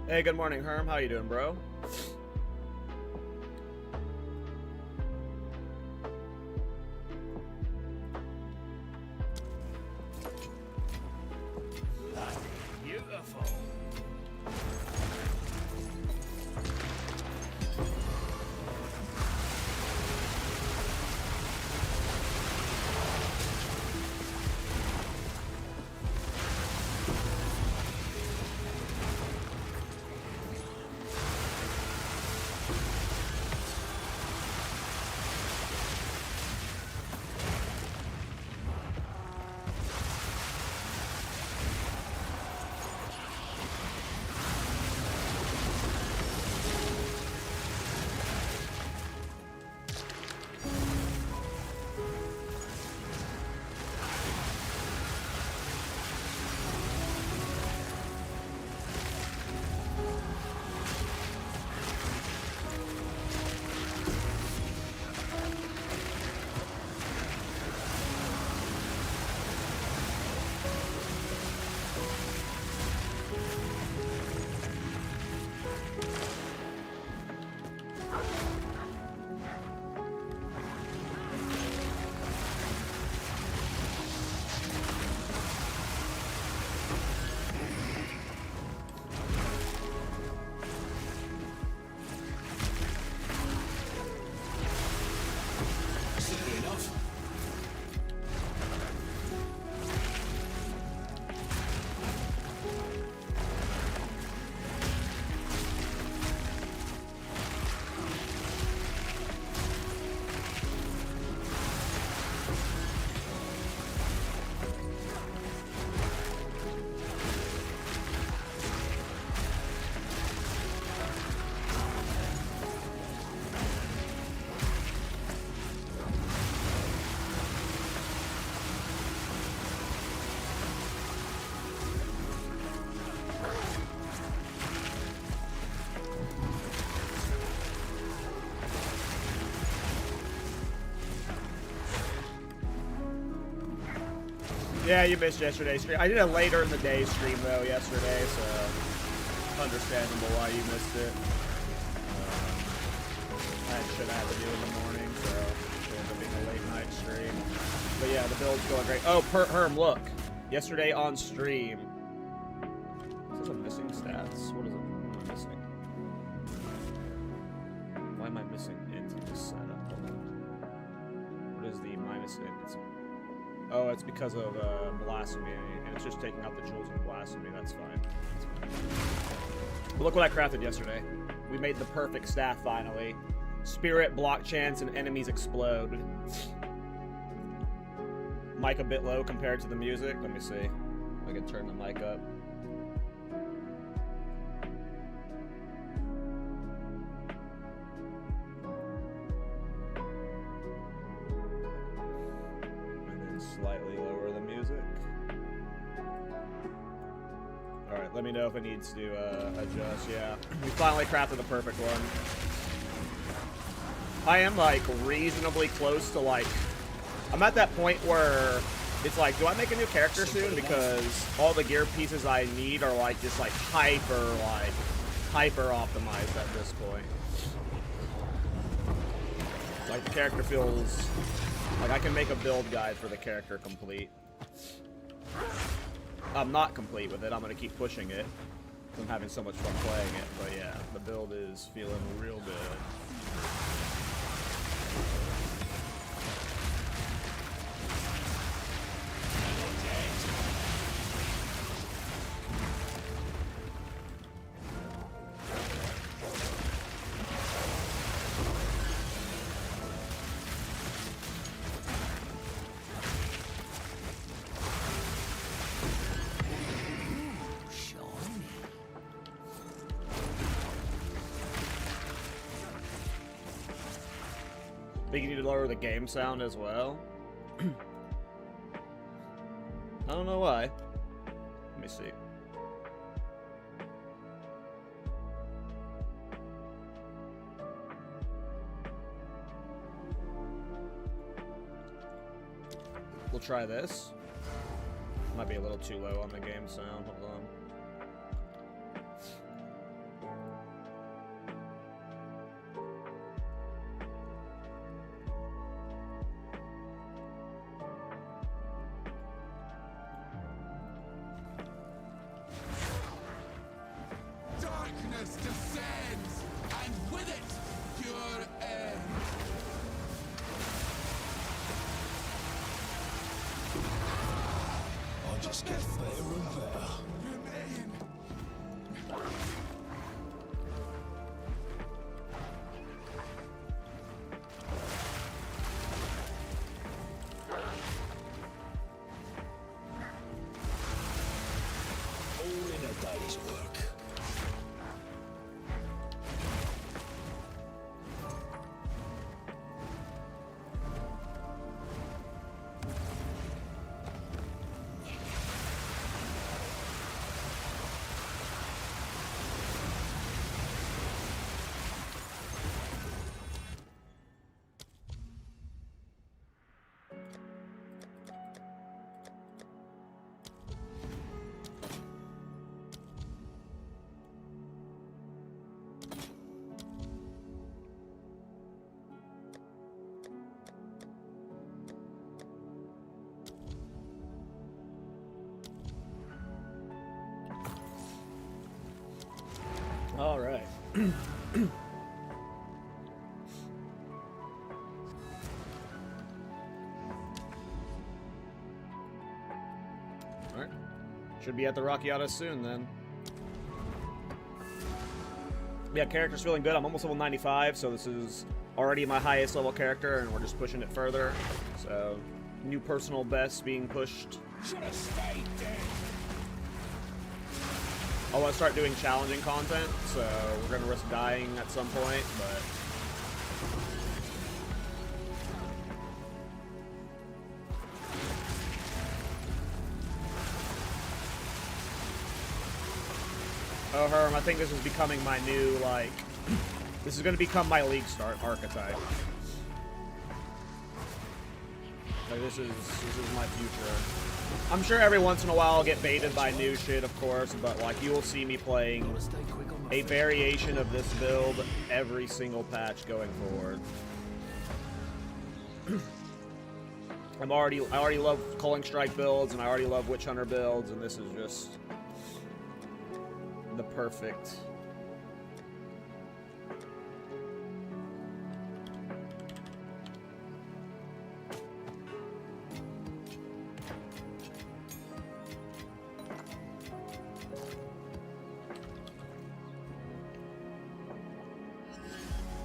Hey, good morning, Herm. How you doing, bro? Beautiful. Yeah, you missed yesterday's stream. I did a later in the day stream, though, yesterday, so understandable why you missed it. I had shit I had to do in the morning, so it ended up being a late night stream. But yeah, the build's going great. Oh, Herm, look. Yesterday on stream. Is this a missing stats? What is it? What am I missing? Why am I missing int in this setup? Hold on. What is the minus int? Oh, it's because of blasphemy, and it's just taking out the jewels of blasphemy. That's fine. But look what I crafted yesterday. We made the perfect staff finally. Spirit, block chance, and enemies explode. Mic a bit low compared to the music. Let me see if I can turn the mic up. Slightly lower the music. Alright, let me know if it needs to adjust. Yeah, we finally crafted the perfect one. I am like reasonably close to like, I'm at that point where it's like, do I make a new character soon? Because all the gear pieces I need are like just like hyper optimized at this point. Like the character feels like I can make a build guide for the character complete. I'm not complete with it. I'm going to keep pushing it. I'm having so much fun playing it. But yeah, the build is feeling real good. Think you need to lower the game sound as well? I don't know why. Let me see. We'll try this. Might be a little too low on the game sound. Hold on. All right. All right. Should be at the Rockiata soon then. Yeah, character's feeling good. I'm almost level 95, so this is already my highest level character, and we're just pushing it further. So, new personal best being pushed. Should have stayed dead. I want to start doing challenging content, so we're gonna risk dying at some point, but oh, Herm, I think this is becoming my new, like, this is gonna become my league start archetype. Like, this is my future. I'm sure every once in a while I'll get baited by new shit, of course, but like you will see me playing a variation of this build every single patch going forward. I already love Culling Strike builds, and I already love Witch Hunter builds, and this is just the perfect.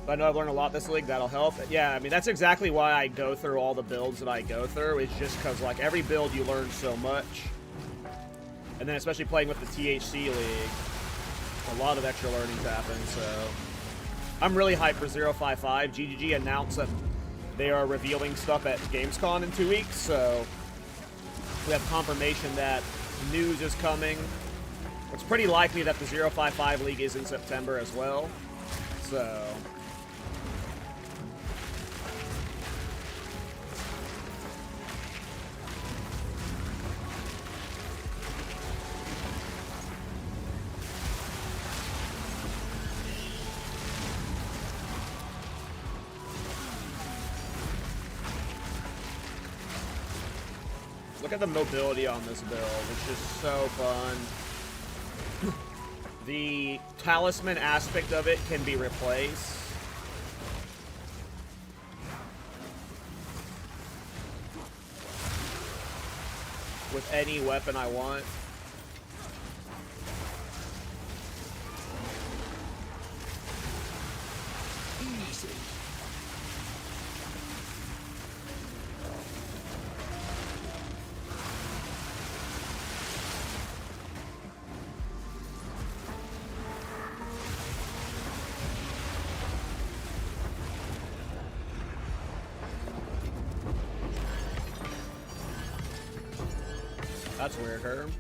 I know I've learned a lot this league, that'll help. Yeah, I mean, that's exactly why I go through all the builds that I go through. It's just because, like, every build you learn so much. And then especially playing with the THC League, a lot of extra learnings happen, so. I'm really hyped for 055. GGG announced that they are revealing stuff at Gamescom in 2 weeks, so we have confirmation that news is coming. It's pretty likely that the 055 League is in September as well, so. Look at the mobility on this build. It's just so fun. The talisman aspect of it can be replaced. With any weapon I want. Easy. That's weird, Herb.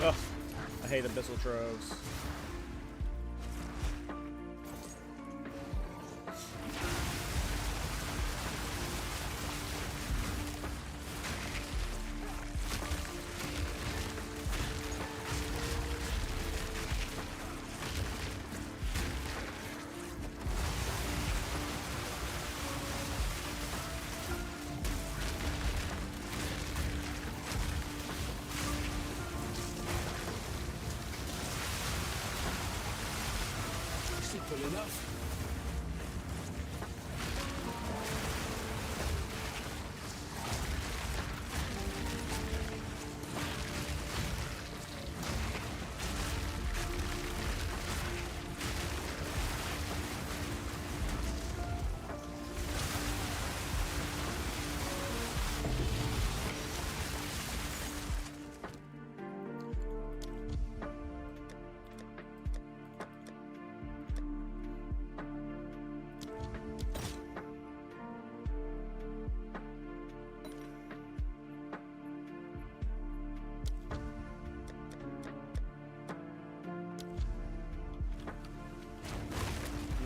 Ugh, I hate abyssal troves. Simple enough.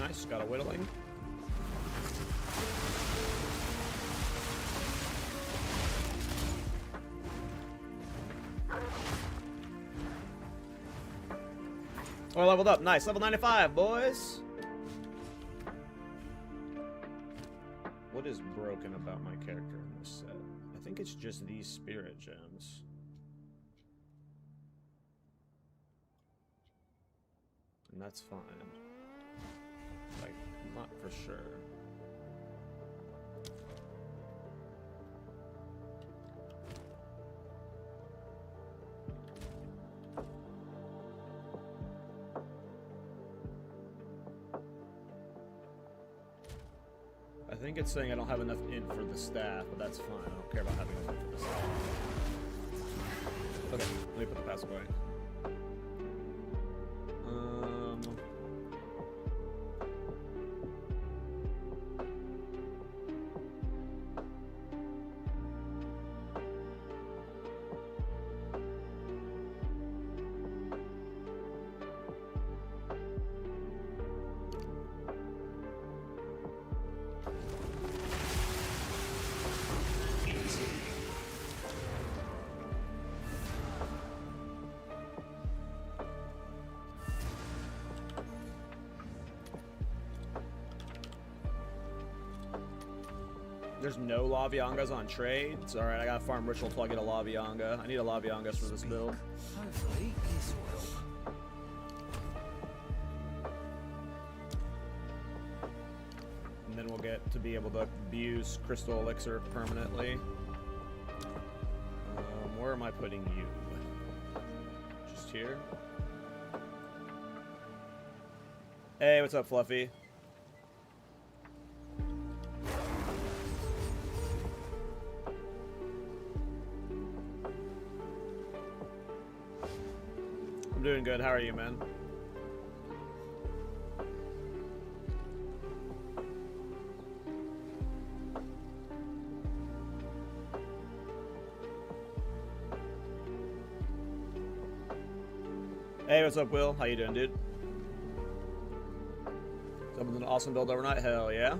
Nice, got a whittling. Oh, I leveled up. Nice. Level 95, boys. What is broken about my character in this set? I think it's just these spirit gems. And that's fine. Like, not for sure. I think it's saying I don't have enough int for the staff, but that's fine. I don't care about having enough for the staff. Okay, let me put the passive away. There's no Laviangas on trades. Alright, I gotta farm Ritual till I get a Lavianga. I need a Laviangas for this build. Hopefully, this will. And then we'll get to be able to use Crystal Elixir permanently. Where am I putting you? Just here? Hey, what's up, Fluffy? Doing good. How are you, man? Hey, what's up, Will? How you doing, dude? Something awesome build overnight? Hell yeah.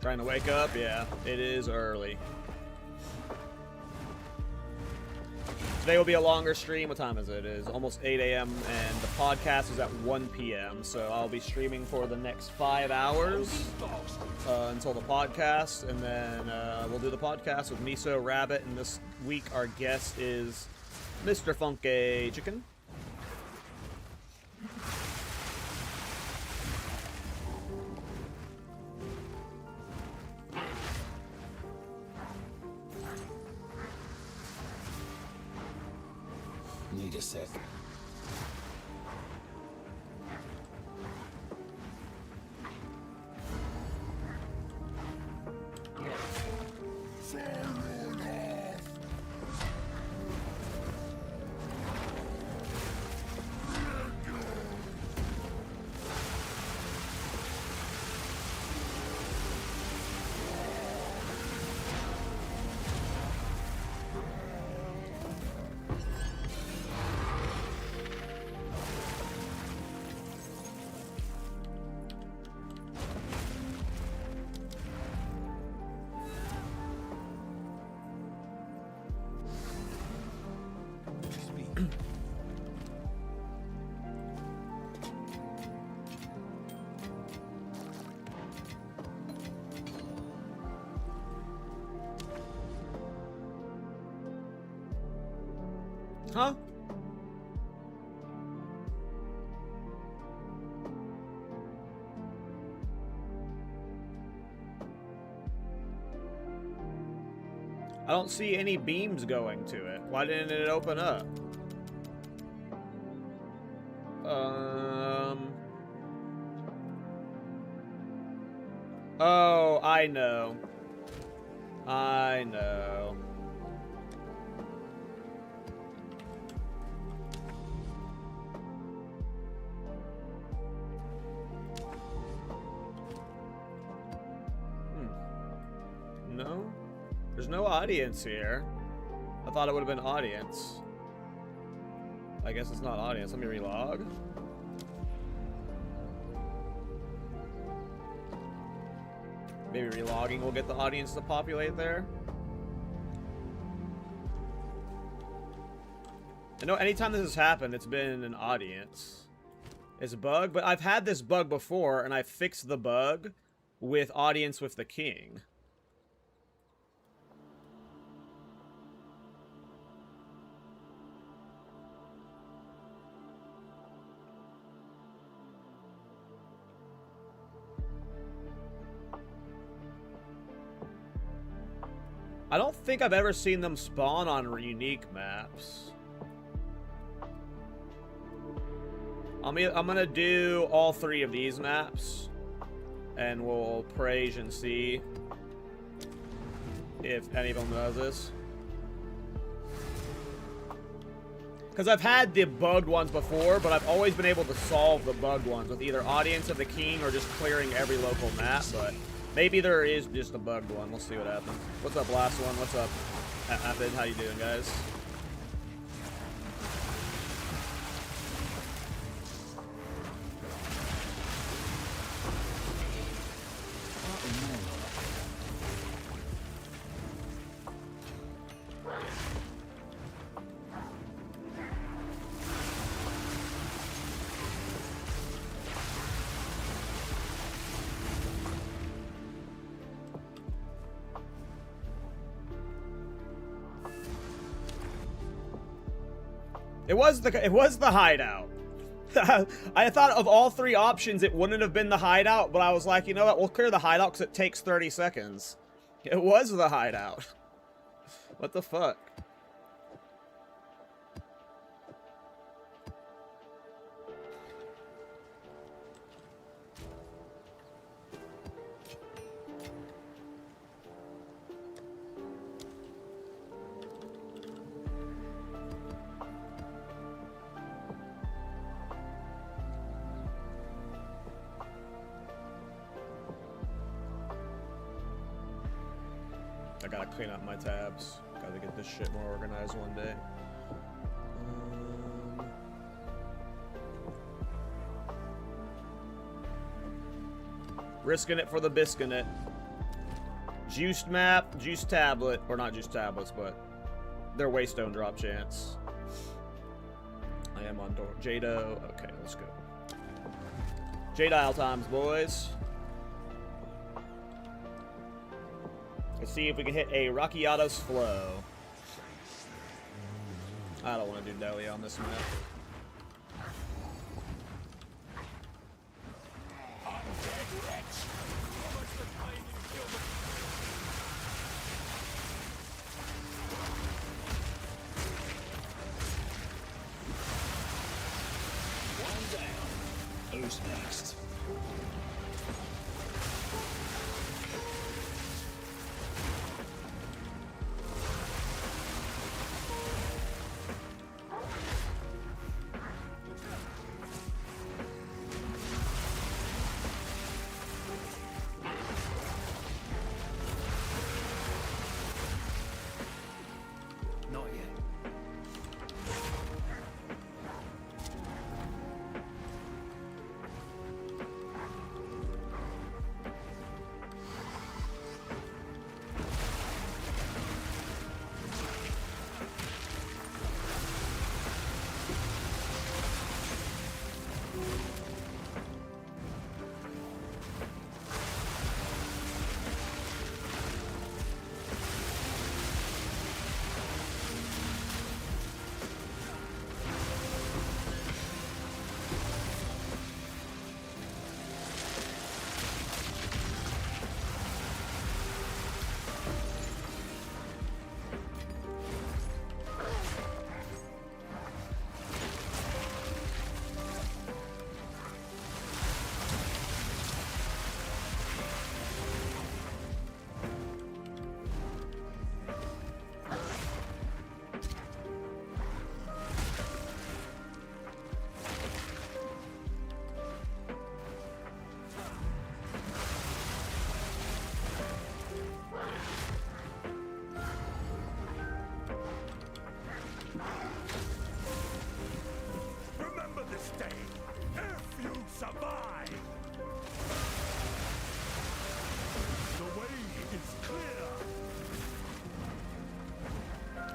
Trying to wake up? Yeah, it is early. Today will be a longer stream. What time is it? It is almost 8 a.m. and the podcast is at 1 p.m. So I'll be streaming for the next 5 hours until the podcast, and then we'll do the podcast with Miso Rabbit. And this week our guest is Mr. Funky Chicken. Need a sec. Huh? I don't see any beams going to it. Why didn't it open up? Oh, I know. I know. There's no audience here. I thought it would have been audience. I guess it's not audience. Let me relog. Maybe relogging will get the audience to populate there. I know anytime this has happened, it's been an audience. It's a bug, but I've had this bug before, and I fixed the bug with audience with the king. I don't think I've ever seen them spawn on unique maps. I'm gonna do all 3 of these maps, and we'll praise and see if any of them does this. Because I've had the bugged ones before, but I've always been able to solve the bugged ones with either Audience of the King or just clearing every local map, but maybe there is just a bugged one. We'll see what happens. What's up, last one? What's up, Apid? How you doing, guys? It was the hideout. I thought of all 3 options, it wouldn't have been the hideout, but I was like, you know what? We'll clear the hideout because it takes 30 seconds. It was the hideout. What the fuck? I gotta clean up my tabs. Gotta get this shit more organized one day. Risking it for the biscuit. Juiced map, juiced tablet, or not juiced tablets, but their waystone drop chance. I am on door. Jado. Okay, let's go. J-dial times, boys. Let's see if we can hit a Rockiatos flow. I don't want to do Delia on this map. One down. Who's next?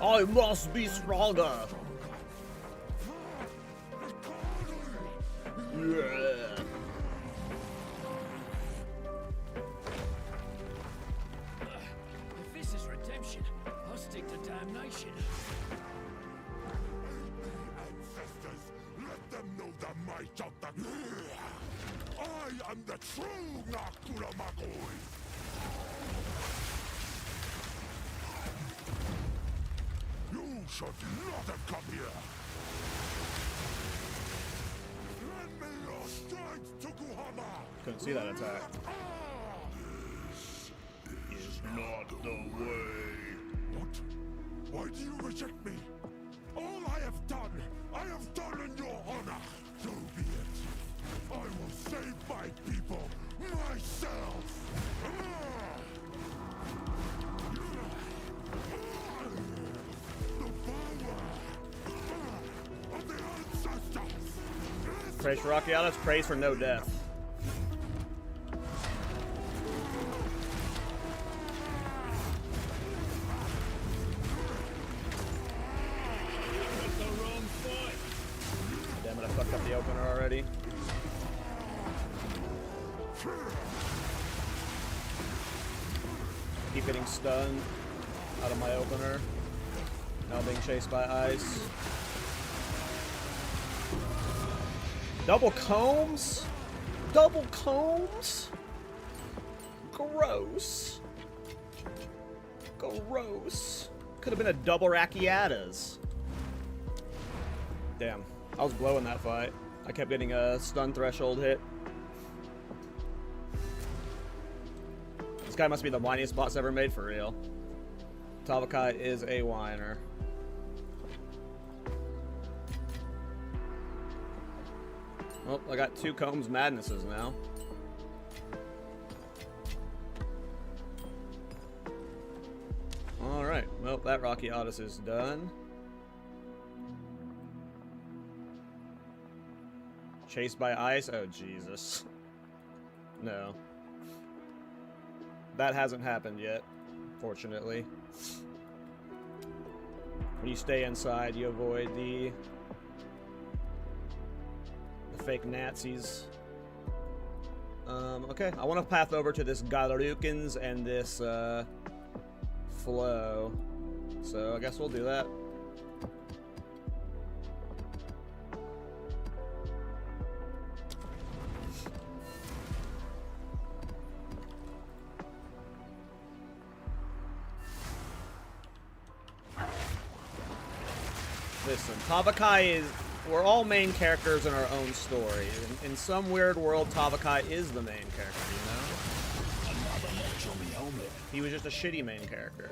I must be stronger. Yeah. If this is redemption, I'll stick to damnation. Ancestors, let them know the might of the... I am the true Nakura Makoi. You should not have come here. Lend me your strength, Tokuhama. Couldn't see that attack. This is not the way. What? Why do you reject me? All I have done in your honor. So be it. I will save my people myself. The power of the ancestors. Praise for Rakiatas, praise for no death. The wrong fight. Damn it, I fucked up the opener already. Keep getting stunned out of my opener. Now being chased by ice. Double combs? Double combs? Gross. Gross. Could have been a double Rakiatas. Damn. I was blowing that fight. I kept getting a stun threshold hit. This guy must be the whiniest boss ever made for real. Tavakai is a whiner. Well, I got 2 Combs Madnesses now. Alright, well, that Rocky Odyssey is done. Chased by ice? Oh, Jesus. No. That hasn't happened yet, fortunately. When you stay inside, you avoid the fake Nazis. Okay, I want to path over to this Galrukins and this flow. So I guess we'll do that. Listen, Tavakai is... We're all main characters in our own story. In some weird world, Tavakai is the main character, you know? Another notch on the helmet. He was just a shitty main character.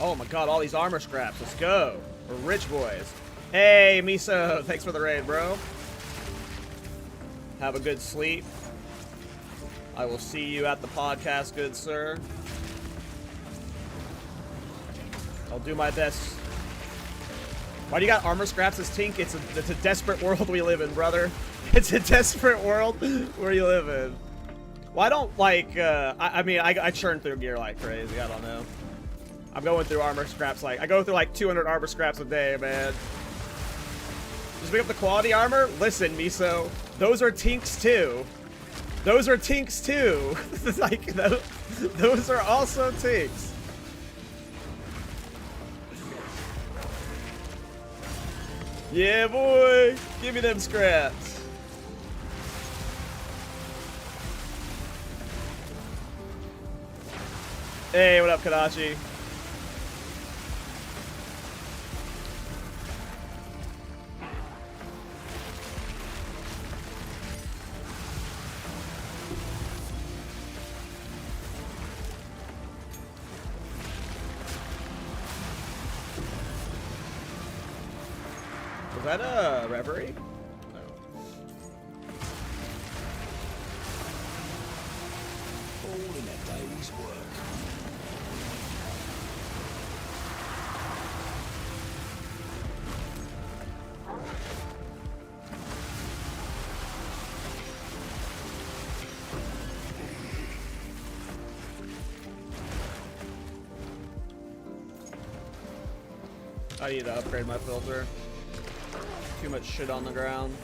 Oh my god, all these armor scraps. Let's go. We're rich boys. Hey, Miso. Thanks for the raid, bro. Have a good sleep. I will see you at the podcast, good sir. I'll do my best. Why do you got armor scraps as Tink? It's a desperate world we live in, brother. It's a desperate world where you live in. Well, I don't like, I mean, I churn through gear like crazy. I don't know. I'm going through armor scraps like, I go through like 200 armor scraps a day, man. Just pick up the quality armor? Listen, Miso. Those are Tinks too. Those are Tinks too. Like, those are also Tinks. Yeah, boy. Give me them scraps. Hey, what up, Kadachi? Was that a reverie? No. All in a day's work. I need to upgrade my filter. Too much shit on the ground.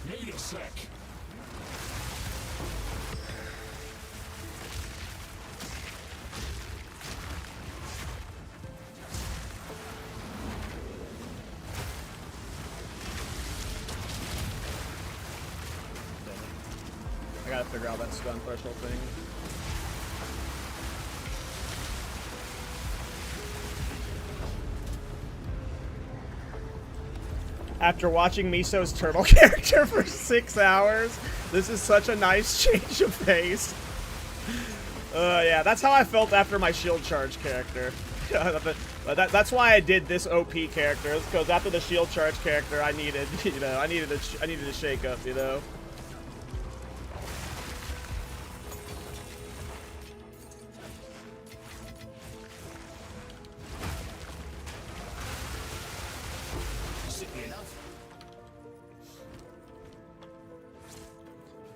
Need a sec. I gotta figure out that stun threshold thing. After watching Miso's turtle character for 6 hours, this is such a nice change of pace. Yeah, that's how I felt after my shield charge character. That's why I did this OP character, because after the shield charge character, I needed, you know, I needed a shake up, you know.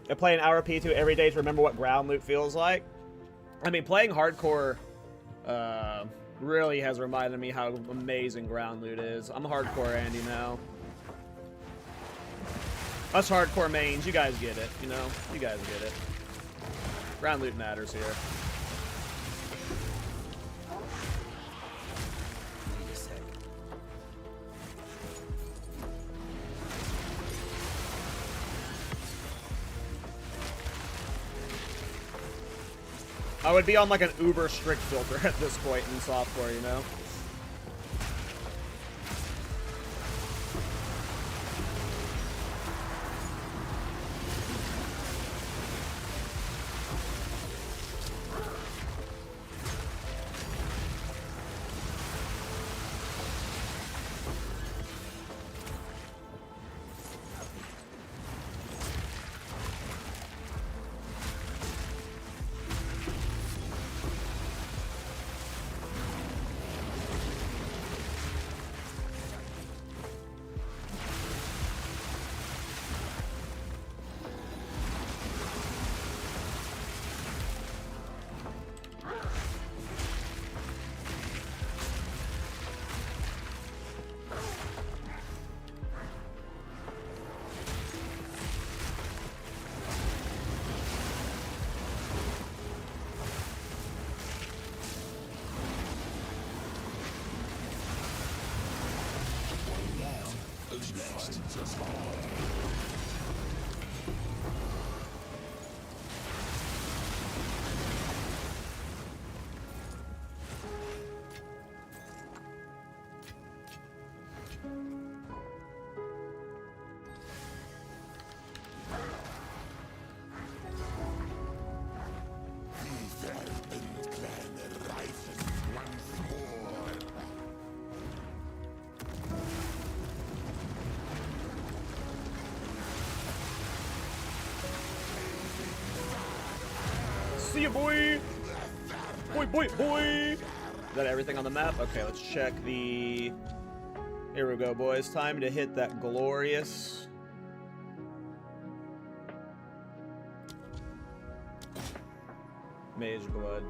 I play an hour P2 every day to remember what ground loot feels like. I mean, playing hardcore really has reminded me how amazing ground loot is. I'm a hardcore Andy now. Us hardcore mains, you guys get it, you know? You guys get it. Ground loot matters here. I would be on like an uber strict filter at this point in software, you know? See ya, boy! Boy, boy, boy! Is that everything on the map? Okay, let's check the... Here we go, boys. Time to hit that glorious... Mage Blood.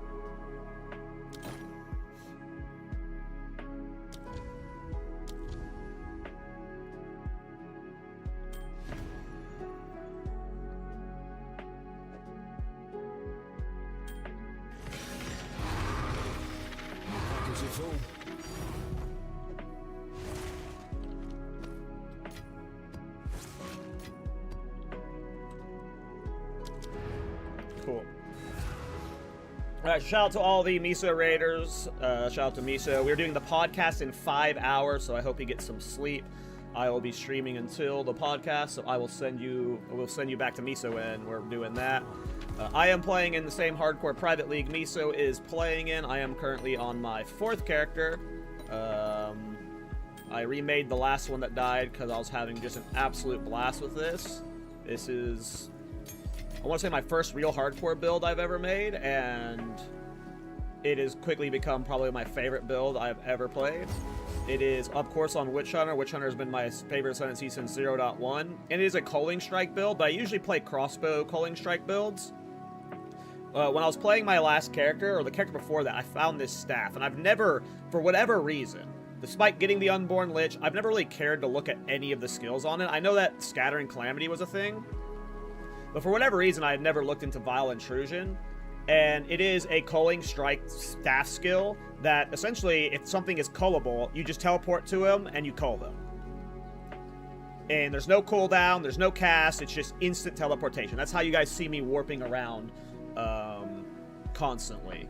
Cool. Alright, shout out to all the Miso Raiders. Shout out to Miso. We're doing the podcast in 5 hours, so I hope he gets some sleep. I will be streaming until the podcast, so we'll send you back to Miso when we're doing that. I am playing in the same hardcore private league Miso is playing in. I am currently on my 4th character. I remade the last one that died because I was having just an absolute blast with this. This is, I want to say, my first real hardcore build I've ever made, and it has quickly become probably my favorite build I've ever played. It is, of course, on Witch Hunter. Witch Hunter has been my favorite Ascendancy since 0.1. And it is a Culling Strike build, but I usually play crossbow Culling Strike builds. When I was playing my last character, or the character before that, I found this staff. And I've never, for whatever reason, despite getting the Unborn Lich, I've never really cared to look at any of the skills on it. I know that Scattering Calamity was a thing, but for whatever reason, I had never looked into Vile Intrusion. And it is a Culling Strike staff skill that essentially, if something is cullable, you just teleport to him and you cull them. And there's no cooldown, there's no cast, it's just instant teleportation. That's how you guys see me warping around constantly,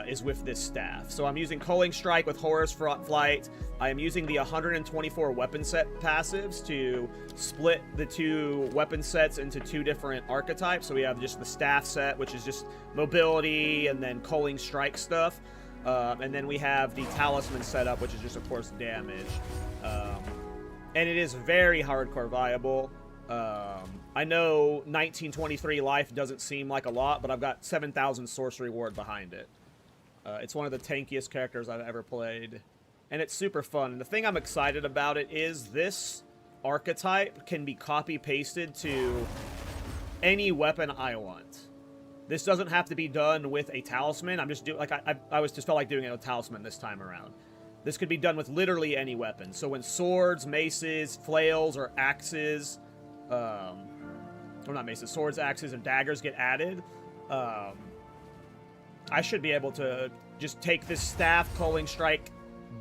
is with this staff. So I'm using Culling Strike with Horror's Flight. I am using the 124 weapon set passives to split the 2 weapon sets into 2 different archetypes. So we have just the staff set, which is just mobility and then Culling Strike stuff. And then we have the Talisman setup, which is just, of course, damage. And it is very hardcore viable. I know 1923 life doesn't seem like a lot, but I've got 7,000 sorcery ward behind it. It's one of the tankiest characters I've ever played, and it's super fun. And the thing I'm excited about it is this archetype can be copy-pasted to any weapon I want. This doesn't have to be done with a talisman. I'm just doing, like, I just felt like doing it with talisman this time around. This could be done with literally any weapon. So when swords, maces, flails, or axes, or not maces, swords, axes, and daggers get added, I should be able to just take this staff Culling Strike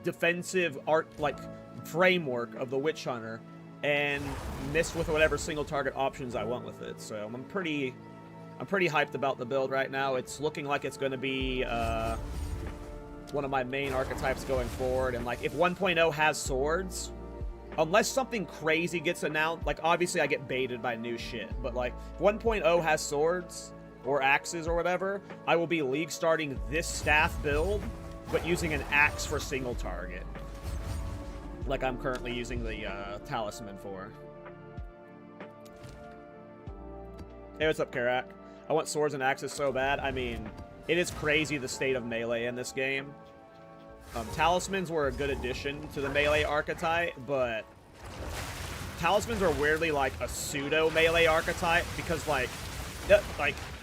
defensive art, like, framework of the Witch Hunter and miss with whatever single target options I want with it. So I'm pretty hyped about the build right now. It's looking like it's going to be one of my main archetypes going forward. And, like, if 1.0 has swords, unless something crazy gets announced, like, obviously I get baited by new shit, but, like, if 1.0 has swords or axes or whatever, I will be league starting this staff build, but using an axe for single target, like I'm currently using the talisman for. Hey, what's up, Karak? I want swords and axes so bad. I mean, it is crazy the state of melee in this game. Talismans were a good addition to the melee archetype, but talismans are weirdly like a pseudo melee archetype because, like,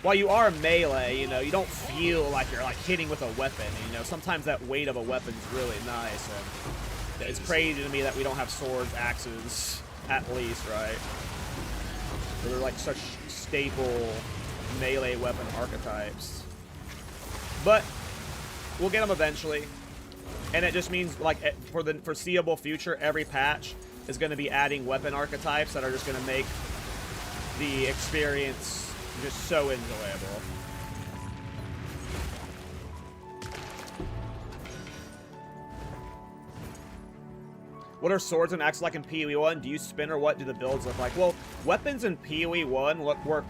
while you are melee, you know, you don't feel like you're, like, hitting with a weapon. You know, sometimes that weight of a weapon is really nice, and it's crazy to me that we don't have swords, axes, at least, right? They're, like, such staple melee weapon archetypes. But we'll get them eventually. And it just means, like, for the foreseeable future, every patch is going to be adding weapon archetypes that are just going to make the experience just so enjoyable. What are swords and axes like in PoE 1? Do you spin, or what do the builds look like? Well, weapons in PoE 1 work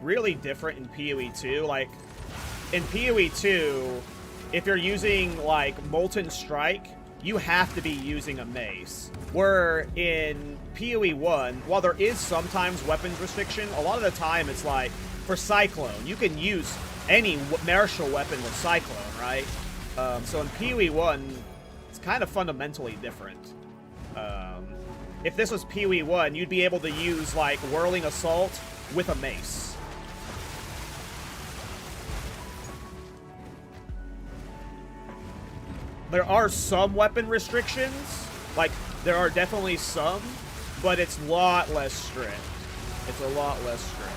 really different in PoE 2. Like, in PoE 2, if you're using, like, Molten Strike, you have to be using a mace. Where in PoE 1, while there is sometimes weapons restriction, a lot of the time it's like, for Cyclone, you can use any martial weapon with Cyclone, right? So in PoE 1, it's kind of fundamentally different. If this was PoE 1, you'd be able to use, like, Whirling Assault with a mace. There are some weapon restrictions. Like, there are definitely some, but it's a lot less strict. It's a lot less strict.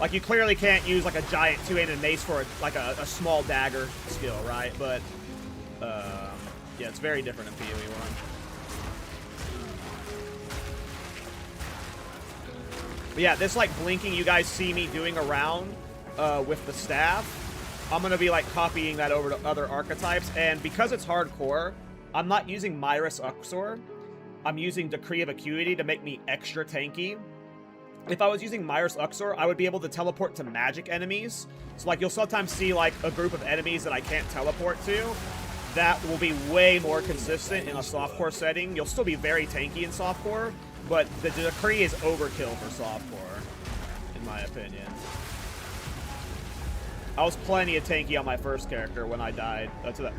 Like, you clearly can't use, like, a giant two-handed mace for, a small dagger skill, right? But, yeah, it's very different in PoE 1. But yeah, this, like, blinking you guys see me doing around with the staff, I'm going to be, like, copying that over to other archetypes. And because it's hardcore, I'm not using Myris Uxor. I'm using Decree of Acuity to make me extra tanky. If I was using Myris Uxor, I would be able to teleport to magic enemies. So, like, you'll sometimes see, like, a group of enemies that I can't teleport to. That will be way more consistent in a softcore setting. You'll still be very tanky in softcore, but the Decree is overkill for softcore, in my opinion. I was plenty of tanky on my first character when I died to that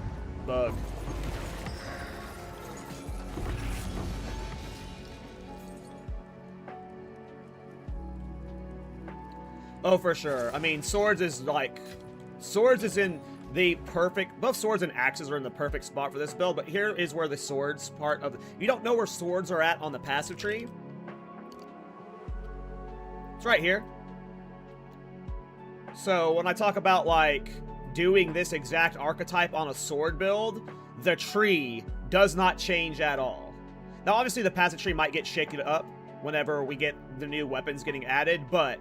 bug. Oh, for sure. I mean, swords is like... Swords is in the perfect... Both swords and axes are in the perfect spot for this build, but here is where the swords part of... You don't know where swords are at on the passive tree? It's right here. So, when I talk about, like, doing this exact archetype on a sword build, the tree does not change at all. Now, obviously, the passive tree might get shaken up whenever we get the new weapons getting added, but...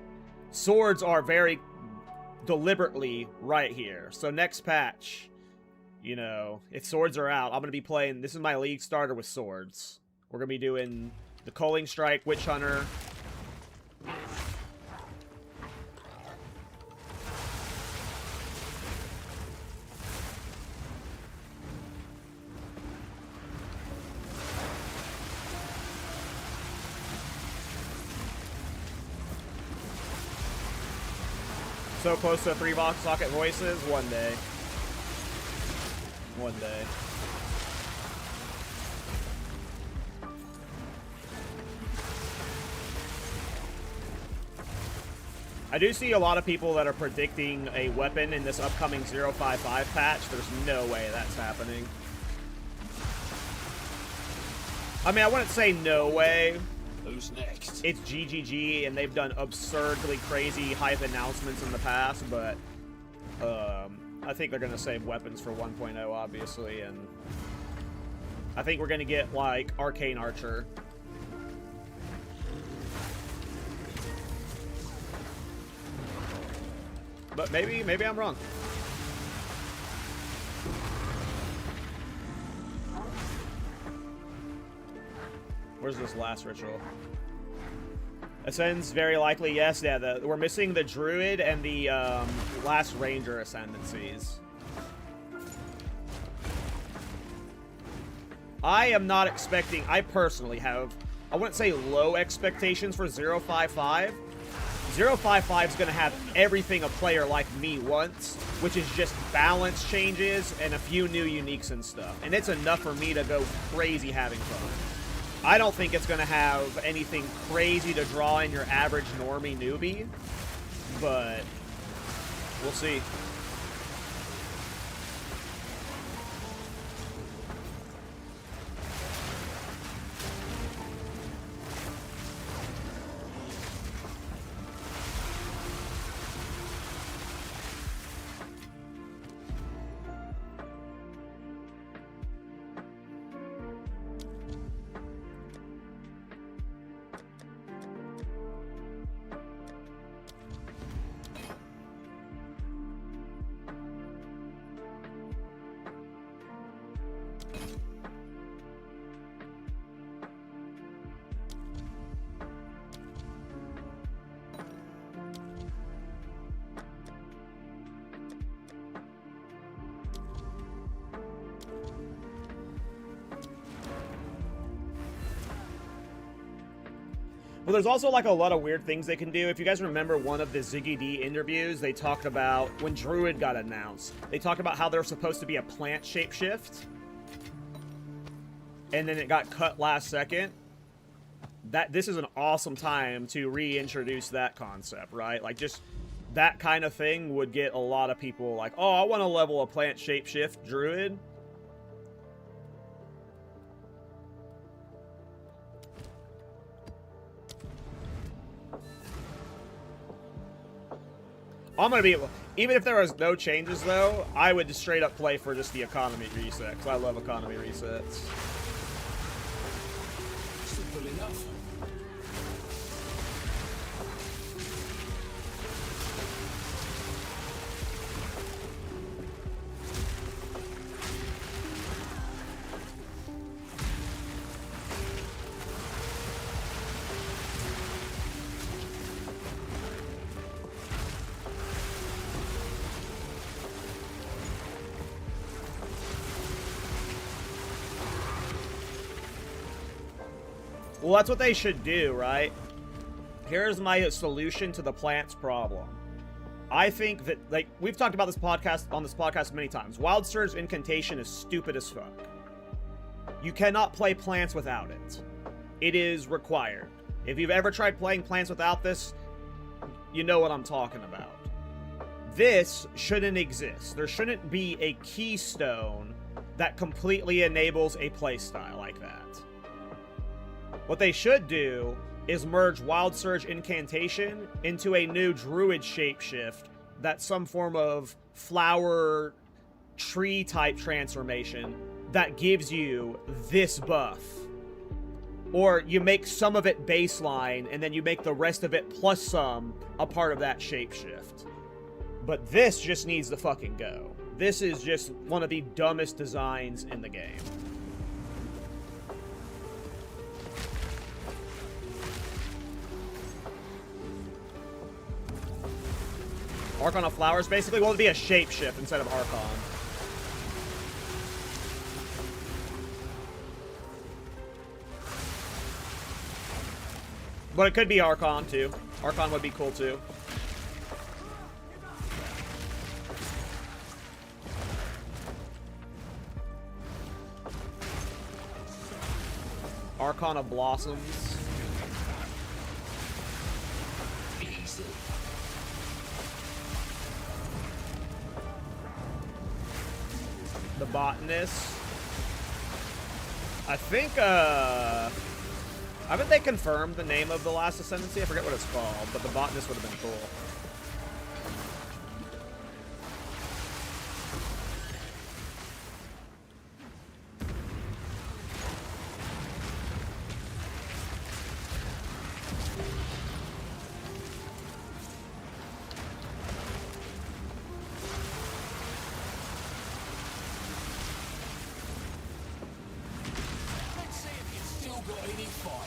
Swords are very deliberately right here. So next patch, you know, if swords are out, I'm going to be playing... This is my league starter with swords. We're going to be doing the Culling Dragon Witch Hunter. So close to 3 Vox Socket Voices, one day. One day. I do see a lot of people that are predicting a weapon in this upcoming 055 patch. There's no way that's happening. I mean, I wouldn't say no way. Who's next? It's GGG, and they've done absurdly crazy hype announcements in the past, but I think they're going to save weapons for 1.0, obviously, and I think we're going to get, like, Arcane Archer. But maybe I'm wrong. Where's this last ritual? Ascends, very likely, yes. Yeah, we're missing the Druid and the last Ranger ascendancies. I am not expecting... I personally have... I wouldn't say low expectations for 055. 055 is going to have everything a player like me wants, which is just balance changes and a few new uniques and stuff. And it's enough for me to go crazy having fun. I don't think it's going to have anything crazy to draw in your average normie newbie, but we'll see. Well, there's also, like, a lot of weird things they can do. If you guys remember one of the Ziggy D interviews, they talked about, when Druid got announced, they talked about how there's supposed to be a plant shapeshift. And then it got cut last second. This is an awesome time to reintroduce that concept, right? Like, just that kind of thing would get a lot of people like, oh, I want to level a plant shapeshift Druid. I'm going to be... Even if there was no changes, though, I would just straight up play for just the economy reset, because I love economy resets. Simple enough. Well, that's what they should do, right? Here's my solution to the plant's problem. I think that, like, we've talked about this podcast many times. Wild Surge Incantation is stupid as fuck. You cannot play plants without it. It is required. If you've ever tried playing plants without this, you know what I'm talking about. This shouldn't exist. There shouldn't be a keystone that completely enables a playstyle like that. What they should do is merge Wild Surge Incantation into a new Druid shapeshift that's some form of flower tree type transformation that gives you this buff. Or you make some of it baseline and then you make the rest of it plus some a part of that shapeshift. But this just needs to fucking go. This is just one of the dumbest designs in the game. Archon of Flowers, basically? Well, it'd be a shapeshift instead of Archon. But it could be Archon, too. Archon would be cool, too. Archon of Blossoms. Easy. The Botanist. I think, haven't they confirmed the name of the last Ascendancy? I forget what it's called, but the Botanist would have been cool. Let's see if you've still got any fire.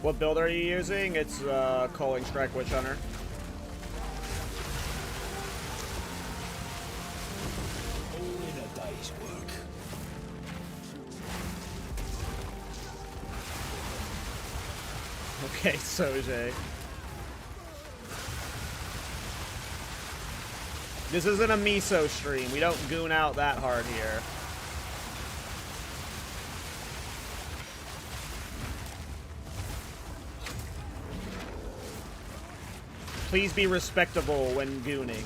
What build are you using? It's Culling Dragon Witch Hunter. All in a day's work. Okay, Sojay. This isn't a miso stream. We don't goon out that hard here. Please be respectable when gooning.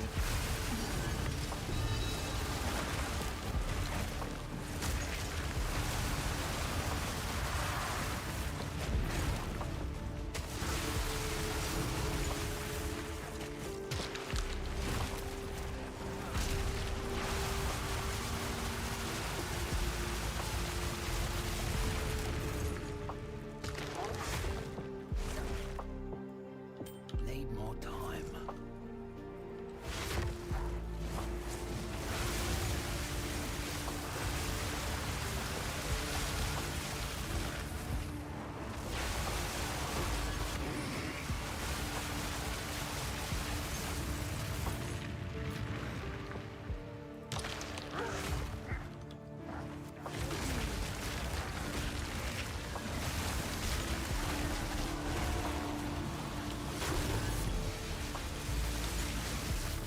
Need more more time.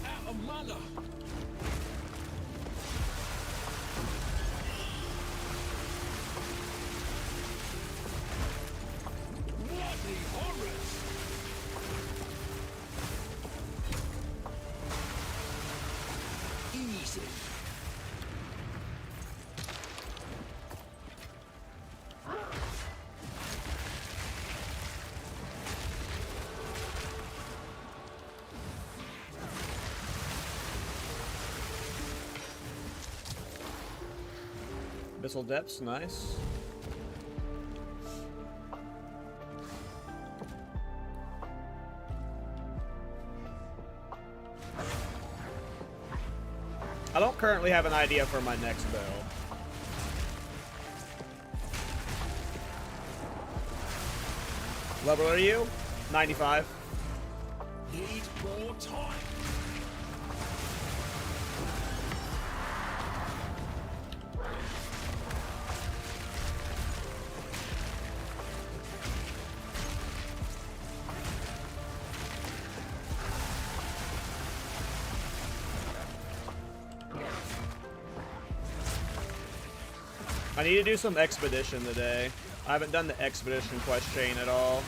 Out of mana. Bloody horrors! Easy. Abyssal Depths, nice. I don't currently have an idea for my next build. Level are you? 95. Need more time. I need to do some expedition today. I haven't done the expedition quest chain at all.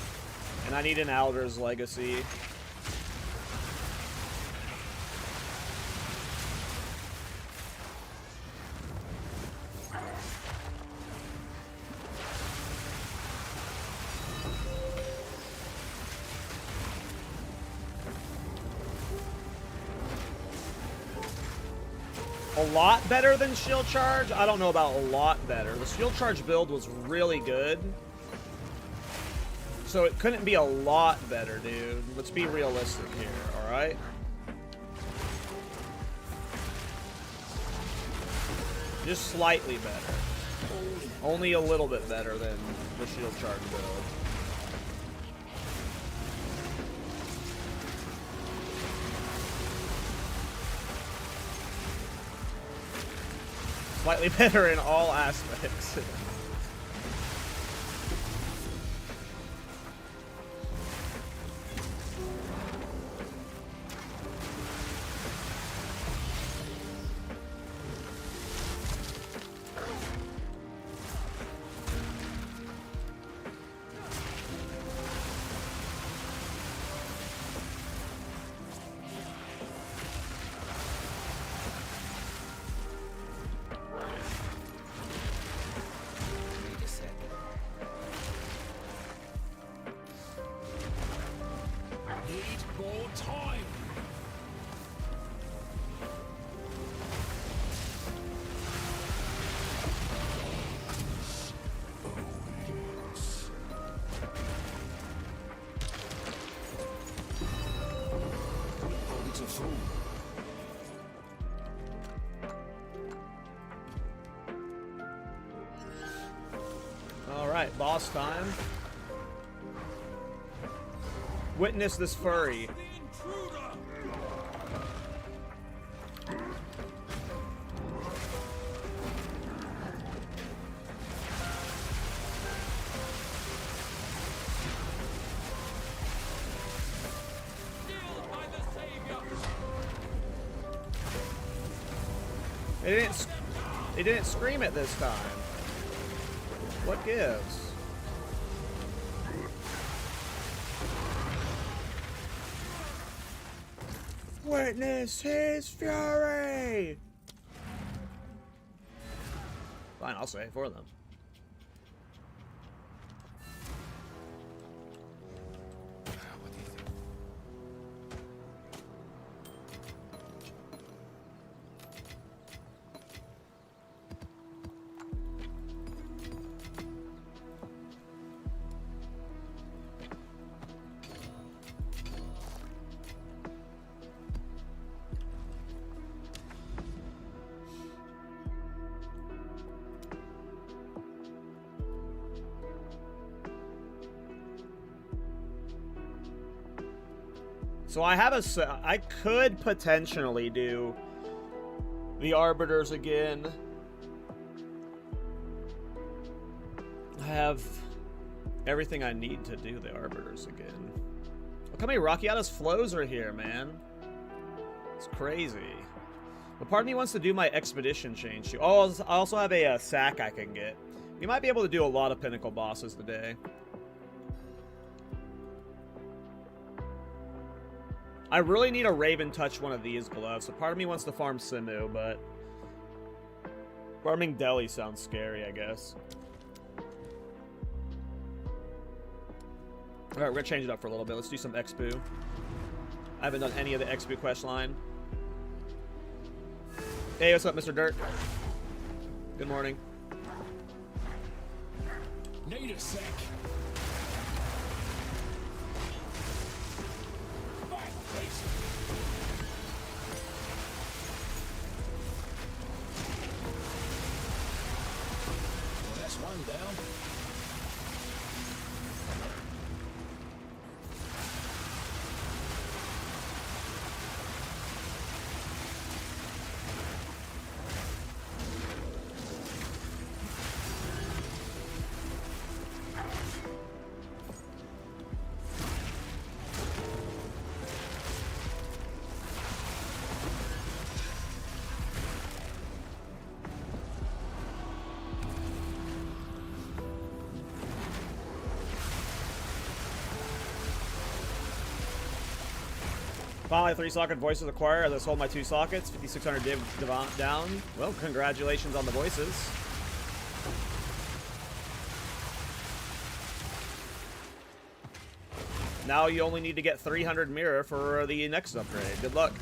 And I need an Alder's Legacy. A lot better than Shield Charge? I don't know about a lot better. The Shield Charge build was really good. So it couldn't be a lot better, dude. Let's be realistic here, alright? Just slightly better. Only a little bit better than the Shield Charge build. Slightly better in all aspects. Alright, boss time. Witness this furry. They didn't scream it this time. What gives? Witness his fury! Fine, I'll say it for them. What do you think? So I could potentially do the Arbiters again. I have everything I need to do the Arbiters again. Look how many Rockiatas flows are here, man. It's crazy. But part of me wants to do my expedition change too. Oh, I also have a sack I can get. You might be able to do a lot of pinnacle bosses today. I really need a Raven touch one of these gloves. So part of me wants to farm Simu, but farming Deli sounds scary, I guess. Alright, we're gonna change it up for a little bit. Let's do some Expu. I haven't done any of the Expu quest line. Hey, what's up, Mr. Dirt? Good morning. Need a sec. Back, please. Well, that's one down. Finally, 3-socket voices acquired. Let's hold my 2 sockets. 5,600 div down. Well, congratulations on the voices. Now you only need to get 300 mirror for the next upgrade. Good luck.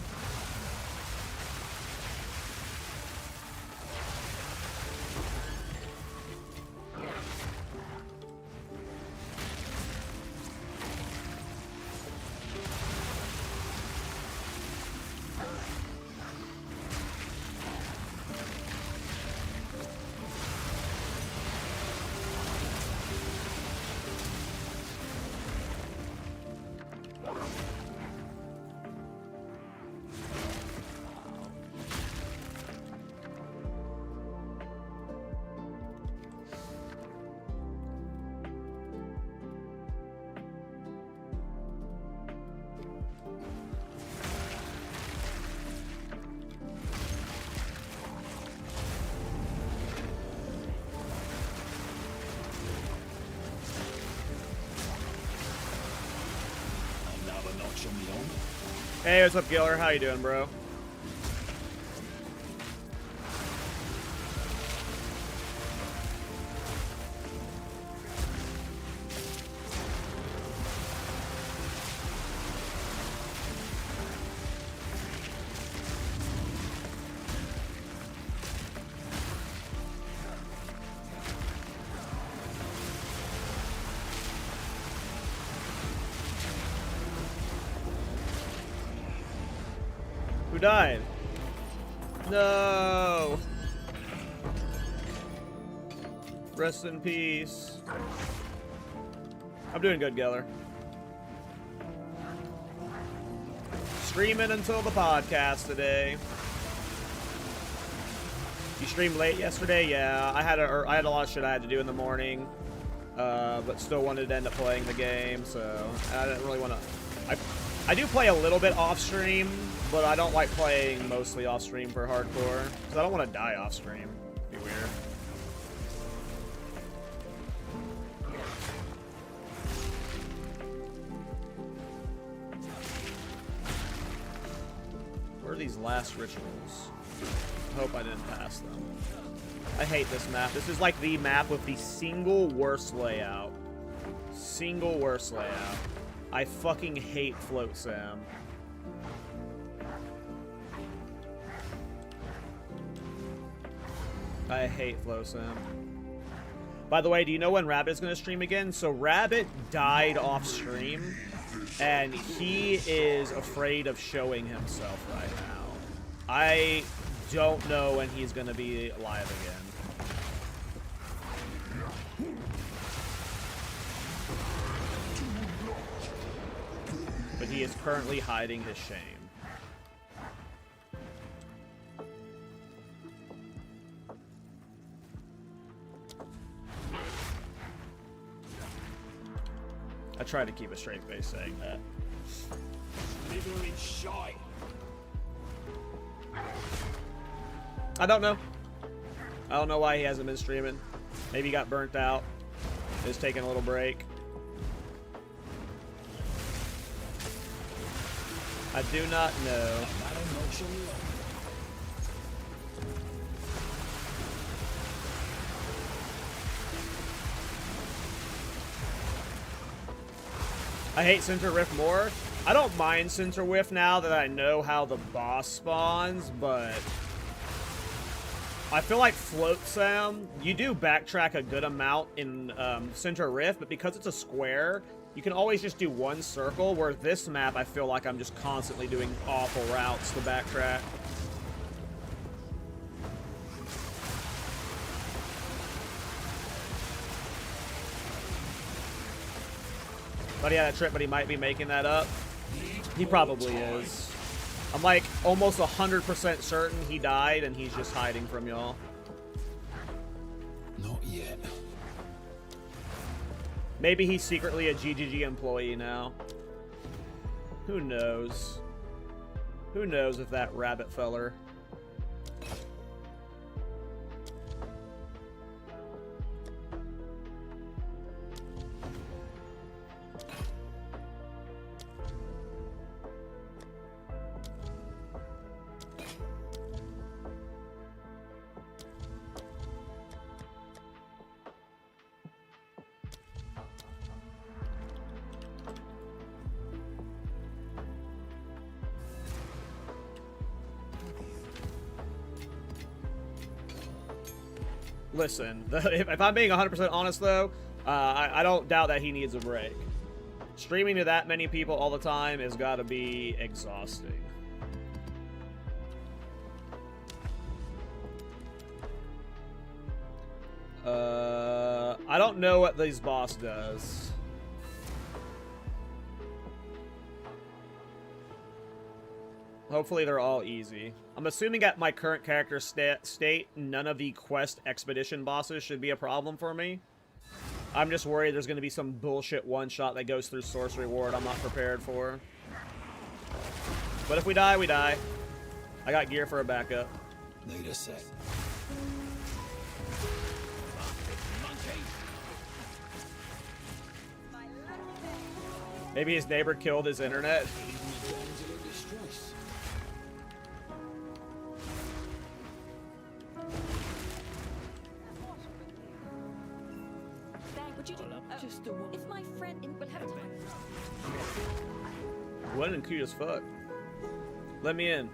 Hey, what's up, Giller? How you doing, bro? Who died? No. Rest in peace. I'm doing good, Geller. Streaming until the podcast today. You streamed late yesterday? Yeah, I had a lot of shit I had to do in the morning, but still wanted to end up playing the game, so I didn't really want to. I do play a little bit off stream, but I don't like playing mostly off stream for hardcore because I don't want to die off stream. It'd be weird. Where are these last rituals? I hope I didn't pass them. I hate this map. This is like the map with the single worst layout. Single worst layout. I fucking hate Float Sam. I hate Float Sam. By the way, do you know when Rabbit's gonna stream again? So Rabbit died off stream, and he is afraid of showing himself right now. I don't know when he's gonna be live again. But he is currently hiding his shame. I try to keep a straight face saying that. Slithering shite. I don't know. I don't know why he hasn't been streaming. Maybe he got burnt out. Is taking a little break. I do not know. I hate Center Rift more. I don't mind Center Rift now that I know how the boss spawns, but I feel like Float Sam, you do backtrack a good amount in Center Rift, but because it's a square, you can always just do one circle, where this map, I feel like I'm just constantly doing awful routes to backtrack. But he had a trip, but he might be making that up. He probably is. I'm like almost 100% certain he died and he's just hiding from y'all. Not yet. Maybe he's secretly a GGG employee now. Who knows? Who knows if that rabbit feller. Listen, if I'm being 100% honest, though, I don't doubt that he needs a break. Streaming to that many people all the time has got to be exhausting. I don't know what this boss does. Hopefully they're all easy. I'm assuming at my current character state, none of the quest expedition bosses should be a problem for me. I'm just worried there's going to be some bullshit one-shot that goes through Sorcery Ward I'm not prepared for. But if we die, we die. I got gear for a backup. Need a sec. Maybe his neighbor killed his internet. If my friend will have time. Went and cute as fuck. Let me in.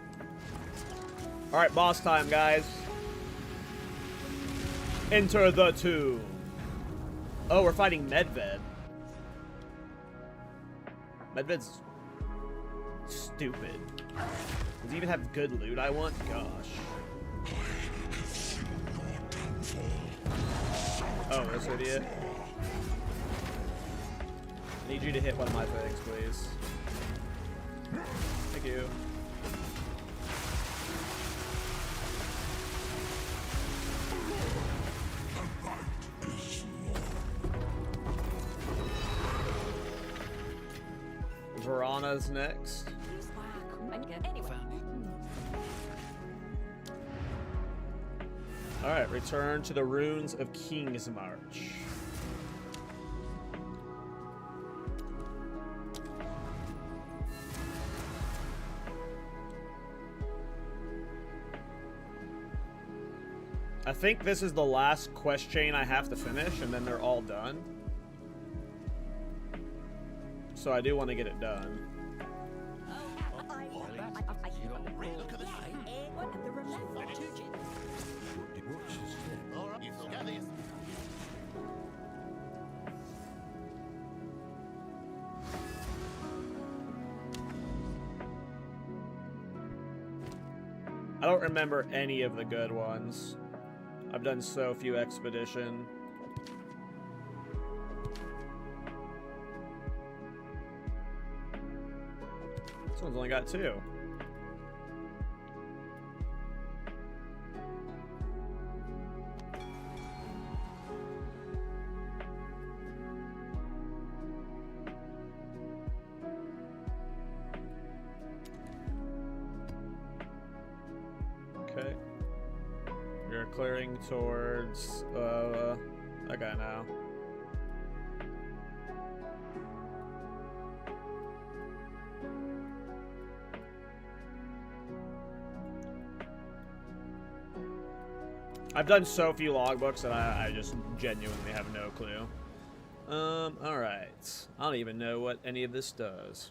Alright, boss time, guys. Enter the tomb. Oh, we're fighting Medved. Medved's stupid. Does he even have good loot I want? Gosh. Oh, this idiot. I need you to hit one of my things, please. Thank you. Verana's next. Alright, return to the ruins of King's March. I think this is the last quest chain I have to finish, and then they're all done. So I do want to get it done. I don't remember any of the good ones. I've done so few expedition. one's only got 2. Okay. We're clearing towards that guy now. I've done so few logbooks that I just genuinely have no clue. Alright. I don't even know what any of this does.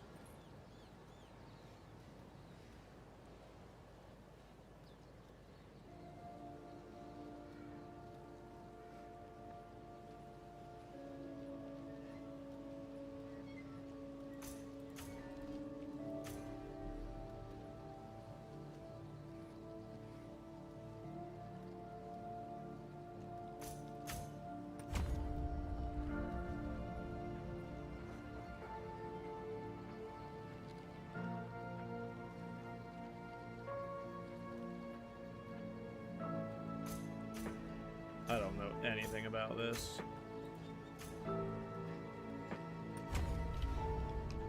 I don't know anything about this.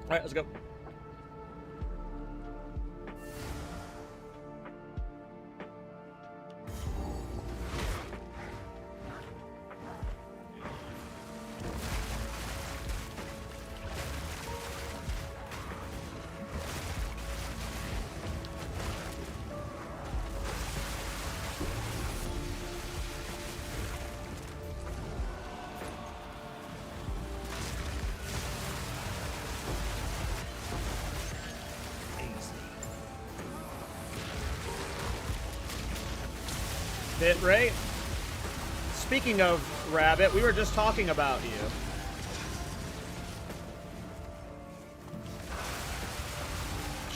Alright, let's go. Bit rate. Speaking of Rabbit, we were just talking about you.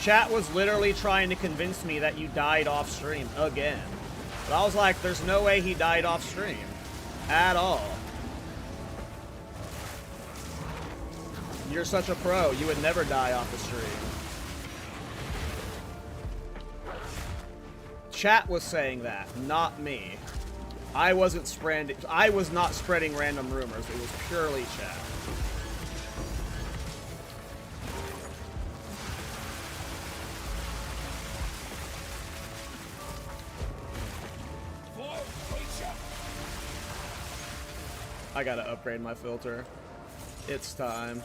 Chat was literally trying to convince me that you died off stream again. But I was like, there's no way he died off stream. At all. You're such a pro, you would never die off the stream. Chat was saying that, not me. I was not spreading random rumors. It was purely chat. I gotta upgrade my filter. It's time.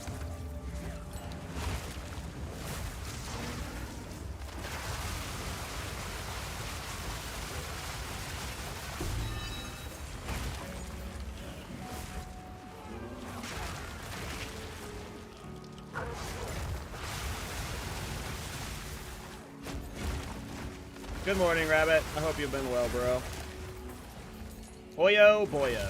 Good morning, Rabbit. I hope you've been well, bro. Boyo, boyo.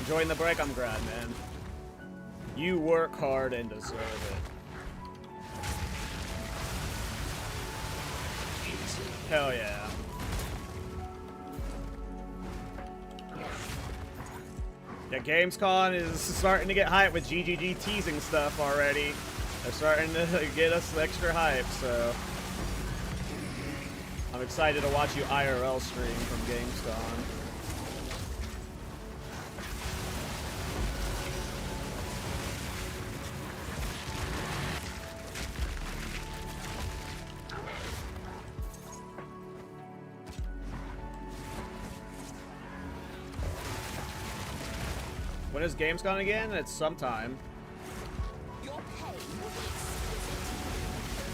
Enjoying the break? I'm glad, man. You work hard and deserve it. Hell yeah. Yeah, Gamescom is starting to get hype with GGG teasing stuff already. They're starting to get us extra hype, so I'm excited to watch you IRL stream from Gamescom. When is Gamescom again? It's sometime. Do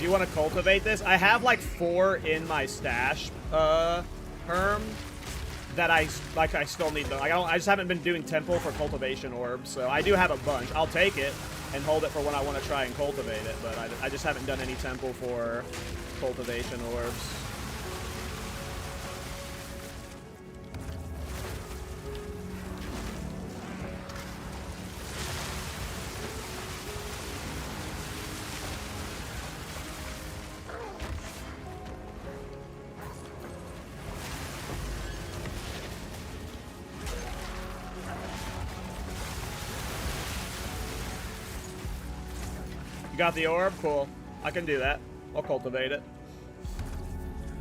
you want to cultivate this? I have like 4 in my stash, Herm, that I still need them. I just haven't been doing temple for cultivation orbs, so I do have a bunch. I'll take it and hold it for when I want to try and cultivate it, but I just haven't done any temple for cultivation orbs. You got the orb? Cool. I can do that. I'll cultivate it.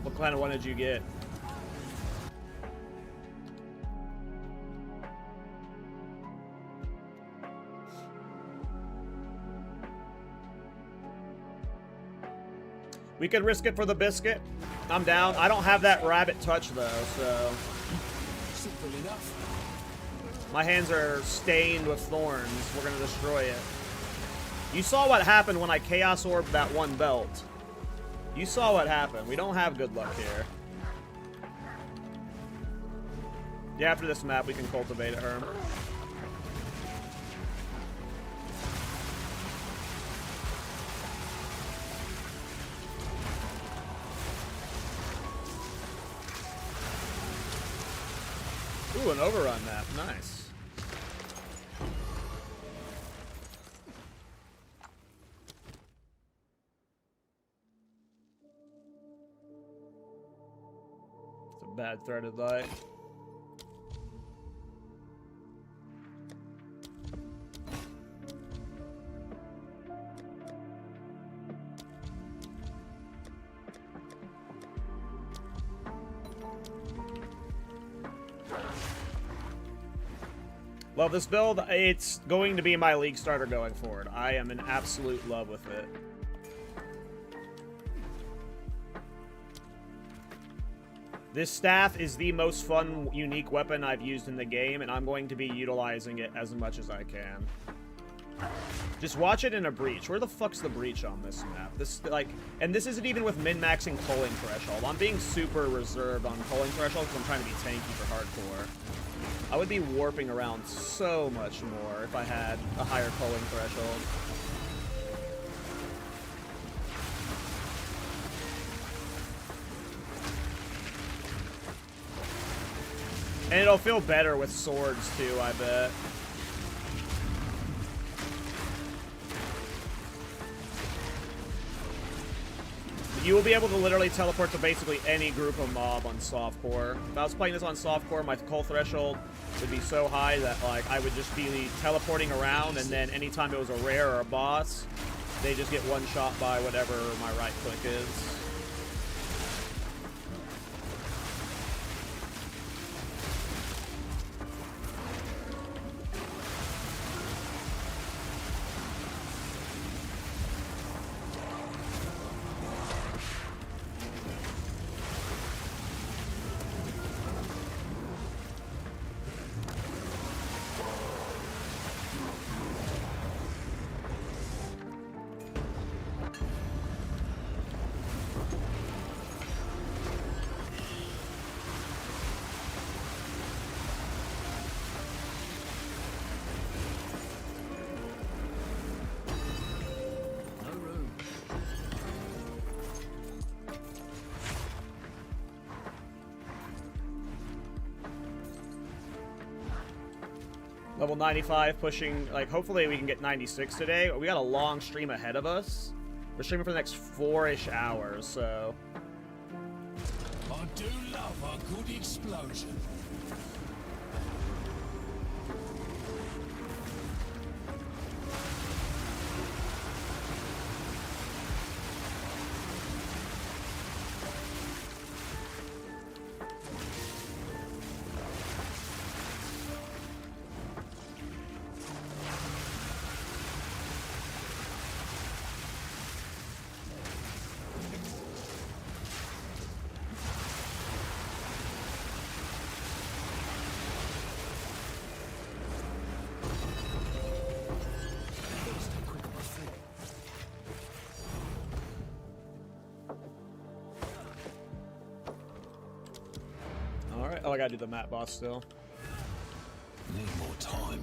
What kind of one did you get? We could risk it for the biscuit. I'm down. I don't have that rabbit touch though, so Simple enough. my hands are stained with thorns. We're gonna destroy it. You saw what happened when I Chaos Orbed that one belt. You saw what happened. We don't have good luck here. Yeah, after this map, we can cultivate it, Herm. Ooh, an overrun map. Nice. It's a bad threaded light. Love this build. It's going to be my league starter going forward. I am in absolute love with it. This staff is the most fun, unique weapon I've used in the game, and I'm going to be utilizing it as much as I can. Just watch it in a breach. Where the fuck's the breach on this map? This, like, and this isn't even with min-maxing culling threshold. I'm being super reserved on culling threshold because I'm trying to be tanky for hardcore. I would be warping around so much more if I had a higher culling threshold. And it'll feel better with swords too, I bet. You will be able to literally teleport to basically any group of mob on softcore. If I was playing this on softcore, my cull threshold would be so high that like I would just be teleporting around, and then anytime it was a rare or a boss, they just get one shot by whatever my right click is. Level 95, pushing, like, hopefully we can get 96 today. We got a long stream ahead of us. We're streaming for the next 4-ish hours, so... I do love a good explosion. Oh, I gotta do the map boss still. Need more time.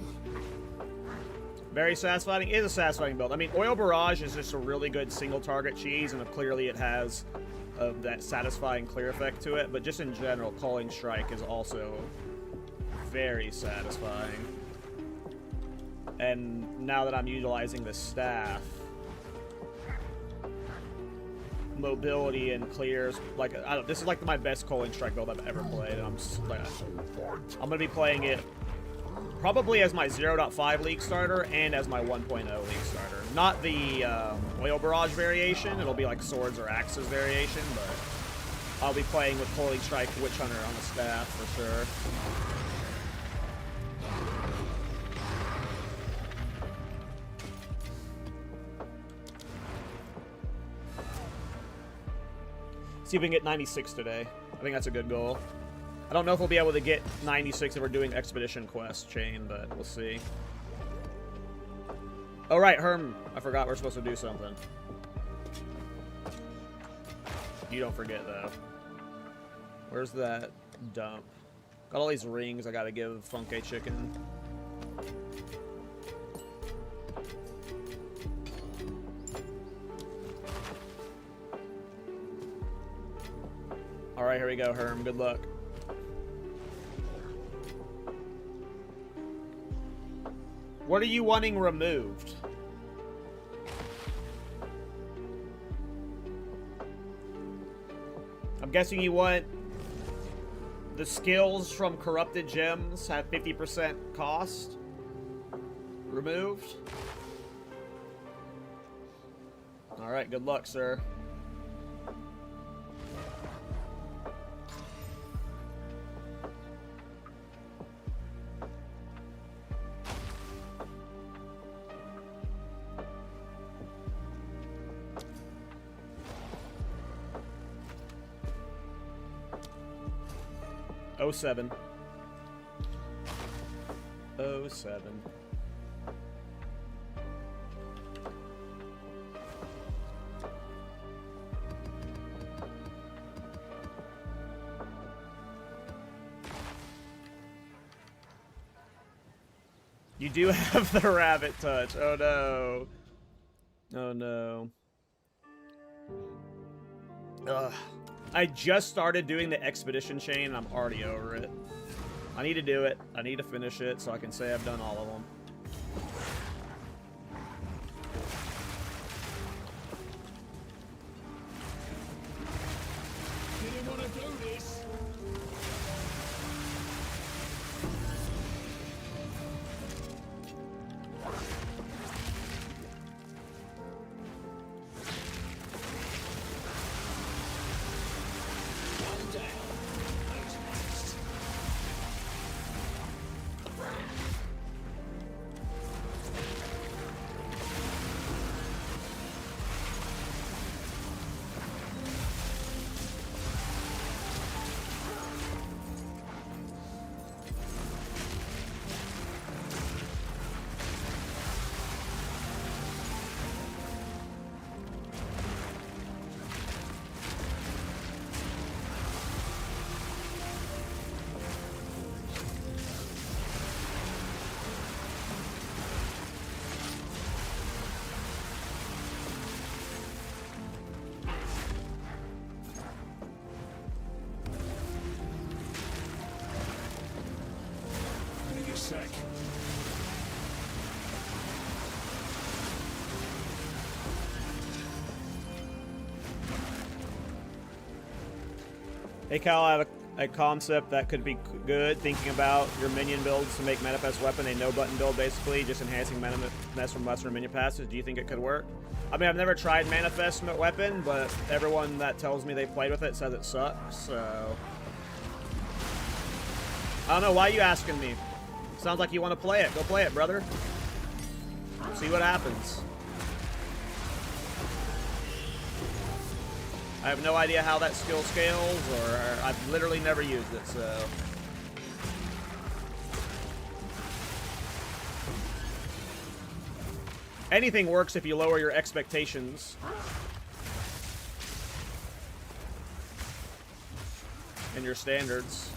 Very satisfying. It is a satisfying build. I mean, Oil Barrage is just a really good single target cheese, and clearly it has that satisfying clear effect to it. But just in general, Culling Strike is also very satisfying. And now that I'm utilizing the staff, mobility and clears, like, I don't, this is like my best Culling Strike build I've ever played, and I'm gonna be playing it Probably as my 0.5 League starter and as my 1.0 League starter. Not the Oil Barrage variation. It'll be like Swords or Axes variation, but I'll be playing with Culling Dragon Witch Hunter on the staff for sure. See if we can get 96 today. I think that's a good goal. I don't know if we'll be able to get 96 if we're doing Expedition Quest chain, but we'll see. Oh, right, Herm. I forgot we're supposed to do something. You don't forget, though. Where's that dump? Got all these rings I gotta give Funky Chicken. Alright, here we go, Herm. Good luck. What are you wanting removed? I'm guessing you want the skills from corrupted gems have 50% cost removed. Alright, good luck, sir. Oh, 07. 07. You do have the rabbit touch. Oh no. Oh no. Ugh. I just started doing the expedition chain and I'm already over it. I need to do it. I need to finish it so I can say I've done all of them. Didn't want to do this. Sec. Hey Cal, I have a concept that could be good. Thinking about your minion builds to make Manifest Weapon a no-button build, basically, just enhancing Manifest from Western minion passes. Do you think it could work? I mean, I've never tried Manifest Weapon, but everyone that tells me they played with it says it sucks, so... I don't know, why are you asking me? Sounds like you want to play it. Go play it, brother. See what happens. I have no idea how that skill scales, or I've literally never used it, so... Anything works if you lower your expectations. And your standards.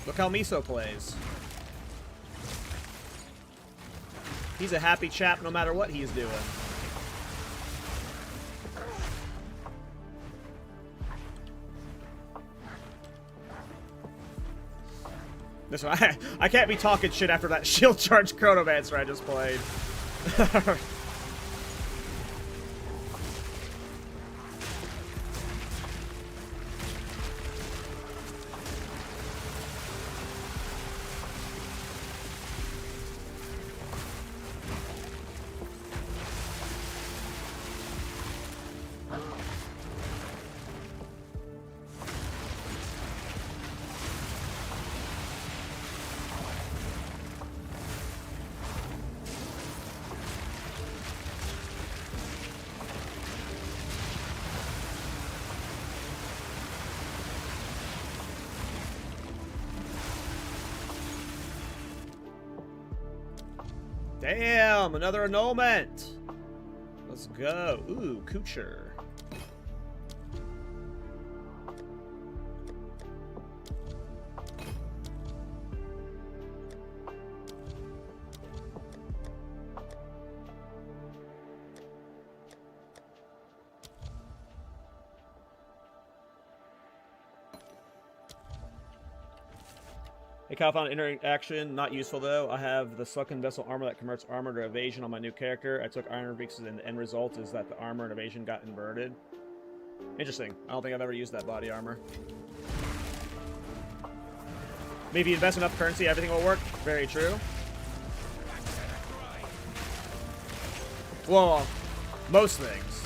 Look how Miso plays. He's a happy chap no matter what he's doing. Listen, I can't be talking shit after that shield charge Chronomancer I just played. Damn, another annulment. Let's go. Ooh, Kucher. Hey, Kyle, found interaction, not useful though. I have the Sunken Vessel armor that converts armor to evasion on my new character. I took Iron Beaks and the end result is that the armor and evasion got inverted. Interesting. I don't think I've ever used that body armor. Maybe invest enough currency, everything will work. Very true. Well, most things.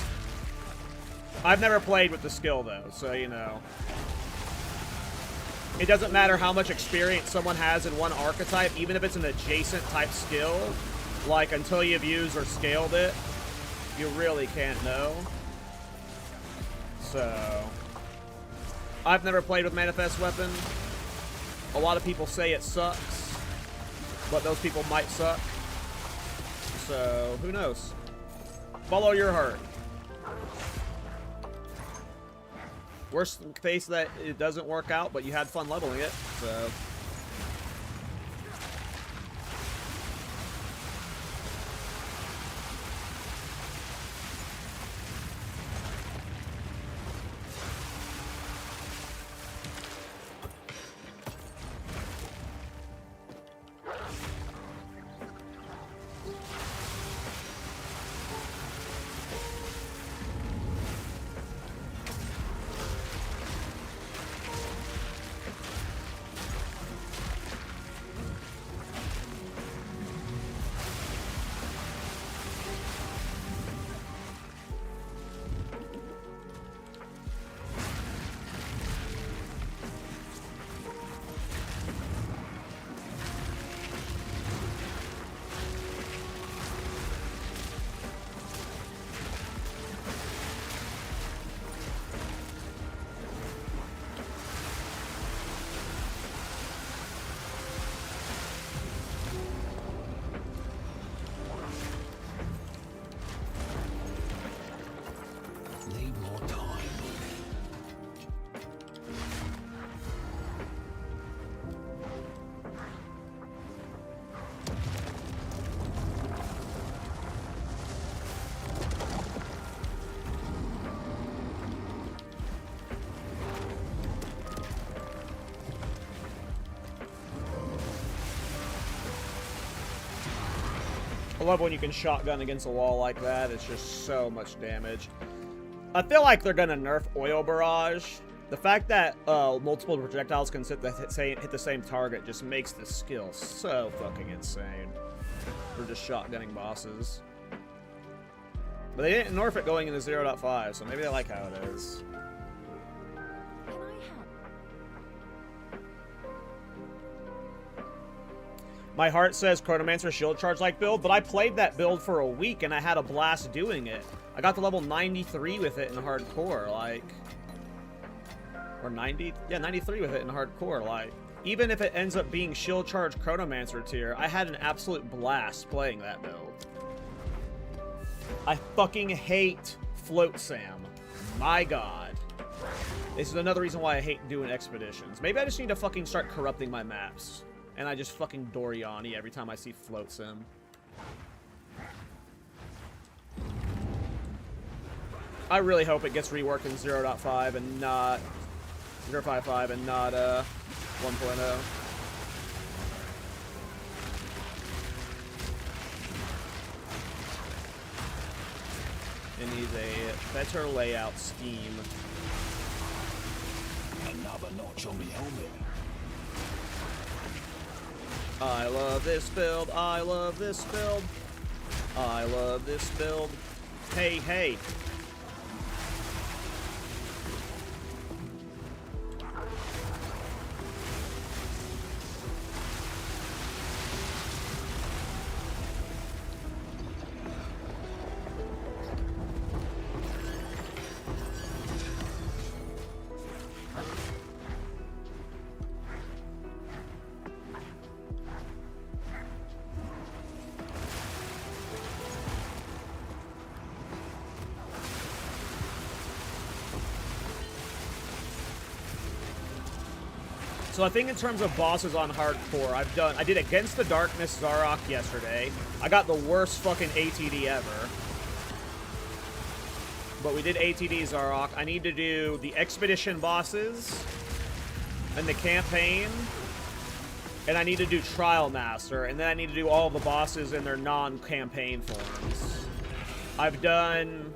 I've never played with the skill though, so you know. It doesn't matter how much experience someone has in one archetype, even if it's an adjacent type skill, like until you've used or scaled it, you really can't know. So, I've never played with Manifest Weapon. A lot of people say it sucks, but those people might suck. So, who knows? Follow your heart. Worst case that it doesn't work out, but you had fun leveling it, so... I love when you can shotgun against a wall like that. It's just so much damage. I feel like they're gonna nerf Oil Barrage. The fact that multiple projectiles can hit the same target just makes this skill so fucking insane for just shotgunning bosses. But they didn't nerf it going into 0.5, so maybe they like how it is. Can I help? My heart says Chronomancer shield charge like build, but I played that build for a week and I had a blast doing it. I got to level 93 with it in hardcore, like... Or 90? Yeah, 93 with it in hardcore, like... Even if it ends up being shield charge Chronomancer tier, I had an absolute blast playing that build. I fucking hate Float Sam. My god. This is another reason why I hate doing expeditions. Maybe I just need to fucking start corrupting my maps. And I just fucking Doriani every time I see Float Sim. I really hope it gets reworked in 0.5 and not 0.55 and not 1.0. It needs a better layout scheme. Another notch on the helmet. I love this build. I love this build. I love this build. Hey, hey. So I think in terms of bosses on hardcore, I did Against the Darkness Zarok yesterday. I got the worst fucking ATD ever. But we did ATD Zarok. I need to do the Expedition bosses and the campaign. And I need to do Trial Master. And then I need to do all the bosses in their non-campaign forms. I've done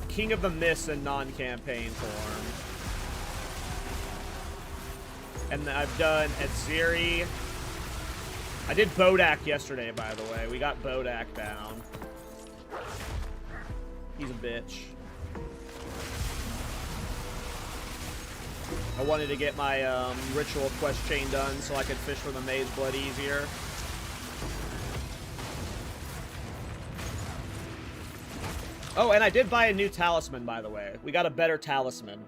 King of the Mist in non-campaign form. And I've done Etziri. I did Bodak yesterday, by the way. We got Bodak down. He's a bitch. I wanted to get my ritual quest chain done so I could fish for the Maze Blood easier. Oh, and I did buy a new talisman, by the way. We got a better talisman.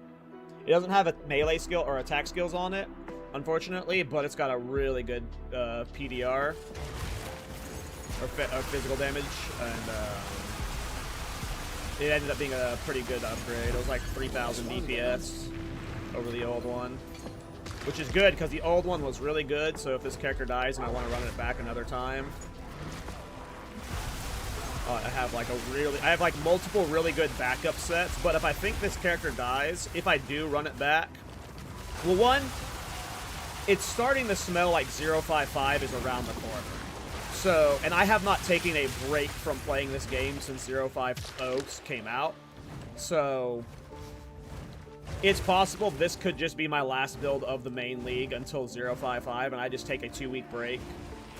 It doesn't have a melee skill or attack skills on it, unfortunately, but it's got a really good PDR, or physical damage, and it ended up being a pretty good upgrade. It was like 3,000 DPS over the old one, which is good because the old one was really good, so if this character dies and I want to run it back another time, I have like multiple really good backup sets, but if I think this character dies, if I do run it back, well, one, it's starting to smell like 055 is around the corner. So, and I have not taken a break from playing this game since 050 came out. So, it's possible this could just be my last build of the main league until 055, and I just take a 2-week break,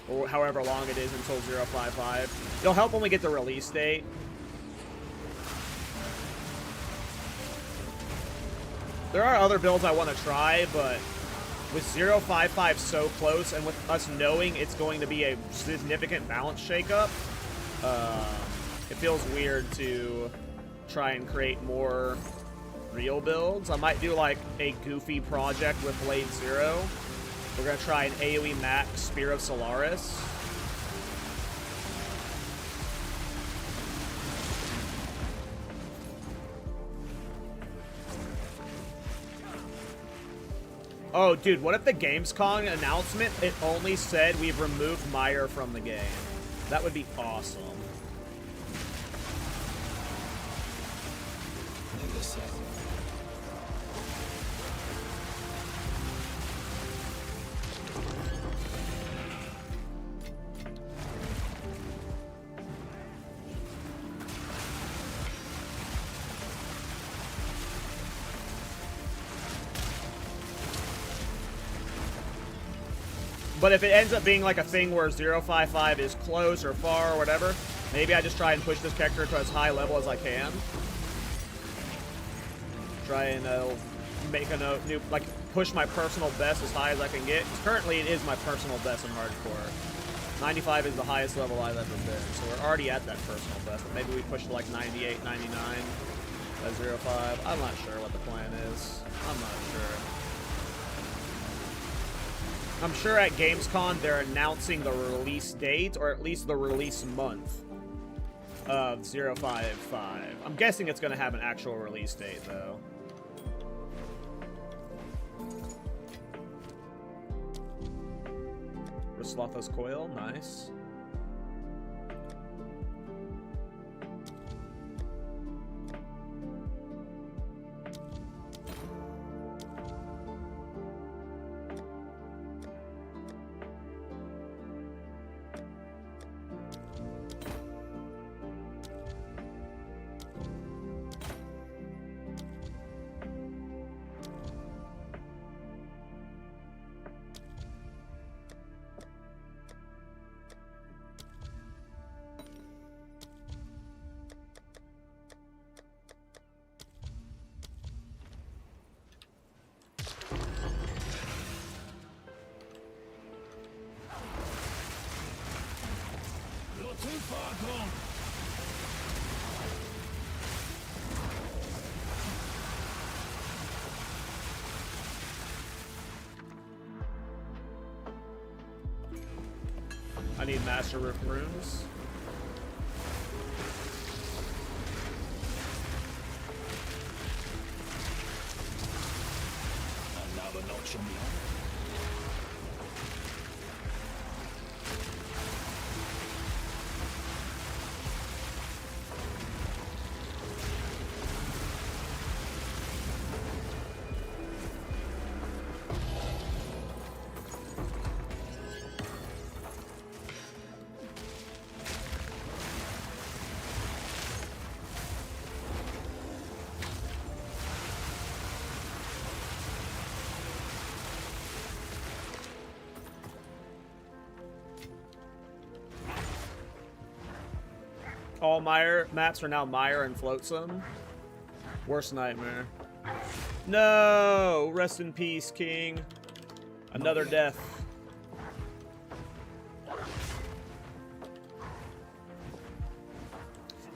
or however long it is until 055. It'll help when we get the release date. There are other builds I want to try, but with 055 so close, and with us knowing it's going to be a significant balance shakeup, it feels weird to try and create more real builds. I might do like a goofy project with Blade Zero. We're going to try an AoE max Spear of Solaris. Oh, dude, what if the Gamescom announcement, it only said we've removed Meyer from the game? That would be awesome. But if it ends up being like a thing where 055 is close or far or whatever, maybe I just try and push this character to as high level as I can. Try and make a new, like, push my personal best as high as I can get. Currently, it is my personal best in hardcore. 95 is the highest level I've ever been, so we're already at that personal best. But maybe we push to like 98, 99 at 05. I'm not sure what the plan is. I'm not sure. I'm sure at Gamescom they're announcing the release date, or at least the release month of 055. I'm guessing it's going to have an actual release date, though. Raslotha's Coil, nice. I need Master Rip runes. Another notch on the arm. All Mire maps are now Mire and Flotsam. Worst nightmare. No! Rest in peace, King. Another death.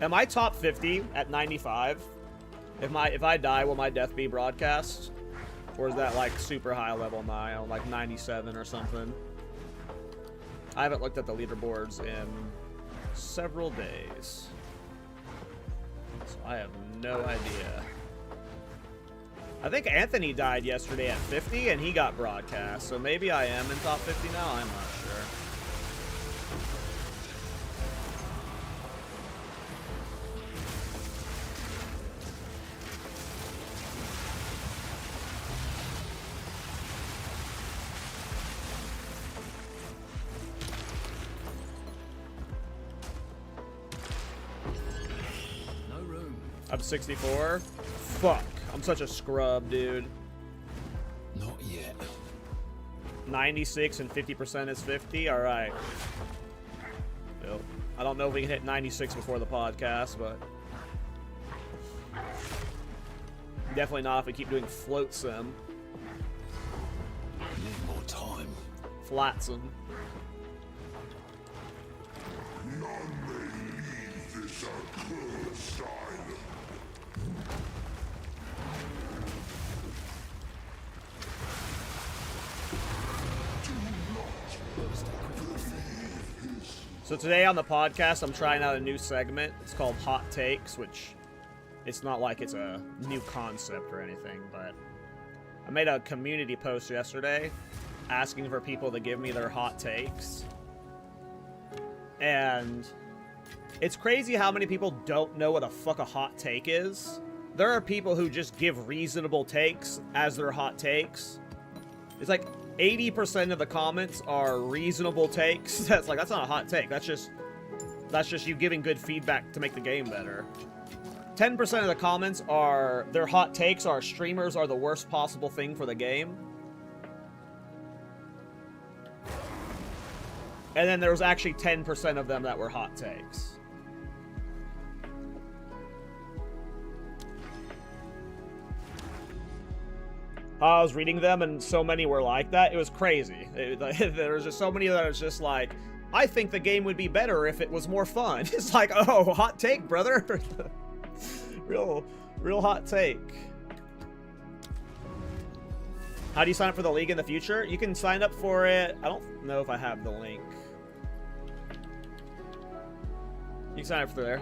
Am I top 50 at 95? If I die, will my death be broadcast? Or is that like super high level now, like 97 or something? I haven't looked at the leaderboards in several days. So I have no idea. I think Anthony died yesterday at 50 and he got broadcast, so maybe I am in top 50 now, I'm not sure. No room. I'm 64. Fuck. I'm such a scrub, dude. Not yet. 96 and 50% is 50? Alright. I don't know if we can hit 96 before the podcast, but... definitely not if we keep doing float sim. Need more time. Flat sim. None may leave this accursed island. So today on the podcast, I'm trying out a new segment. It's called Hot Takes, which it's not like it's a new concept or anything, but I made a community post yesterday asking for people to give me their hot takes. And it's crazy how many people don't know what the fuck a hot take is. There are people who just give reasonable takes as their hot takes. It's like 80% of the comments are reasonable takes. That's not a hot take. That's just you giving good feedback to make the game better. 10% of the comments are their hot takes are streamers are the worst possible thing for the game. And then there was actually 10% of them that were hot takes. I was reading them, and so many were like that. It was crazy. There was just so many that was just like, I think the game would be better if it was more fun. It's like, oh, hot take, brother. real hot take. How do you sign up for the league in the future? You can sign up for it. I don't know if I have the link. You can sign up for there.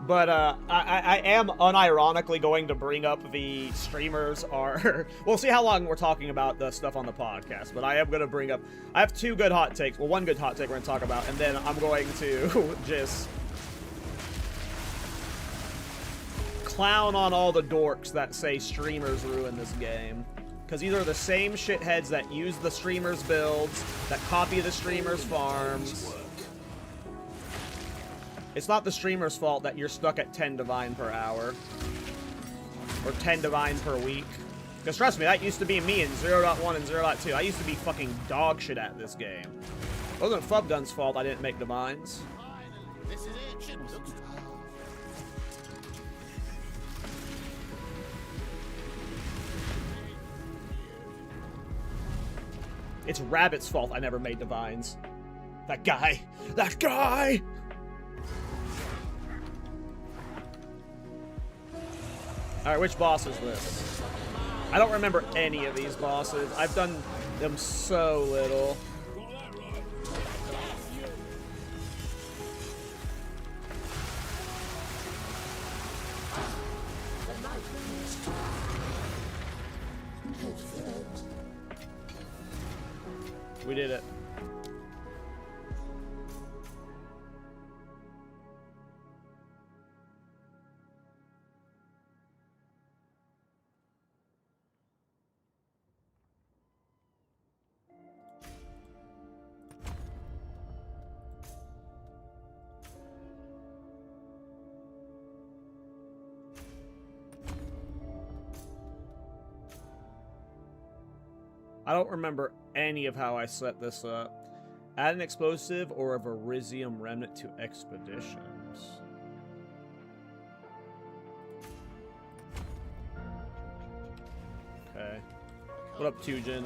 But I am unironically going to bring up the streamers are... We'll see how long we're talking about the stuff on the podcast, but I am going to bring up... I have two good hot takes. Well, one good hot take we're going to talk about, and then I'm going to just... clown on all the dorks that say streamers ruin this game. Because these are the same shitheads that use the streamers' builds, that copy the streamers' farms. It's not the streamer's fault that you're stuck at 10 divine per hour. Or 10 divine per week. Because trust me, that used to be me in 0.1 and 0.2. I used to be fucking dog shit at this game. It wasn't Fubdun's fault I didn't make divines. This is it. It's Rabbit's fault I never made divines. That guy! That guy! Alright, which boss is this? I don't remember any of these bosses. I've done them so little. We did it. I don't remember any of how I set this up. Add an explosive or a Verisium remnant to expeditions. Okay. What up, Tujin?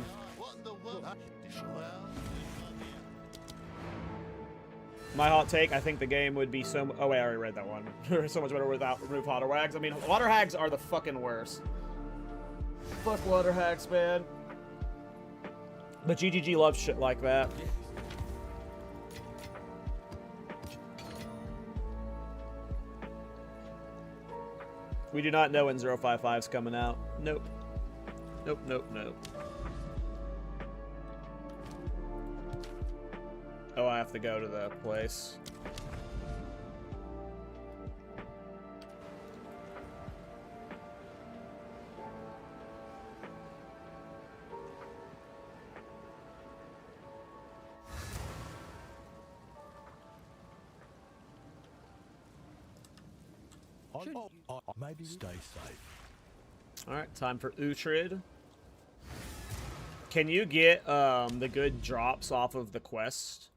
My hot take, I think the game would be so... Oh, wait, I already read that one. So much better without remove water hags. I mean, water hags are the fucking worst. Fuck water hags, man. But GGG loves shit like that. We do not know when 055's coming out. Nope. Nope, nope, nope. Oh, I have to go to the place. Maybe stay safe. Alright, time for Uhtred. Can you get the good drops off of the quest?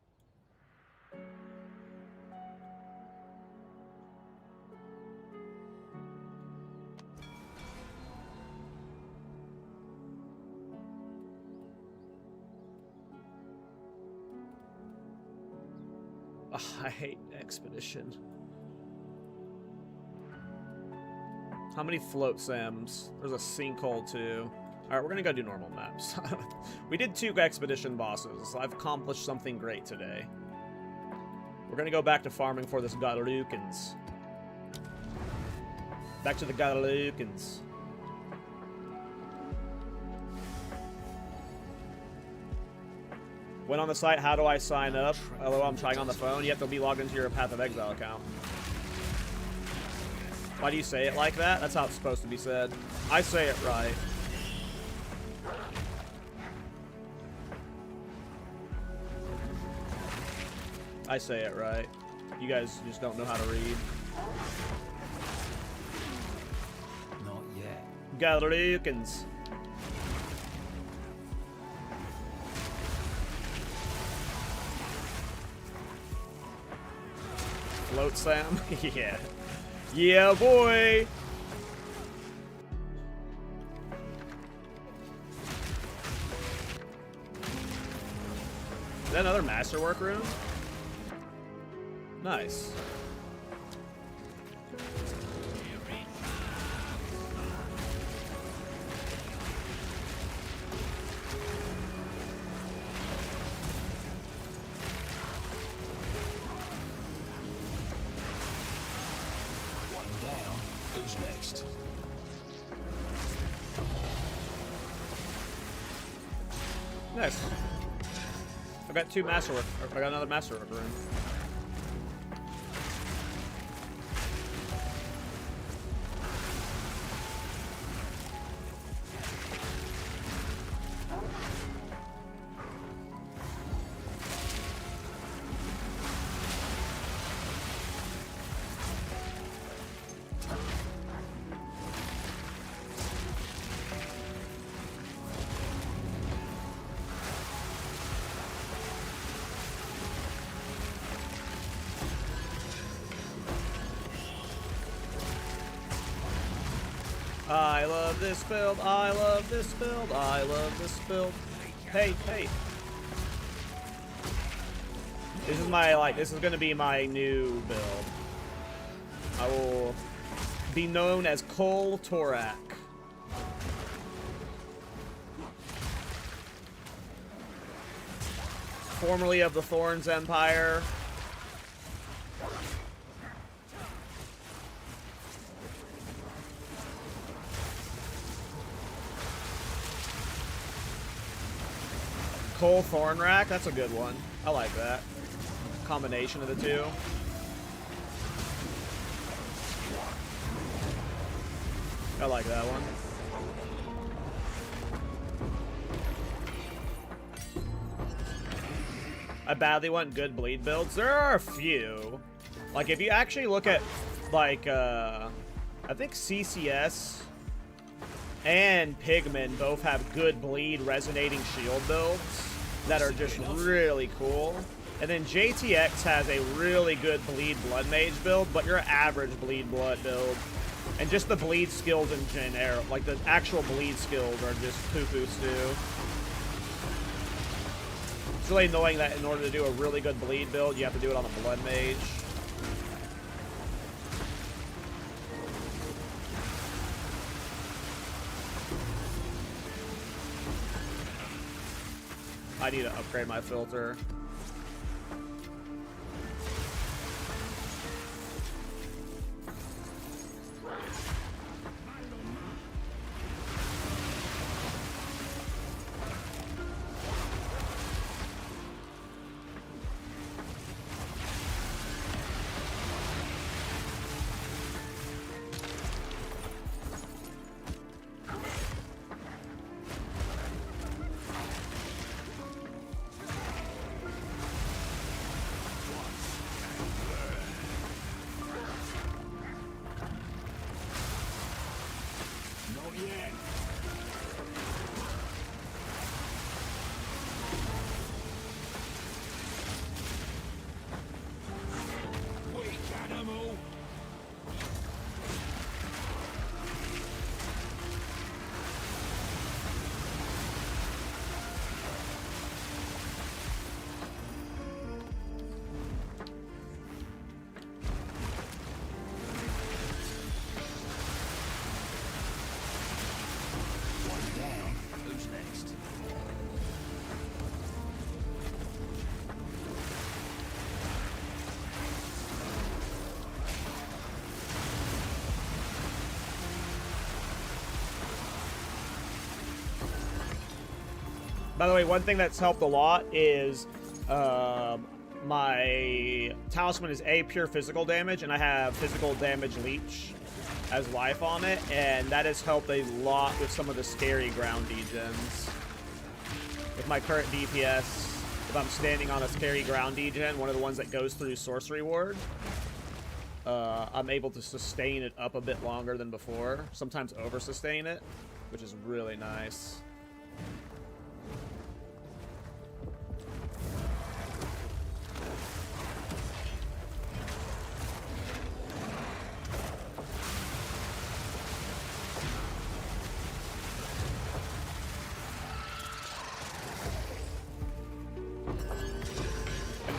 Ugh, I hate Expedition. How many float sims? There's a sinkhole too. Alright, we're gonna go do normal maps. We did 2 expedition bosses. I've accomplished something great today. We're gonna go back to farming for this Garlukans. Back to the Garlukans. When on the site, how do I sign up? Although I'm trying on the phone, you have to be logged into your Path of Exile account. Why do you say it like that? That's how it's supposed to be said. I say it right. I say it right. You guys just don't know how to read. Not yet. Galrukans. Float Sam? Yeah. Yeah, boy! Is that another masterwork room? Nice. Next. Nice. I've got 2 masterwork. I got another masterwork room. I love this build, I love this build, I love this build. Hey, hey. This is my, this is gonna be my new build. I will be known as Cole Torak. Formerly of the Thorns Empire. Cole Thornrack, that's a good one. I like that. Combination of the two. I like that one. I badly want good bleed builds. There are a few. Like, if you actually look at, like, I think CCS and Pigman both have good bleed resonating shield builds that are just really cool. And then JTX has a really good bleed blood mage build, but your average bleed blood build. And just the bleed skills in general, like the actual bleed skills are just poo-poo stew. It's really annoying that in order to do a really good bleed build, you have to do it on a blood mage. I need to upgrade my filter. By the way, one thing that's helped a lot is my talisman is A, pure physical damage, and I have physical damage leech as life on it, and that has helped a lot with some of the scary ground degens. With my current DPS, if I'm standing on a scary ground degen, one of the ones that goes through sorcery ward, I'm able to sustain it up a bit longer than before, sometimes over sustain it, which is really nice.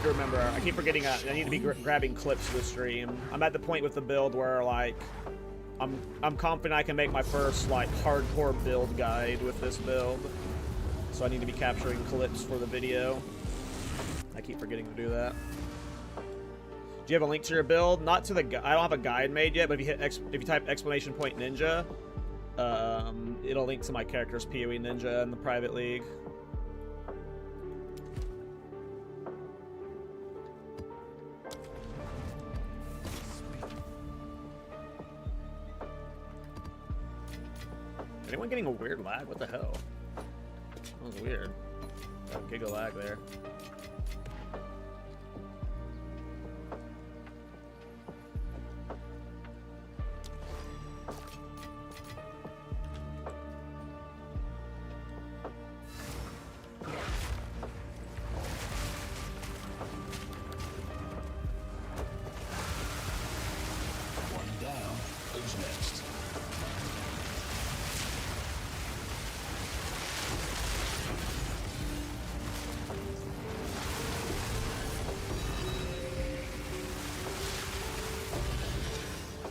Remember, I keep forgetting I need to be grabbing clips for the stream. I'm at the point with the build where, like, I'm confident I can make my first, like, hardcore build guide with this build. So I need to be capturing clips for the video. I keep forgetting to do that. Do you have a link to your build? Not to the I don't have a guide made yet, but if you type !ninja, it'll link to my character's PoE Ninja in the private league. Anyone getting a weird lag? What the hell? That was weird. Got a giga lag there. One down. Who's next?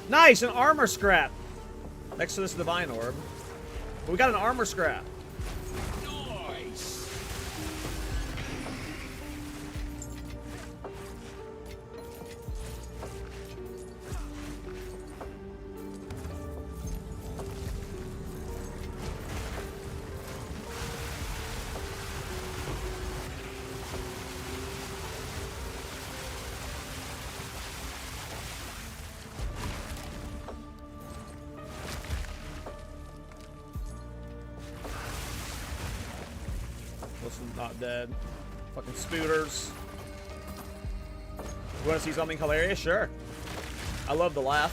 Nice, an armor scrap. Next to this divine orb. We got an armor scrap. Nice. Not dead. Fucking spooters. You want to see something hilarious? Sure. I love the laugh.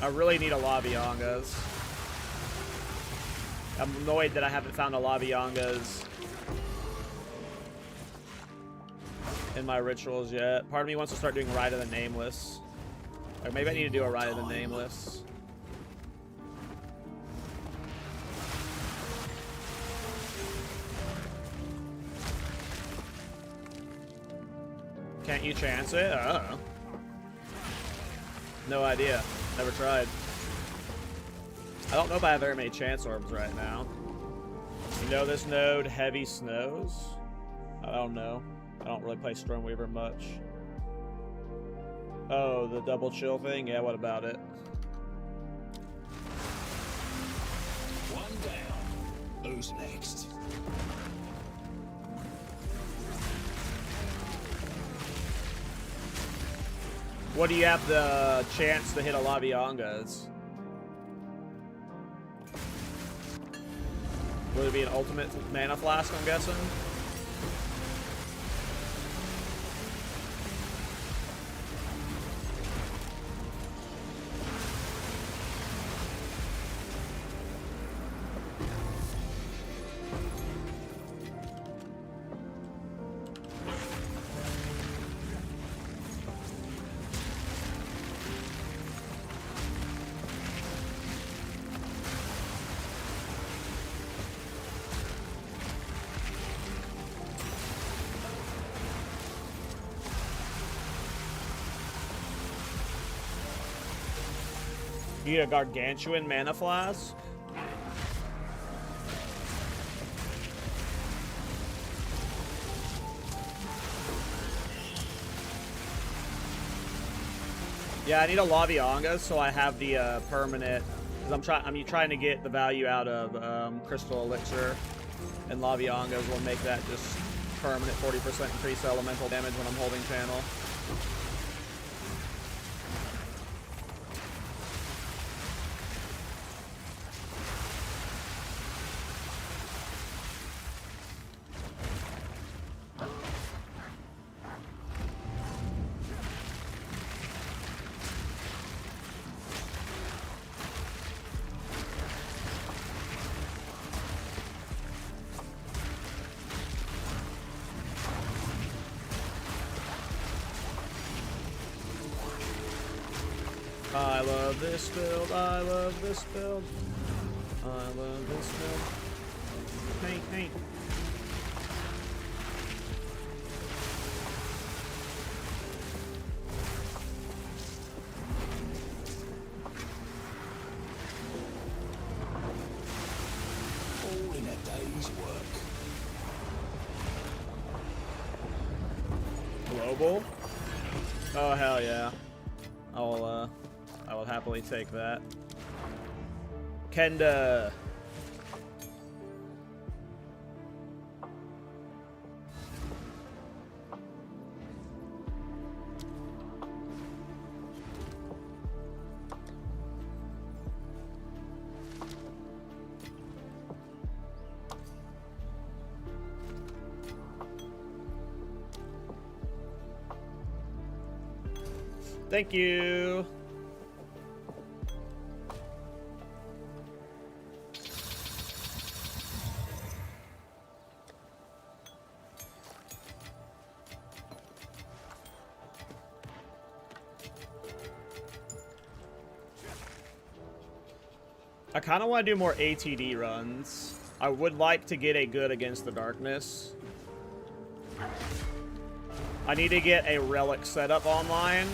I really need a Laviangas. I'm annoyed that I haven't found a Laviangas in my rituals yet. Part of me wants to start doing Rite of the Nameless. Or maybe I need to do a Rite of the Nameless. Can't you chance it? I don't know. No idea. Never tried. I don't know if I have very many chance orbs right now. You know this node, Heavy Snows? I don't know. I don't really play Stormweaver much. Oh, the double chill thing? Yeah, what about it? One down. Who's next? What do you have the chance to hit a Laviangas? Would it be an ultimate mana flask, I'm guessing? You need a gargantuan mana flask? Yeah, I need a Laviangas so I have the permanent. Because I'm trying to get the value out of Crystal Elixir, and Laviangas will make that just permanent 40% increase elemental damage when I'm holding channel. I love this build, I love this build, I love this build. Paint, paint. All in a day's work. Global? Oh, hell yeah. I will happily take that. Kenda. Thank you. I kind of want to do more ATD runs. I would like to get a good Against the Darkness. I need to get a relic setup online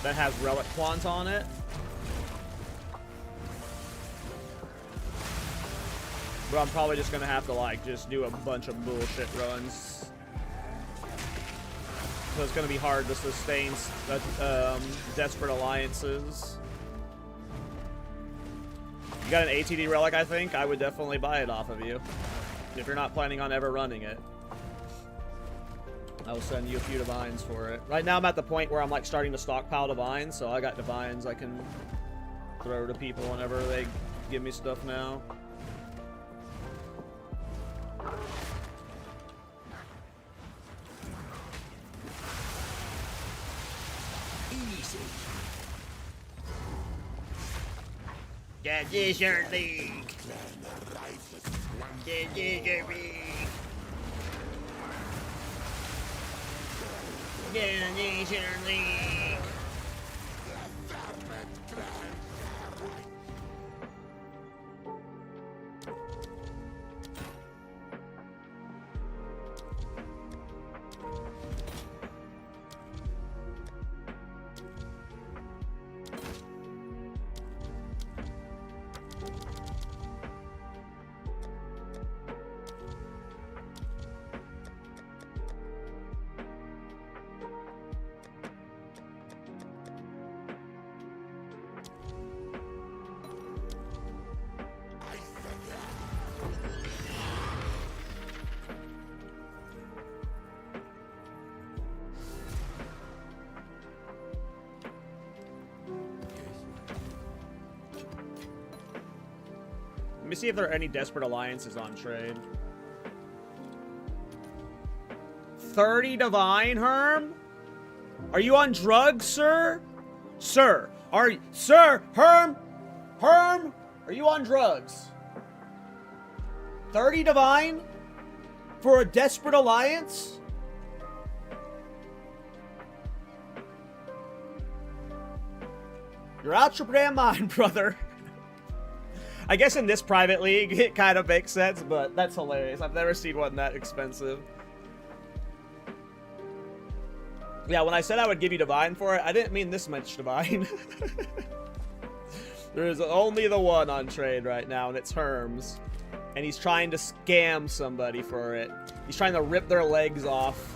that has relic quant on it. But I'm probably just gonna have to like just do a bunch of bullshit runs. So it's gonna be hard to sustain desperate alliances. You got an ATD relic, I think? I would definitely buy it off of you. If you're not planning on ever running it. I will send you a few divines for it. Right now I'm at the point where I'm like starting to stockpile divines, so I got divines I can throw to people whenever they give me stuff now. Easy. Transition League. Transition League. Transition League. Let me see if there are any desperate alliances on trade. 30 divine, Herm? Are you on drugs, sir? Sir, Herm? Herm? Are you on drugs? 30 divine? For a desperate alliance? You're out your damn mind, brother. I guess in this private league, it kind of makes sense, but that's hilarious. I've never seen one that expensive. Yeah, when I said I would give you divine for it, I didn't mean this much divine. There is only the one on trade right now, and it's Herms. And he's trying to scam somebody for it. He's trying to rip their legs off.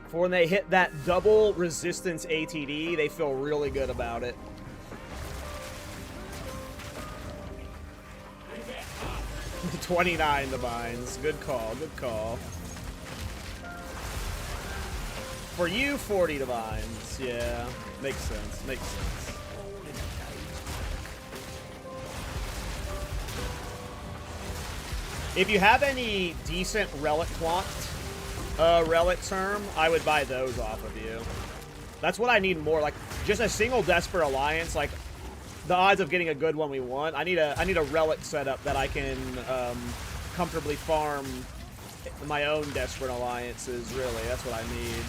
For when they hit that double resistance ATD, they feel really good about it. $29 divines. Good call, good call. For you, 40 divines. Yeah, makes sense, makes sense. If you have any decent relic quant relic term, I would buy those off of you. That's what I need more. Like, just a single desperate alliance, like, the odds of getting a good one we want. I need a relic setup that I can comfortably farm my own desperate alliances, really. That's what I need.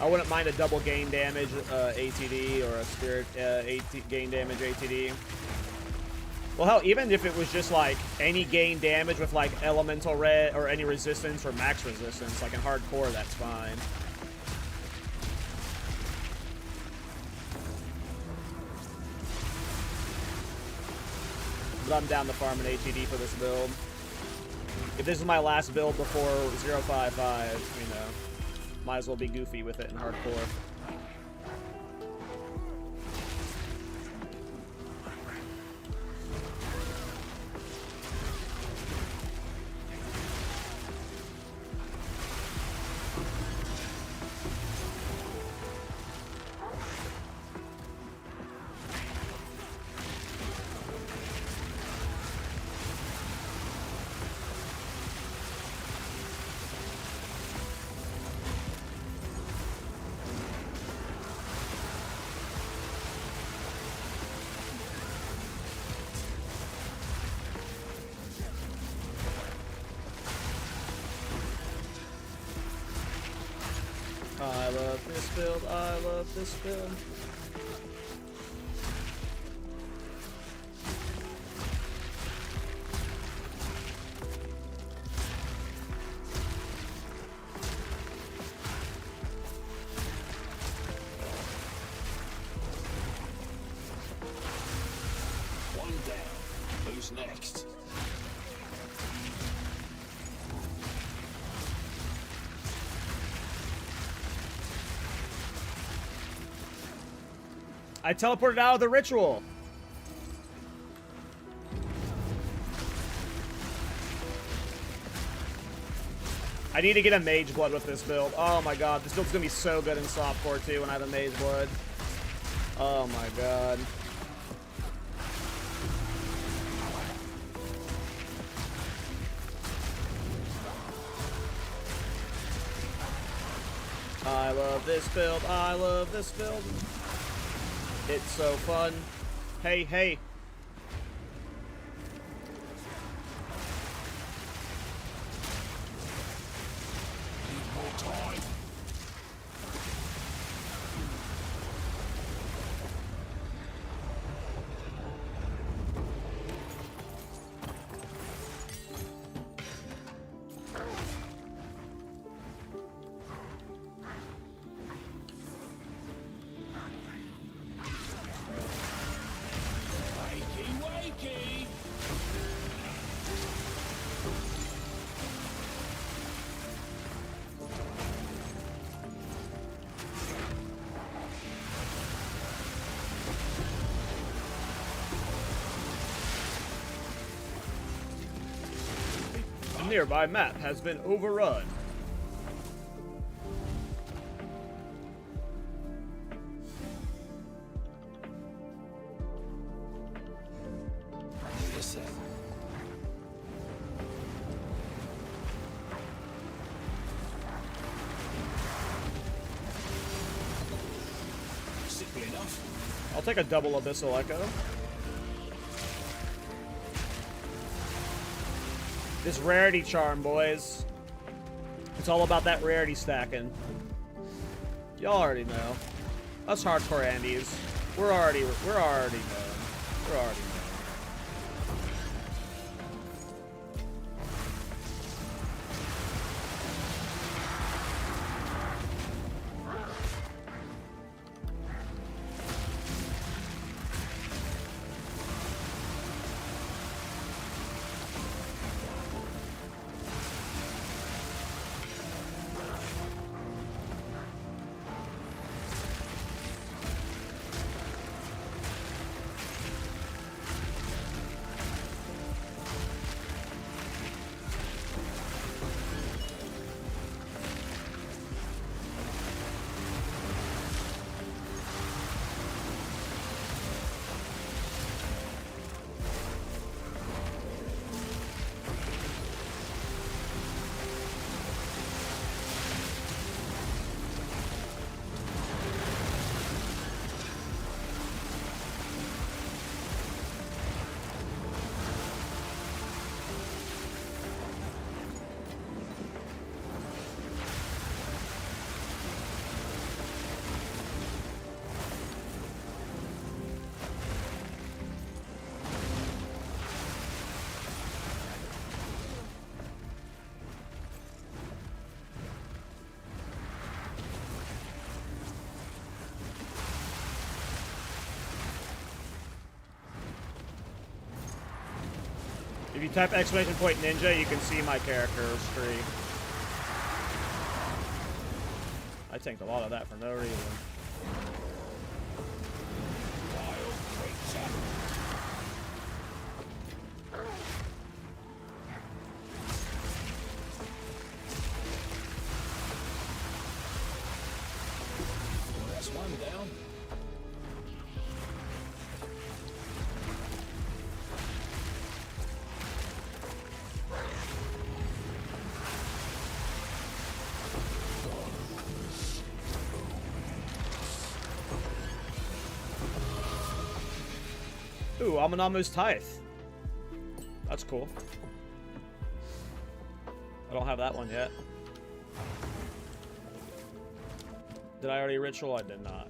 I wouldn't mind a double gain damage ATD or a spirit gain damage ATD. Well, hell, even if it was just like any gain damage with like elemental red or any resistance or max resistance, like in hardcore, that's fine. But I'm down to farm an ATD for this build. If this is my last build before 055, you know, might as well be goofy with it in hardcore. I love this build, I love this build. One down. Who's next? I teleported out of the ritual. I need to get a mage blood with this build. Oh my god, this build's gonna be so good in softcore too when I have a mage blood. Oh my god. I love this build. I love this build. It's so fun. Hey, hey. Need more time. Wakey, wakey! A nearby map has been overrun. Need a sec. Simple enough. I'll take a double Abyssal Echo. This rarity charm, boys. It's all about that rarity stacking. Y'all already know. Us hardcore Andes. We're already known. We're already known. If you type exclamation point ninja, you can see my character's tree. I tanked a lot of that for no reason. Wild creature. Well, that's one down. Ooh, Amanamu's Tithe. That's cool. I don't have that one yet. Did I already ritual? I did not.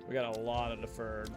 We got a lot of deferred.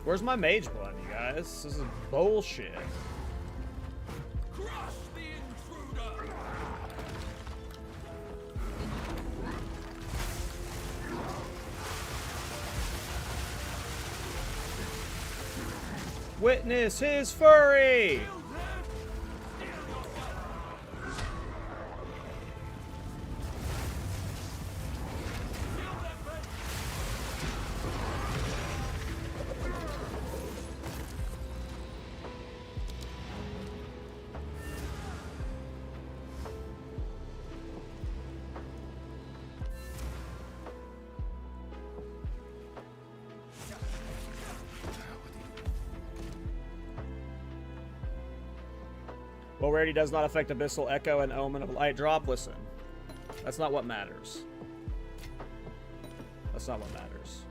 Where's my mage blood, you guys? This is bullshit. Crush the intruder! Witness his fury! Well, rarity does not affect Abyssal Echo and Omen of Light Drop. Listen, that's not what matters. That's not what matters.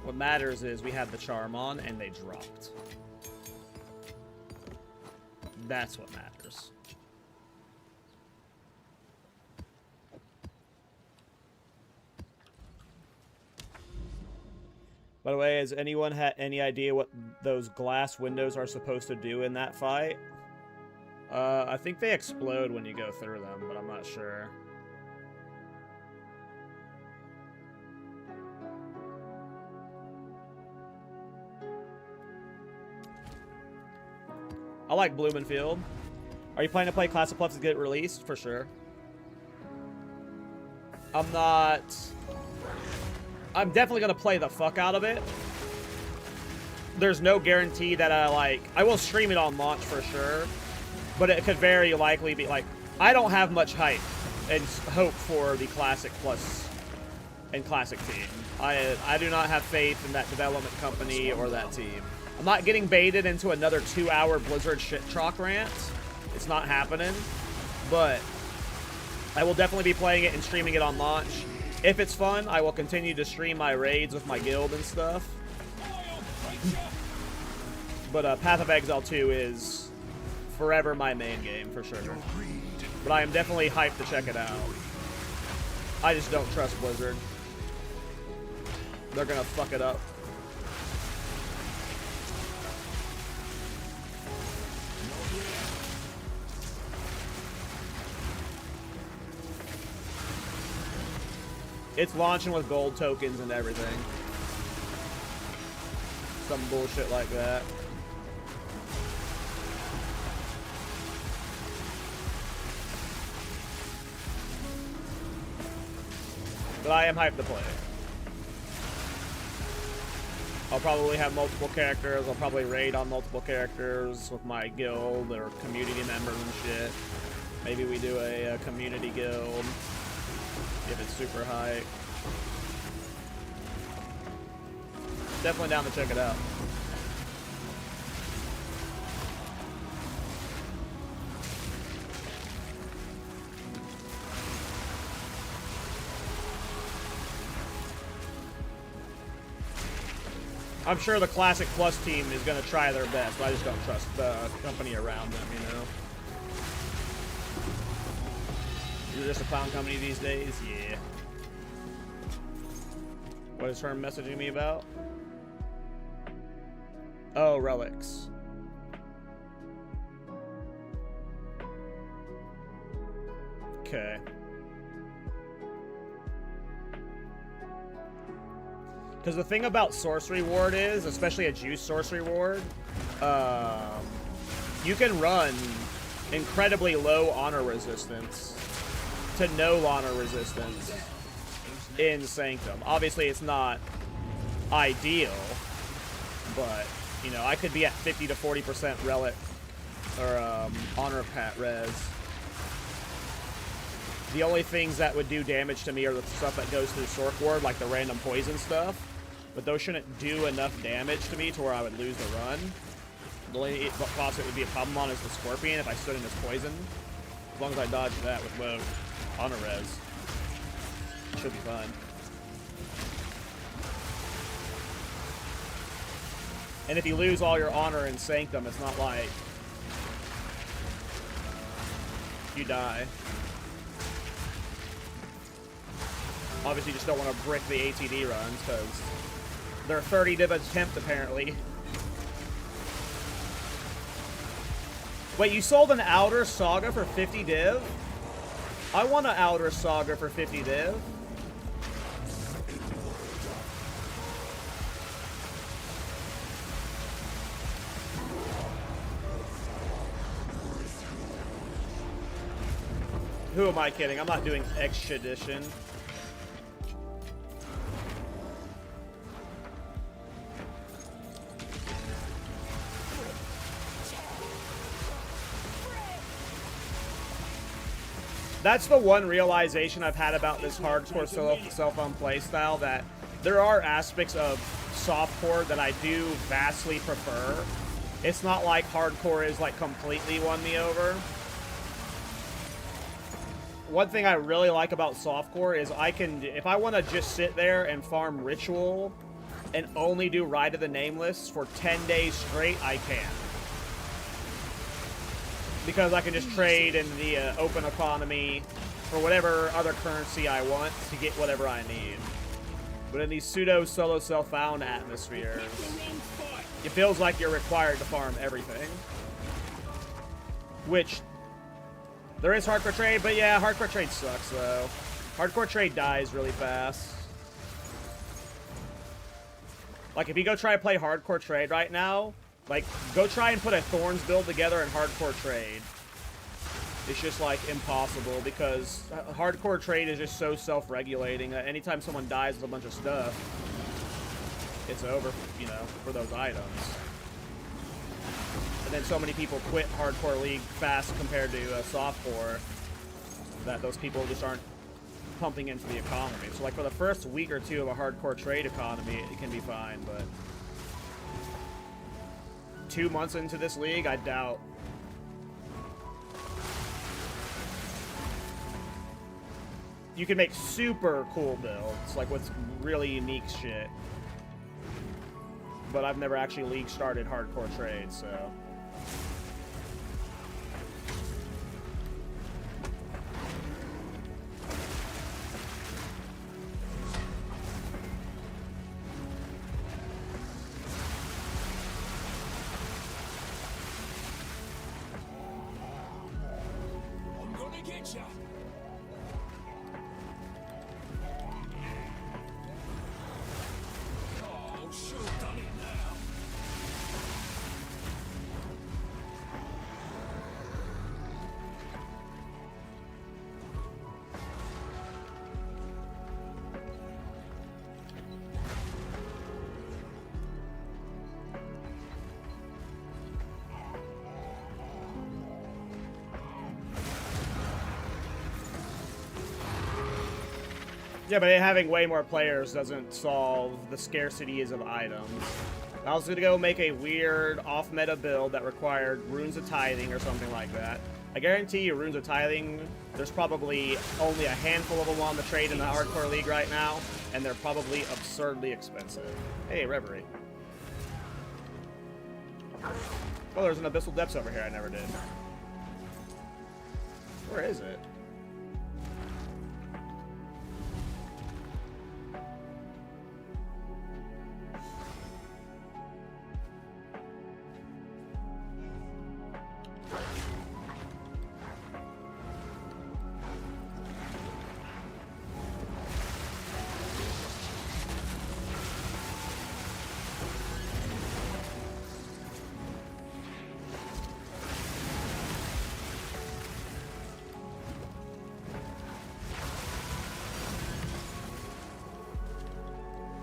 What matters is we had the charm on and they dropped. That's what matters. By the way, has anyone had any idea what those glass windows are supposed to do in that fight? I think they explode when you go through them, but I'm not sure. I like Blumenfield. Are you planning to play Classic Plus to get released? For sure. I'm definitely going to play the fuck out of it. There's no guarantee that I will stream it on launch for sure. But it could very likely be, I don't have much hype and hope for the Classic Plus and Classic team. I do not have faith in that development company or that team. I'm not getting baited into another 2-hour Blizzard shit chalk rant. It's not happening. But I will definitely be playing it and streaming it on launch. If it's fun, I will continue to stream my raids with my guild and stuff. But Path of Exile 2 is forever my main game, for sure. But I am definitely hyped to check it out. I just don't trust Blizzard. They're gonna fuck it up. It's launching with gold tokens and everything. Some bullshit like that. But I am hyped to play. I'll probably have multiple characters. I'll probably raid on multiple characters with my guild or community members and shit. Maybe we do a community guild if it's super hype. Definitely down to check it out. I'm sure the Classic Plus team is going to try their best, but I just don't trust the company around them, you know? You're just a clown company these days? Yeah. What is Herm messaging me about? Oh, relics. Okay. Because the thing about Sorcery Ward is, especially a Juice Sorcery Ward, you can run incredibly low honor resistance to no honor resistance in Sanctum. Obviously, it's not ideal, but, you know, I could be at 50 to 40% relic or honor pat res. The only things that would do damage to me are the stuff that goes through Sorc Ward, like the random poison stuff. But those shouldn't do enough damage to me to where I would lose the run. The only boss it would be a problem on is the Scorpion if I stood in his poison. As long as I dodge that with low honor res, it should be fine. And if you lose all your honor in Sanctum, it's not like you die. Obviously, you just don't want to brick the ATD runs because they're 30 div attempt, apparently. Wait, you sold an Outer Saga for 50 div? I want an Outer Saga for 50 div. Who am I kidding? I'm not doing Expedition. That's the one realization I've had about this hardcore self-owned playstyle, that there are aspects of softcore that I do vastly prefer. It's not like hardcore is like completely won me over. One thing I really like about softcore is I can, if I want to just sit there and farm ritual and only do Rite of the Nameless for 10 days straight, I can. Because I can just trade in the open economy for whatever other currency I want to get whatever I need. But in these pseudo solo self-found atmospheres, it feels like you're required to farm everything. Which, there is hardcore trade, but yeah, hardcore trade sucks though. Hardcore trade dies really fast. Like if you go try to play hardcore trade right now, like, go try and put a Thorns build together in hardcore trade. It's just, like, impossible, because hardcore trade is just so self-regulating that anytime someone dies with a bunch of stuff, it's over, you know, for those items. And then so many people quit hardcore league fast compared to softcore that those people just aren't pumping into the economy. So, like, for the first week or two of a hardcore trade economy, it can be fine, but 2 months into this league, I doubt. You can make super cool builds, like with really unique shit. But I've never actually league started hardcore trade, so. Yeah, but having way more players doesn't solve the scarcities of items. I was gonna go make a weird off-meta build that required Runes of Tithing or something like that. I guarantee you Runes of Tithing, there's probably only a handful of them on the trade in the hardcore league right now, and they're probably absurdly expensive. Hey, Reverie. Oh, there's an Abyssal Depths over here I never did. Where is it?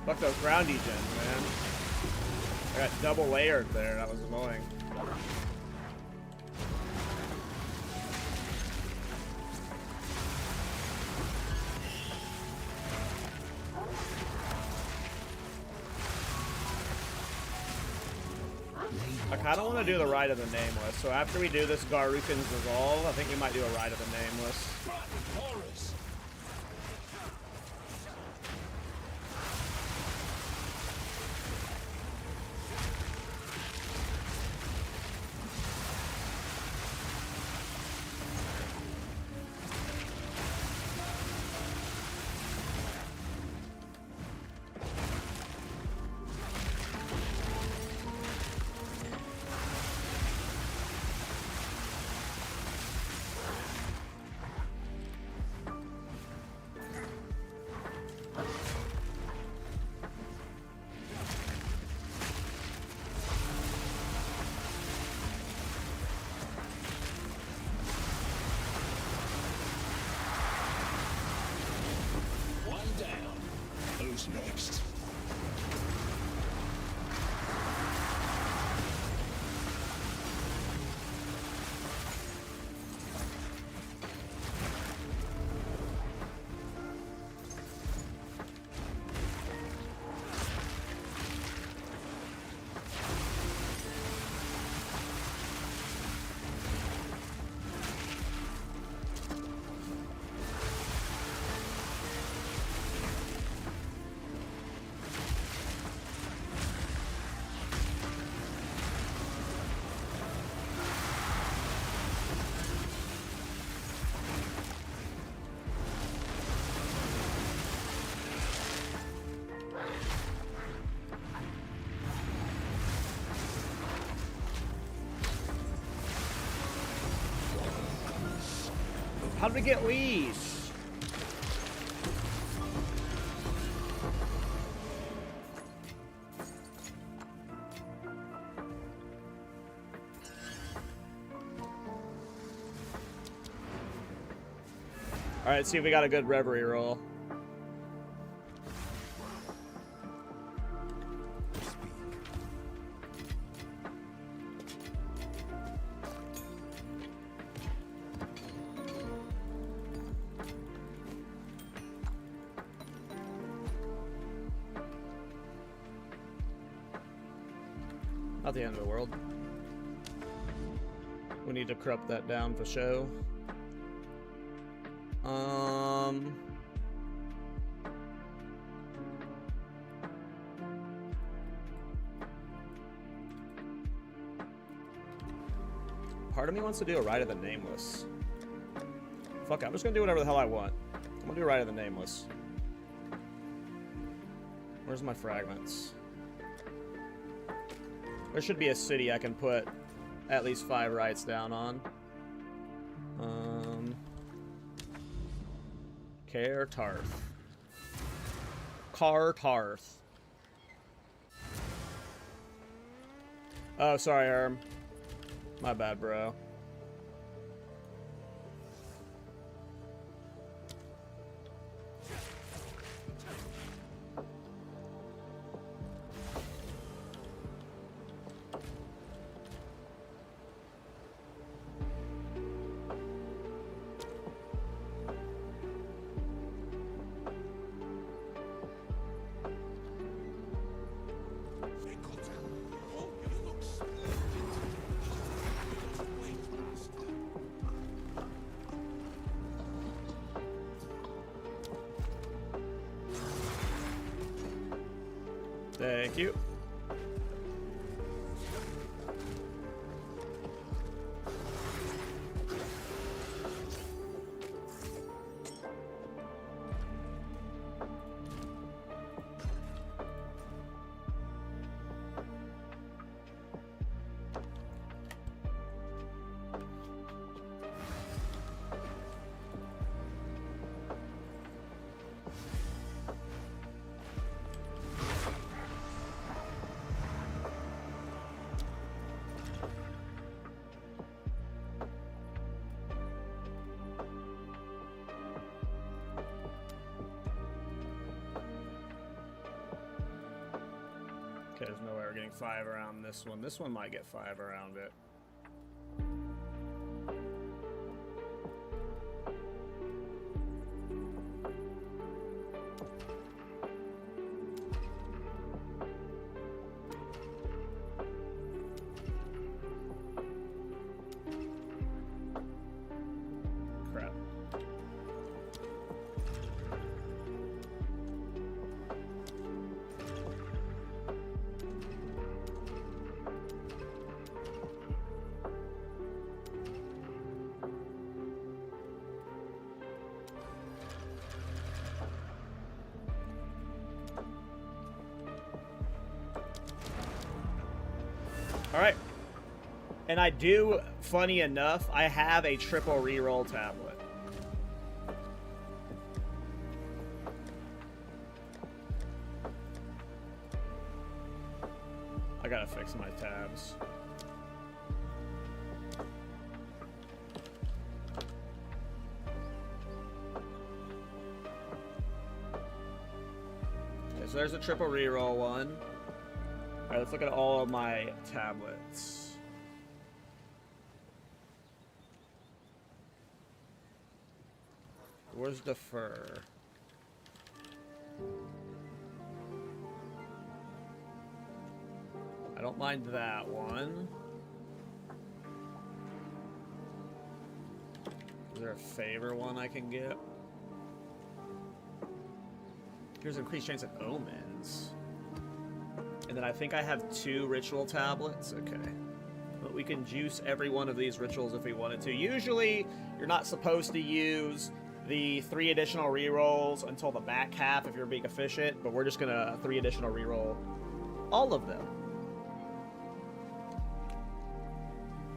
Fuck those ground gens, man. I got double layered there, that was annoying. I kind of want to do the Rite of the Nameless, so after we do this Garukin's Resolve, I think we might do a Rite of the Nameless. How did we get Lee's? Alright, see if we got a good reverie roll. Not the end of the world. We need to corrupt that down for show. Part of me wants to do a Rite of the Nameless. Fuck it, I'm just gonna do whatever the hell I want. I'm gonna do a Rite of the Nameless. Where's my fragments? There should be a city I can put at least 5 rights down on. Care Tarth. Car Tarth. Oh, sorry, Herm. My bad, bro. Thank you. Okay, there's no way we're getting 5 around this one. This one might get 5 around it. Crap. Alright. And I do, funny enough, I have a triple reroll tablet. I gotta fix my tabs. Okay, so there's a triple reroll one. Alright, let's look at all of my tablets. Where's Defer? I don't mind that one. Is there a favor one I can get? Here's increased chance of omens. And then I think I have 2 ritual tablets. Okay. But we can juice every one of these rituals if we wanted to. Usually, you're not supposed to use the 3 additional rerolls until the back half if you're being efficient, but we're just gonna 3 additional reroll all of them.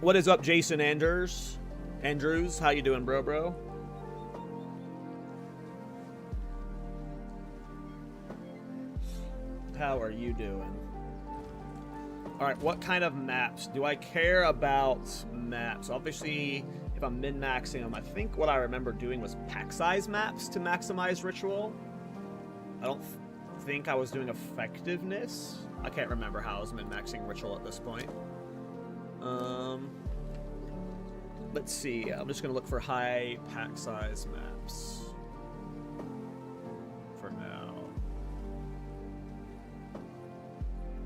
What is up, Jason Andrews? How you doing, bro? How are you doing? Alright, what kind of maps? Do I care about maps? Obviously, if I'm min-maxing them, I think what I remember doing was pack size maps to maximize ritual. I don't think I was doing effectiveness. I can't remember how I was min-maxing ritual at this point. Let's see. I'm just going to look for high pack size maps for now.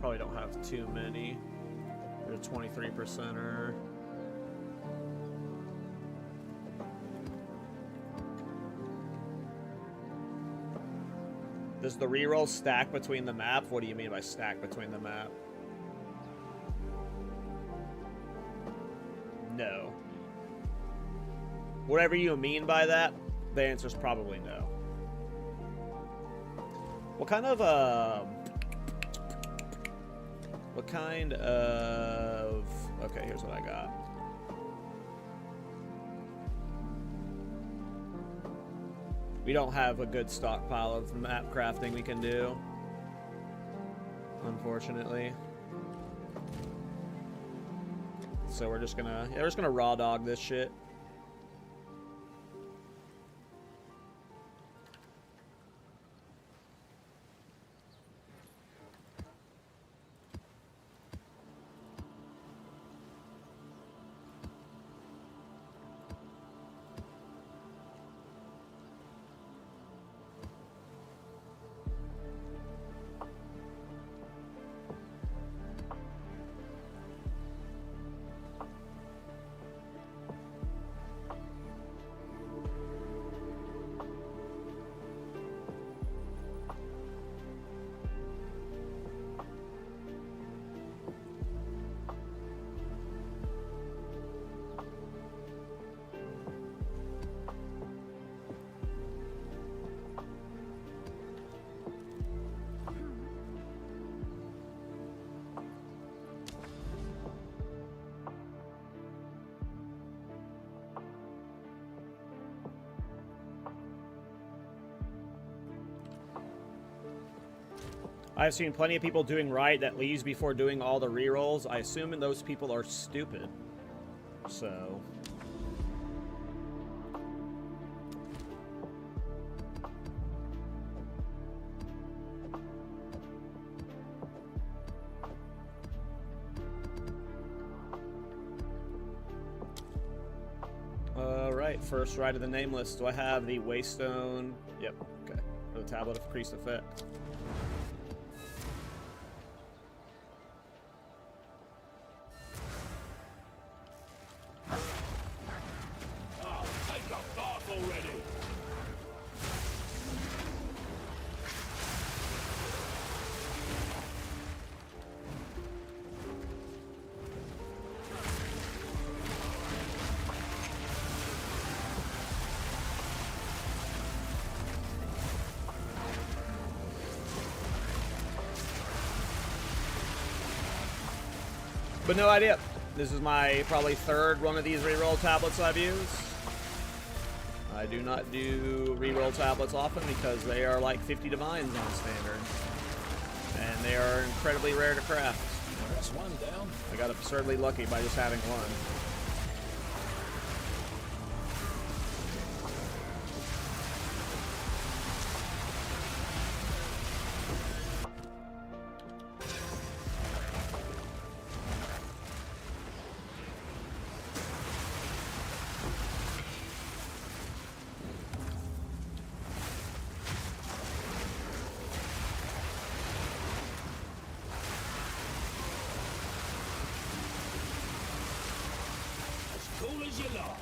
Probably don't have too many. There's a 23%er. Does the reroll stack between the map? What do you mean by stack between the map? No. Whatever you mean by that, the answer is probably no. What kind of okay, here's what I got. We don't have a good stockpile of map crafting we can do, unfortunately. So we're just gonna raw dog this shit. I've seen plenty of people doing right that leaves before doing all the rerolls. I assume those people are stupid. So... Alright, first right of the name list. Do I have the Waystone? Yep, okay. For the Tablet of Increased Effect. But no idea. This is my probably third one of these reroll tablets I've used. I do not do reroll tablets often because they are like 50 divines on standard. And they are incredibly rare to craft. There's one down. I got absurdly lucky by just having one. Cool as you like.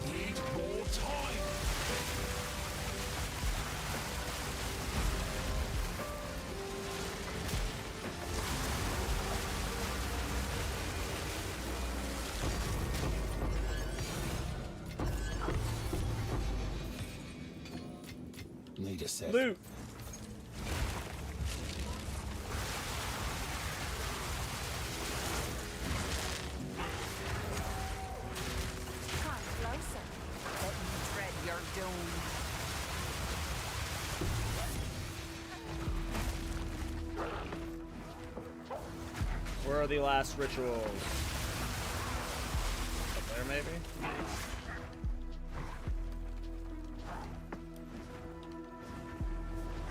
Need more time. Need a set. Loot. Come closer. Let me dread your doom. Where are the last rituals? Up there, maybe?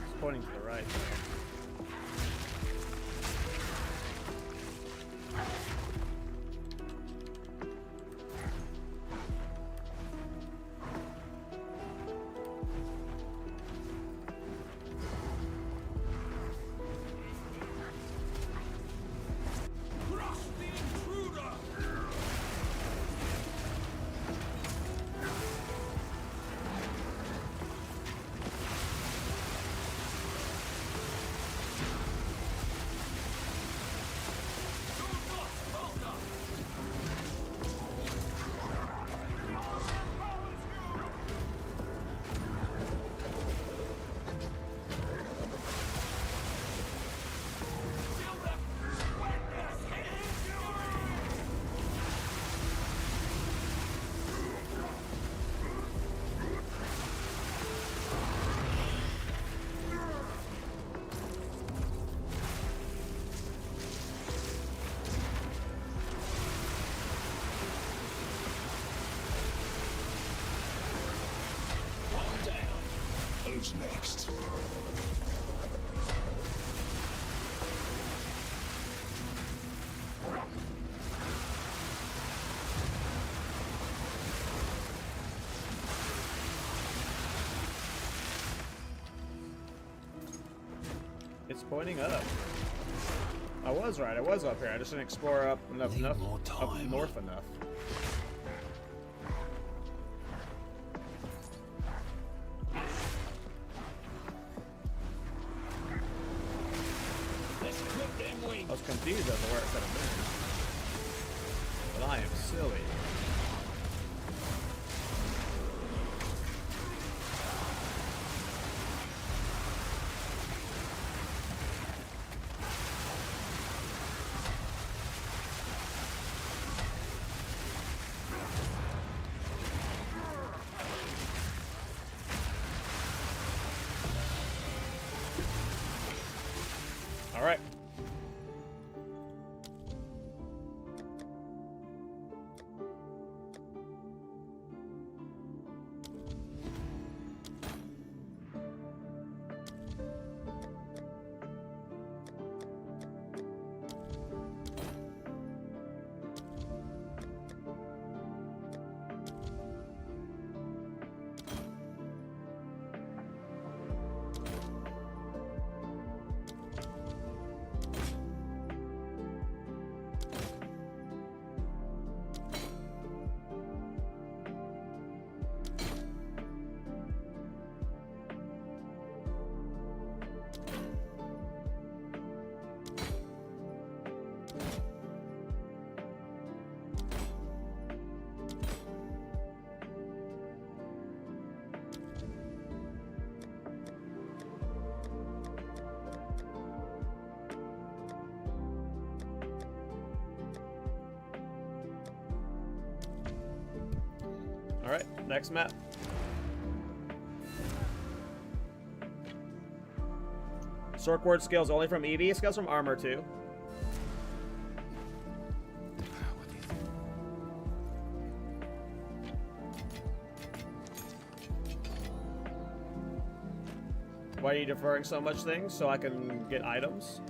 It's pointing to the right. Crush the intruder! Who's next? It's pointing up. I was right. I was up here. I just didn't explore up enough, Need up more time. north enough. Let's clip them wings. I was confused as to where it could have been. But I am silly. All right. All right, next map. Sorkward scales only from EV, scales from armor too. Why are you deferring so much things? So I can get items?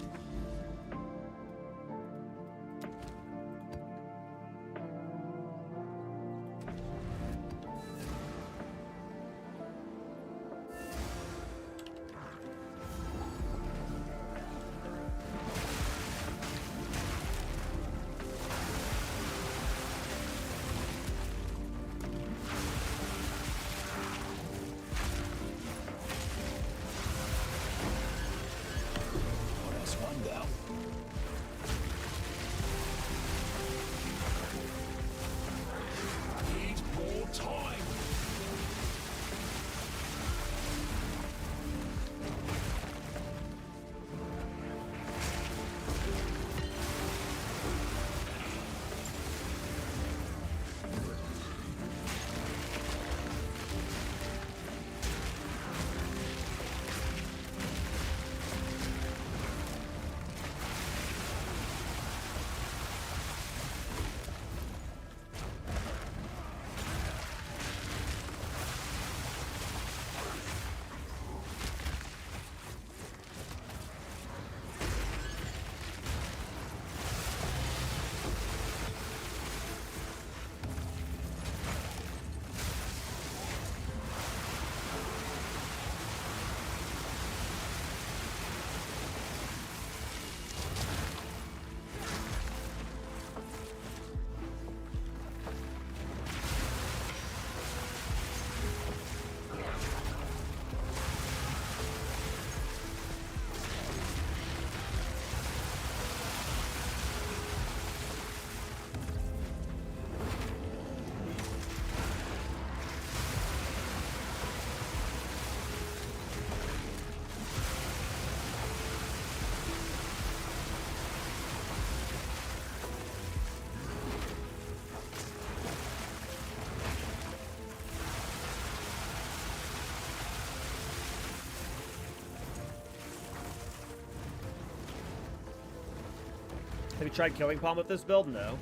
Have you tried killing Palm with this build? No.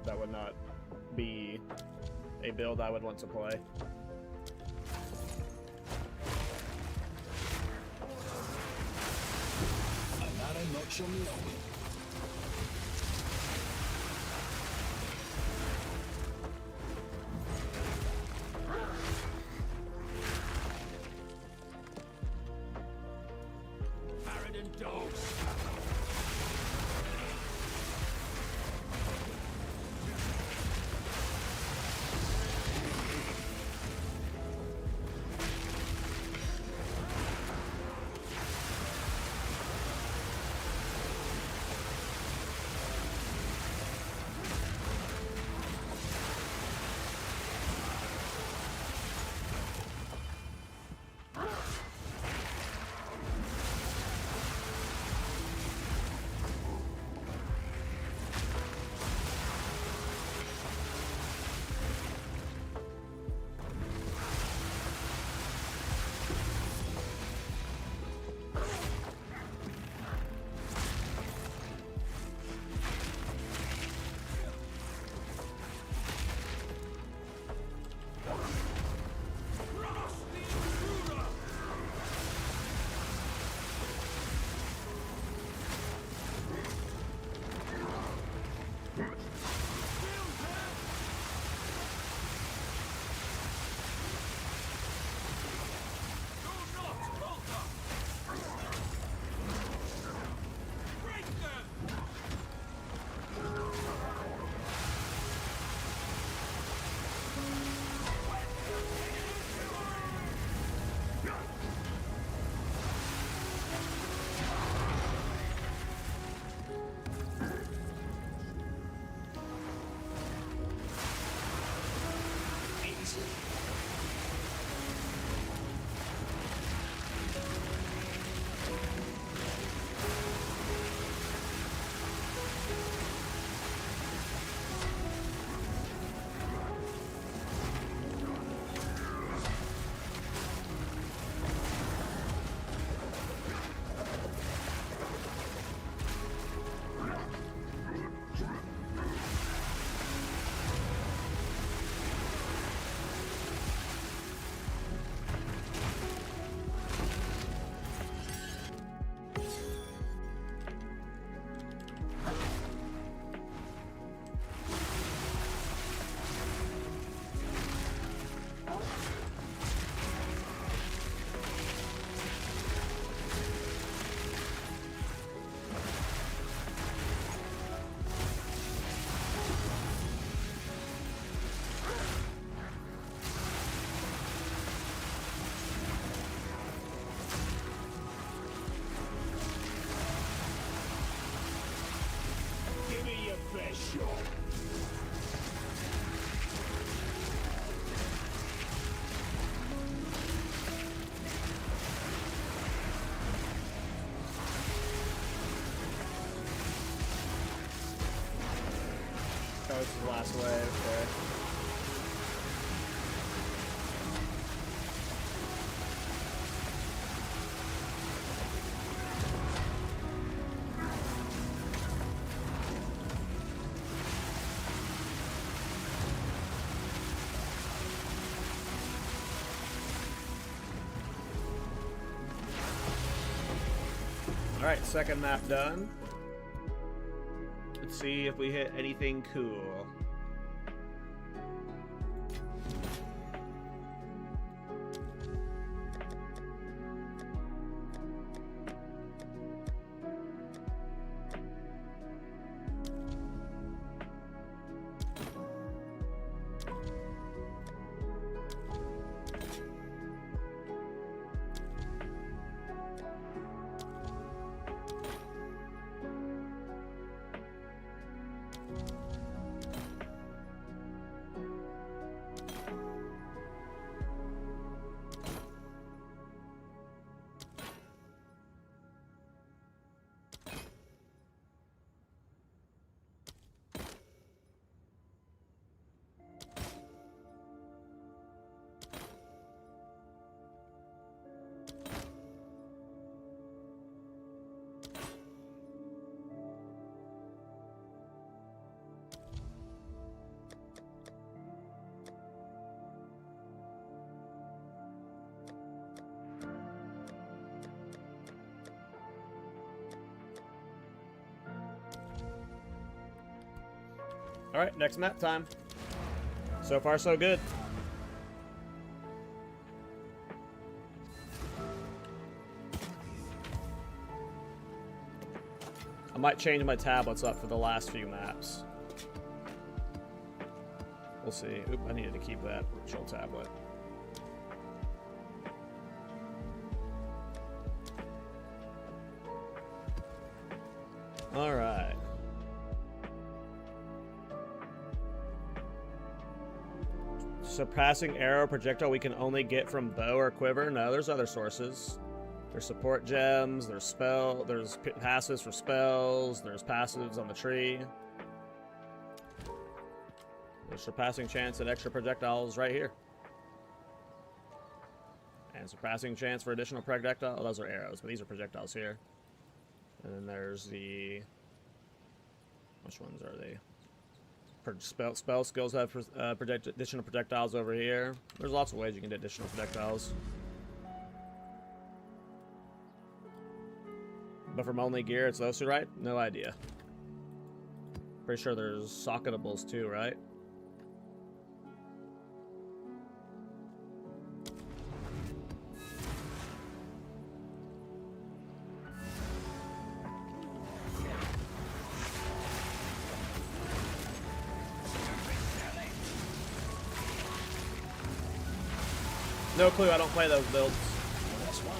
That would not be a build I would want to play. Another notch on the oven. last wave. Okay. Alright, second map done. Let's see if we hit anything cool. Alright, next map time. So far, so good. I might change my tablets up for the last few maps. We'll see. Oop, I needed to keep that ritual tablet. Alright. Surpassing arrow projectile we can only get from bow or quiver. No, there's other sources. There's support gems, there's passives for spells, there's passives on the tree. There's surpassing chance at extra projectiles right here. And surpassing chance for additional projectile. Oh, those are arrows, but these are projectiles here. And then there's the... Which ones are they? Spell skills have additional projectiles over here. There's lots of ways you can get additional projectiles. But from only gear, it's those two, right? No idea. Pretty sure there's socketables too, right? No clue, I don't play those builds.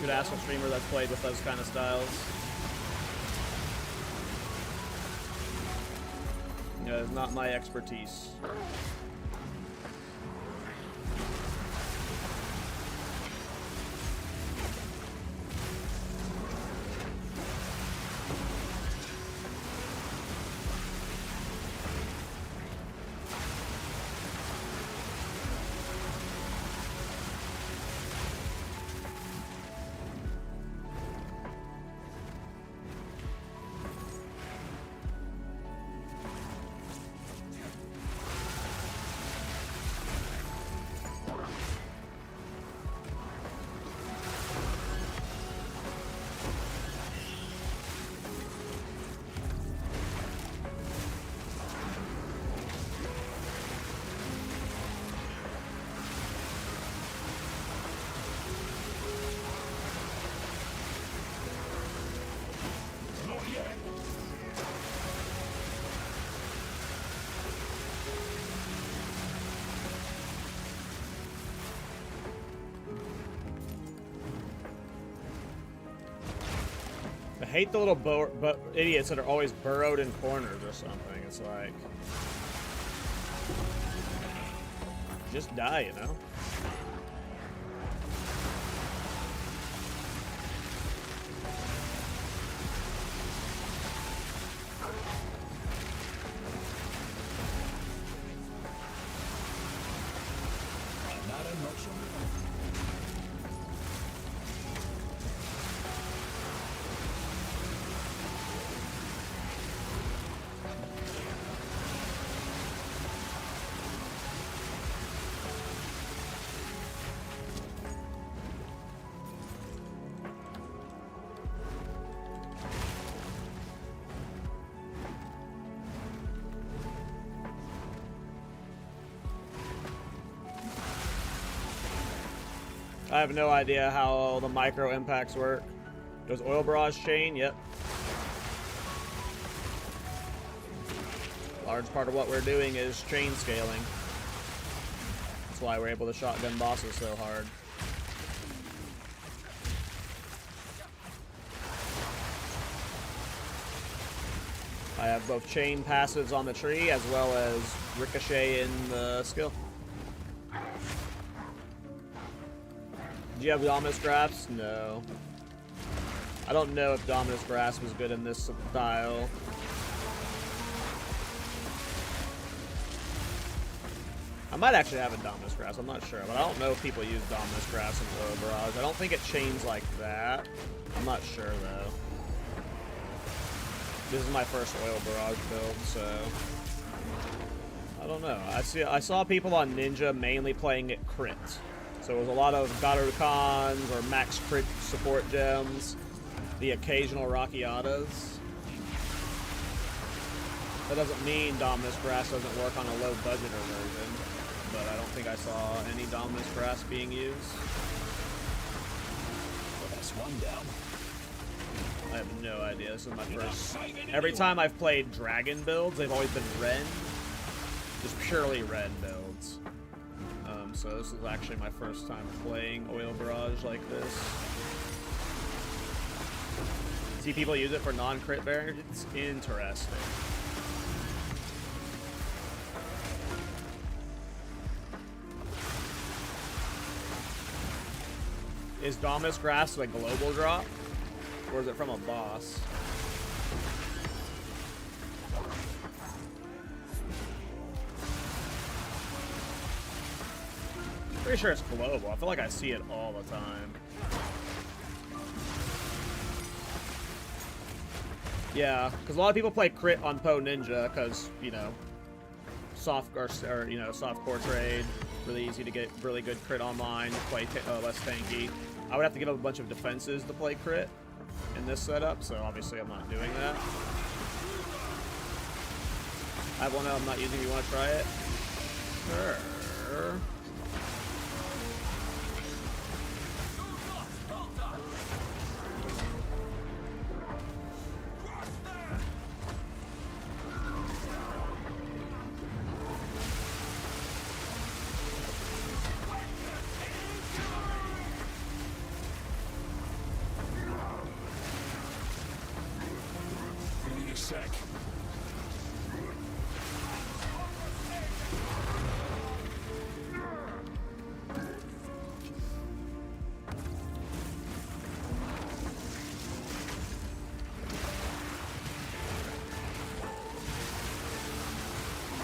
Should ask a streamer that's played with those kind of styles. Yeah, it's not my expertise. I hate the little idiots that are always burrowed in corners or something. It's like... just die, you know? I have no idea how the micro impacts work. Does oil barrage chain? Yep. Large part of what we're doing is chain scaling. That's why we're able to shotgun bosses so hard. I have both chain passives on the tree as well as ricochet in the skill. Do you have Dominus Grasp? No. I don't know if Dominus Grasp was good in this style. I might actually have a Dominus Grasp, I'm not sure, but I don't know if people use Dominus Grasp in Oil Barrage. I don't think it chains like that. I'm not sure though. This is my first Oil Barrage build, so I don't know. I saw people on Ninja mainly playing it crit. So it was a lot of Gatorukans or max crit support gems, the occasional Rockiatas. That doesn't mean Dominus Grasp doesn't work on a low budgeter version, but I don't think I saw any Dominus Grasp being used. Well, that's one down. I have no idea. This is my first. Every time I've played dragon builds, they've always been Ren. Just purely Ren builds. So this is actually my first time playing Oil Barrage like this. See people use it for non-crit variants? Interesting. Is Dominus Grasp a global drop? Or is it from a boss? Pretty sure it's global. I feel like I see it all the time. Yeah, because a lot of people play crit on Poe Ninja because, you know, soft core trade, really easy to get really good crit online, play less tanky. I would have to give up a bunch of defenses to play crit in this setup, so obviously I'm not doing that. I have one that I'm not using. You want to try it? Sure.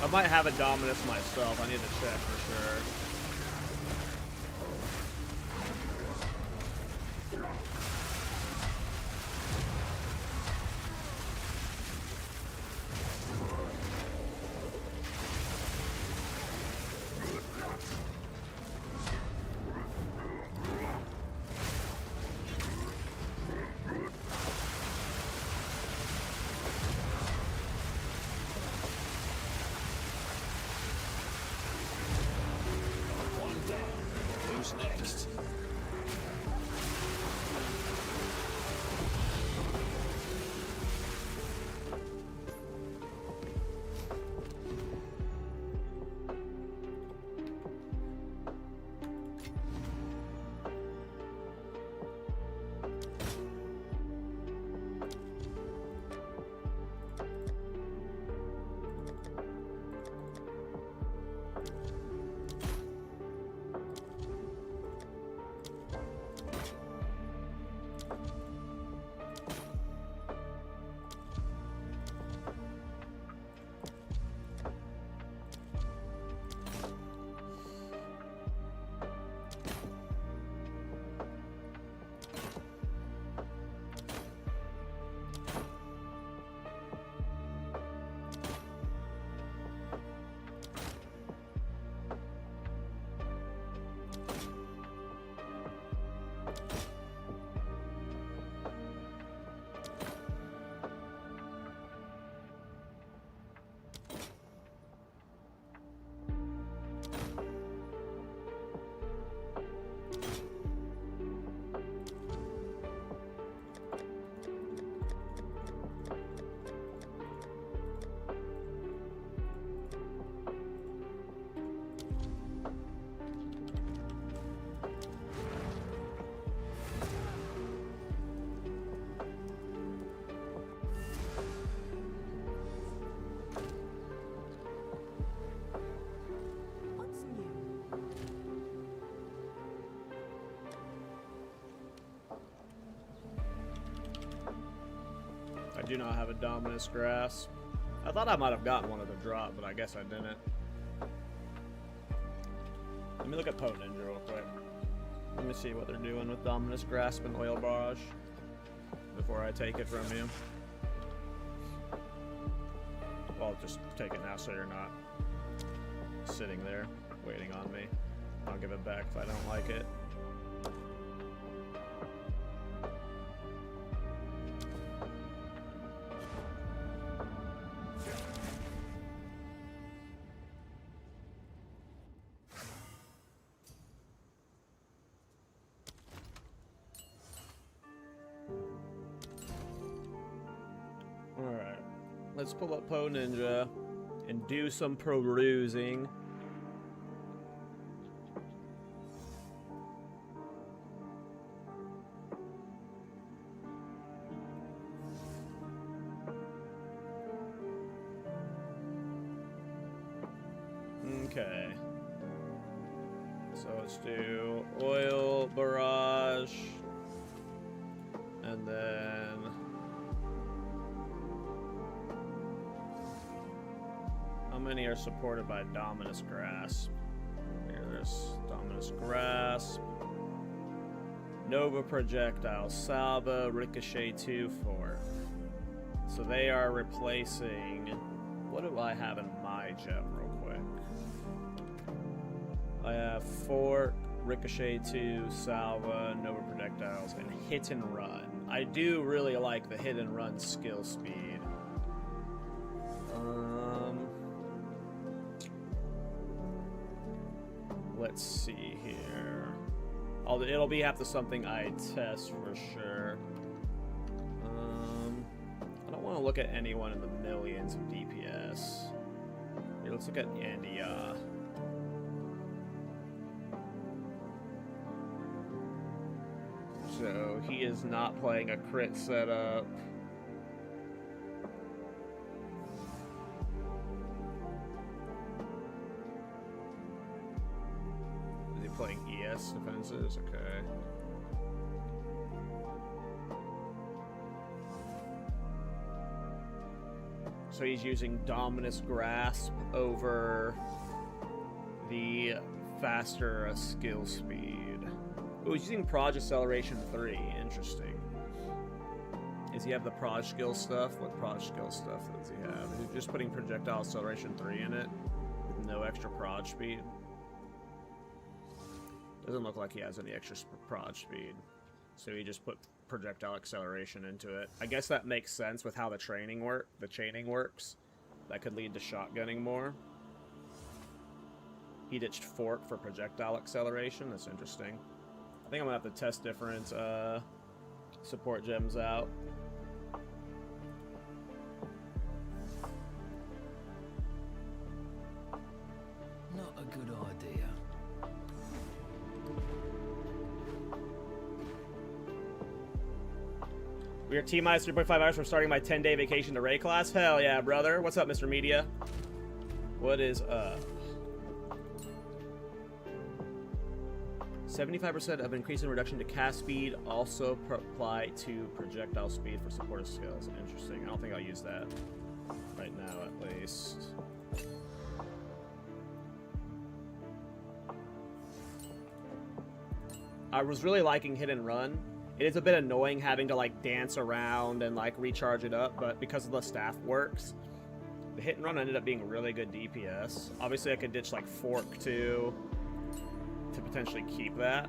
I might have a Dominus myself. I need to check for sure. Next. do not have a Dominus Grasp. I thought I might have gotten one of the drop, but I guess I didn't. Let me look at Potent Ninja real quick. Let me see what they're doing with Dominus Grasp and Oil Barrage before I take it from you. Well, I'll just take it now so you're not sitting there waiting on me. I'll give it back if I don't like it. Alright, let's pull up Po Ninja and do some perusing. Okay. So let's do Oil Barrage. And then how many are supported by Dominus Grasp? Here, there's Dominus Grasp. Nova Projectile, Salva, Ricochet 2, 4. So they are replacing. What do I have in my gem, real quick? I have Fork, Ricochet 2, Salva, Nova Projectiles, and Hit and Run. I do really like the Hit and Run skill speed. Let's see here. It'll be after something I test for sure. I don't want to look at anyone in the millions of DPS. Here, let's look at Andy. So he is not playing a crit setup. Is he playing ES defenses? Okay. So he's using Dominus Grasp over the faster skill speed. Oh, he's using Proj Acceleration 3. Interesting. Does he have the Proj skill stuff? What Proj skill stuff does he have? Is he just putting Projectile Acceleration 3 in it with no extra Proj speed? Doesn't look like he has any extra Proj speed. So he just put Projectile Acceleration into it. I guess that makes sense with how the chaining works. That could lead to shotgunning more. He ditched Fork for Projectile Acceleration. That's interesting. I think I'm gonna have to test different support gems out. Not a good idea. We are T-minus 3.5 hours from starting my 10-day vacation to Ray class. Hell yeah, brother. What's up, Mr. Media? What is up? 75% of increase in reduction to cast speed also apply to projectile speed for supportive skills. Interesting. I don't think I'll use that right now, at least. I was really liking Hit and Run. It is a bit annoying having to like dance around and like recharge it up, but because of the staff works, the Hit and Run ended up being really good DPS. Obviously, I could ditch like Fork too to potentially keep that.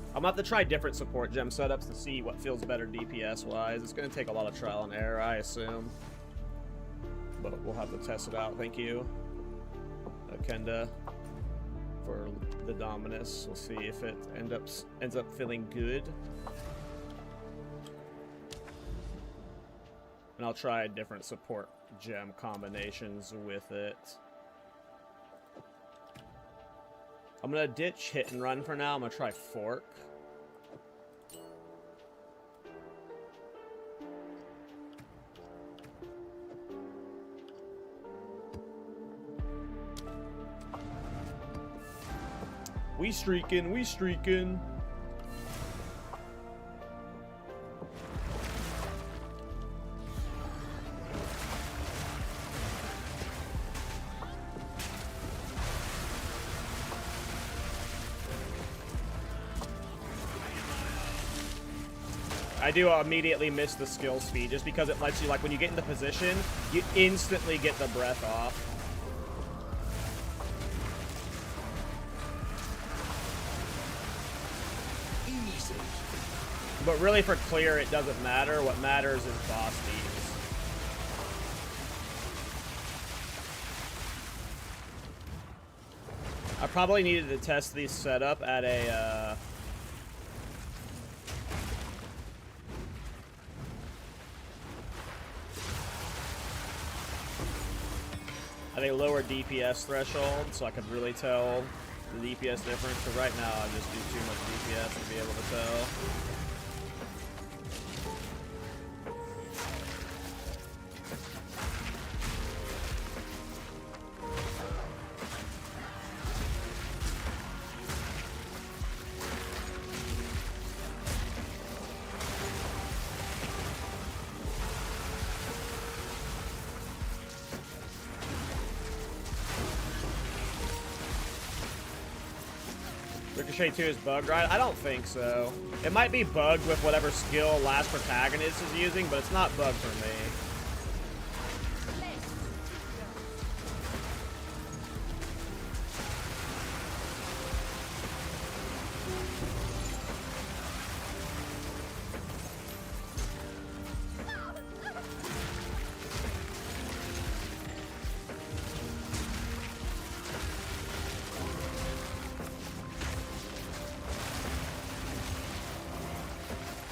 I'm gonna have to try different support gem setups to see what feels better DPS wise. It's gonna take a lot of trial and error, I assume, but we'll have to test it out. Thank you, Kenda, for the Dominus. We'll see if it ends up feeling good, and I'll try different support gem combinations with it. I'm gonna ditch Hit and Run for now. I'm gonna try Fork. We streaking, we streaking. I do immediately miss the skill speed just because it lets you, like, when you get into position, you instantly get the breath off. Easy. But really for clear, it doesn't matter. What matters is boss beats. I probably needed to test these setup at a, at a lower DPS threshold, so I could really tell the DPS difference. Because right now I just do too much DPS to be able to tell. Ricochet 2 is bugged, right? I don't think so. It might be bugged with whatever skill last protagonist is using, but it's not bugged for me.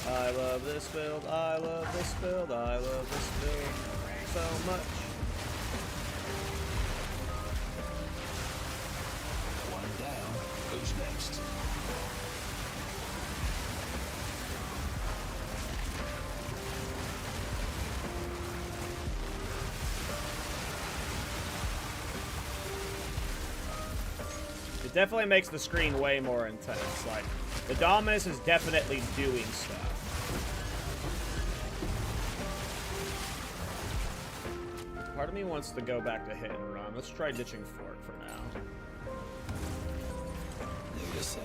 I love this build, I love this build, I love this build so much. One down. Who's next? It definitely makes the screen way more intense. Like, the Dominus is definitely doing stuff. Part of me wants to go back to hit and run. Let's try ditching Fork for now. Need a sec.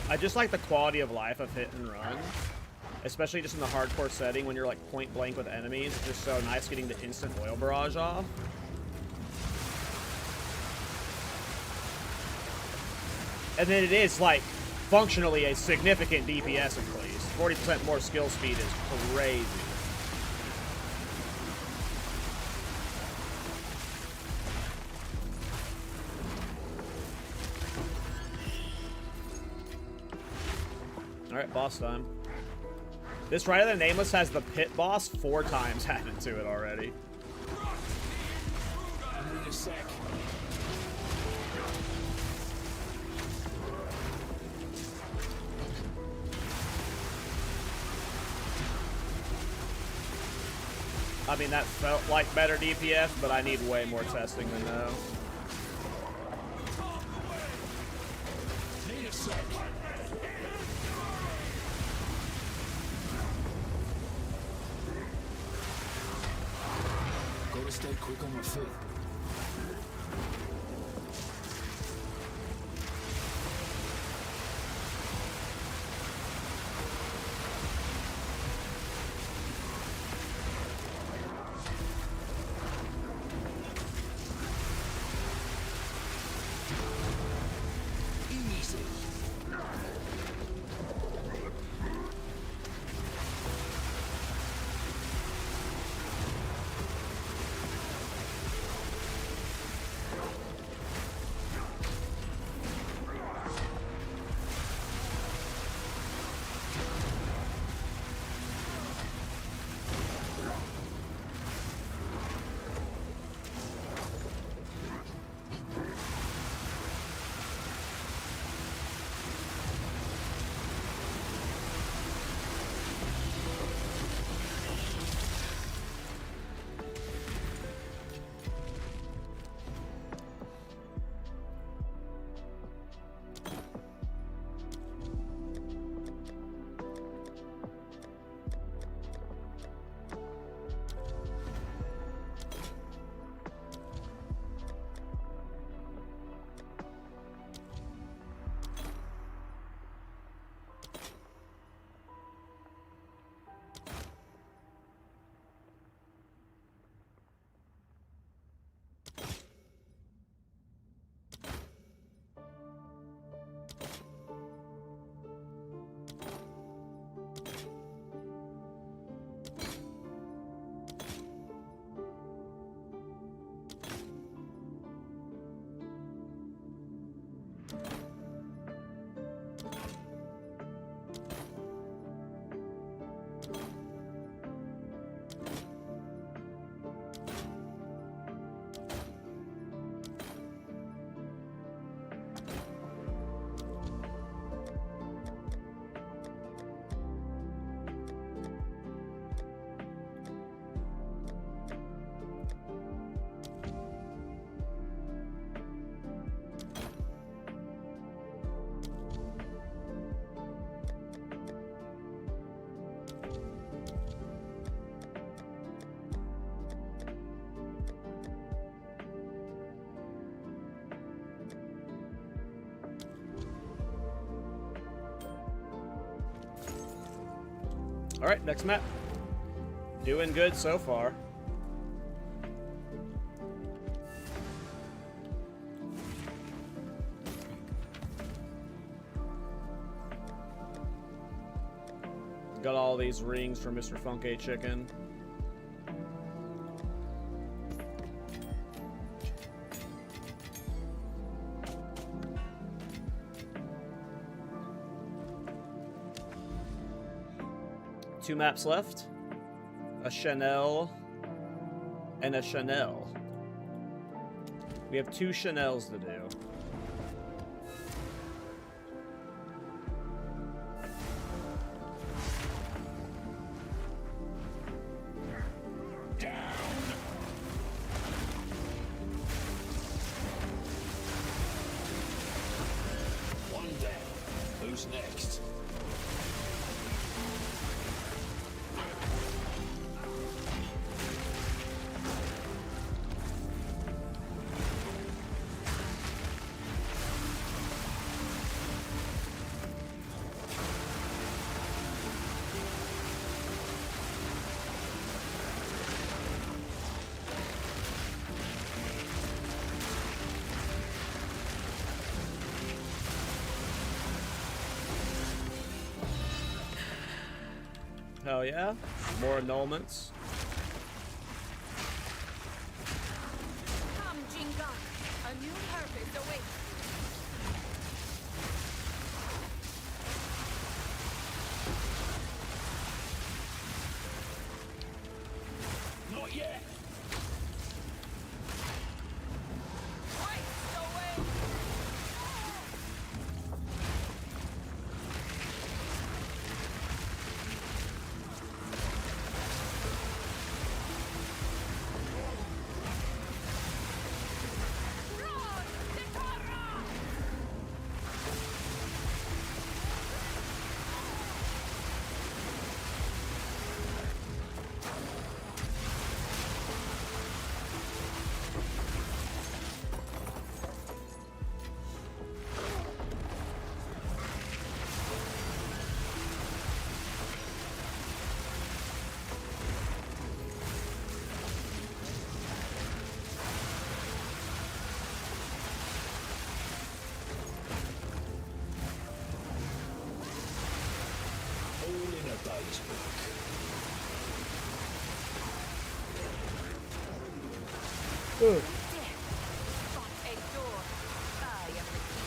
I just like the quality of life of hit and run, especially just in the hardcore setting when you're like point blank with enemies. It's just so nice getting the instant oil barrage off. And then it is like functionally a significant DPS increase. 40% more skill speed is crazy. Alright, boss time. This Rite of the Nameless has the pit boss 4 times added to it already. Need a sec. I mean, that felt like better DPS, but I need way more testing than no. Need a sec. Gotta stay quick on my feet. Easy. Alright, next map. Doing good so far. Got all these rings from Mr. Funky Chicken. Two maps left. A Chanel and a Chanel. We have two Chanels to do. Who's next? Hell yeah. More annulments. Come, Jinga. A new purpose awaits. Not yet. Waste away. Run, Dekara! All in a day's work. Death. But a door. I am the key.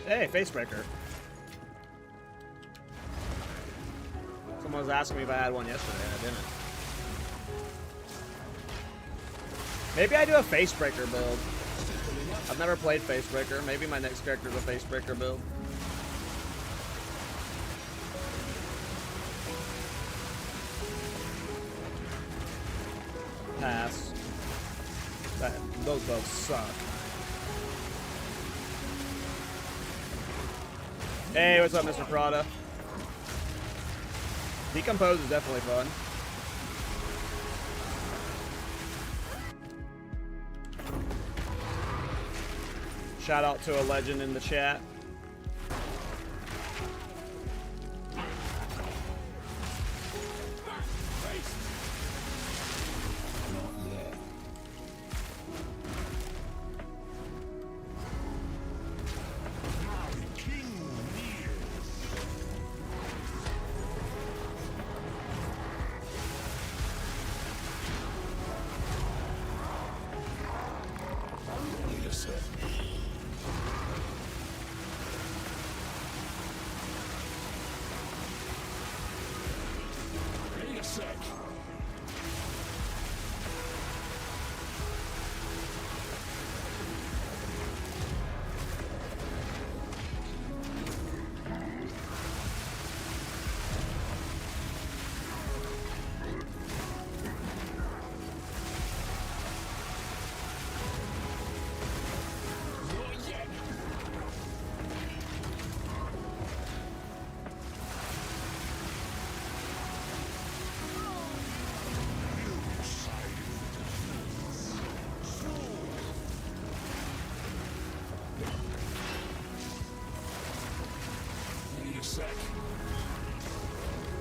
Hey, Facebreaker. Someone was asking me if I had one yesterday, and I didn't. Maybe I do a Facebreaker build. I've never played Facebreaker. Maybe my next character is a Facebreaker build. pass. Those both suck. Hey, what's up, Mr. Prada? Decompose is definitely fun. Shout out to a legend in the chat.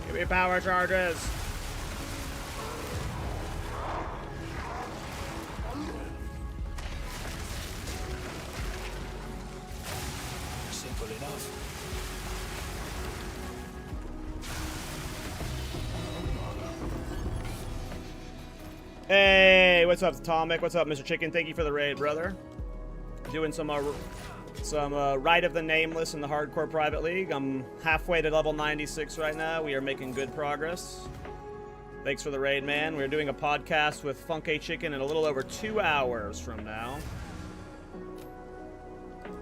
Give me power charges. Simple enough. Hey, what's up, Atomic? What's up, Mr. Chicken? Thank you for the raid, brother. Doing some Rite of the Nameless in the Hardcore Private League. I'm halfway to level 96 right now. We are making good progress. Thanks for the raid, man. We're doing a podcast with Funky Chicken in a little over 2 hours from now.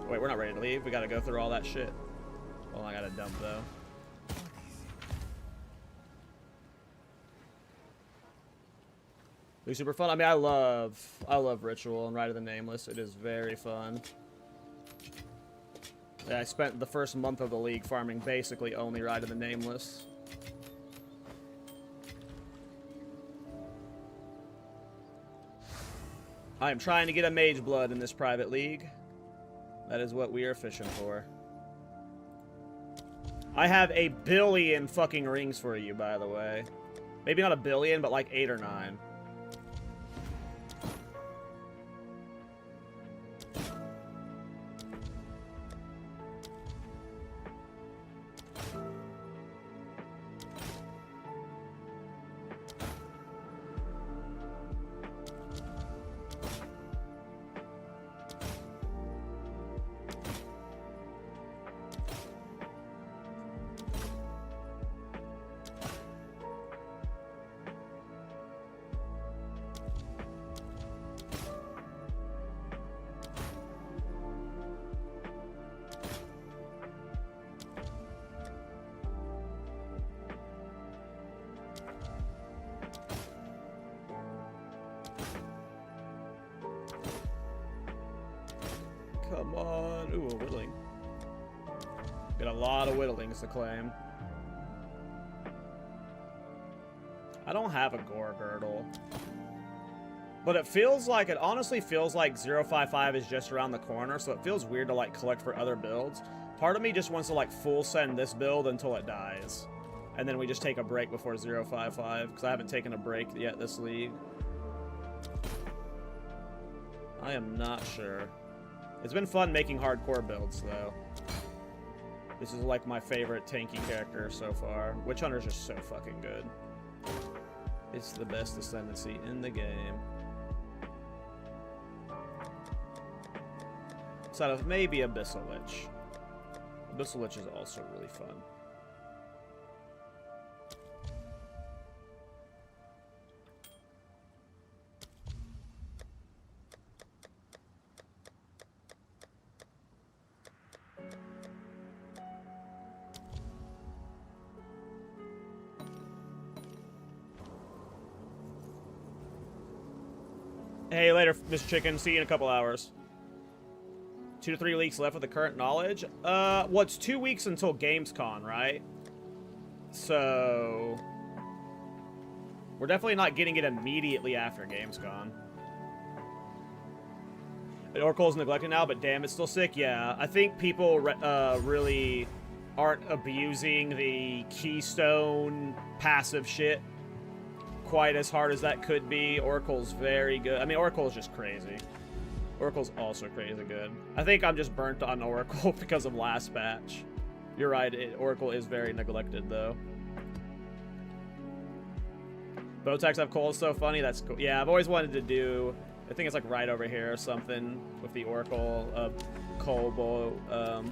Wait, we're not ready to leave. We gotta go through all that shit. Well, I gotta dump, though. Be super fun. I mean, I love Ritual and Rite of the Nameless. It is very fun. Yeah, I spent the first month of the league farming basically only Rite of the Nameless. I am trying to get a Mage Blood in this private league. That is what we are fishing for. I have 1 billion fucking rings for you, by the way. Maybe not 1 billion, but like 8 or 9. Come on. Ooh, a whittling. Got a lot of whittlings to claim. I don't have a gore girdle. But it feels like, it honestly feels like 055 is just around the corner, so it feels weird to like collect for other builds. Part of me just wants to like full send this build until it dies. And then we just take a break before 055, because I haven't taken a break yet this league. I am not sure. It's been fun making hardcore builds, though. This is like my favorite tanky character so far. Witch Hunter's just so fucking good. It's the best ascendancy in the game. Outside of maybe Abyssal Lich. Abyssal Lich is also really fun. Hey, later, Mr. Chicken. See you in a couple hours. 2 to 3 weeks left with the current knowledge. Well, it's 2 weeks until Gamescom, right? So we're definitely not getting it immediately after Gamescom. Oracle's neglected now, but damn, it's still sick. Yeah, I think people really aren't abusing the Keystone passive shit quite as hard as that could be. Oracle's very good. I mean, Oracle's just crazy. Oracle's also crazy good. I think I'm just burnt on Oracle because of last patch. You're right, Oracle is very neglected, though. Botax have coal is so funny. That's cool. Yeah, I've always wanted to do... I think it's like right over here or something with the Oracle coal bow.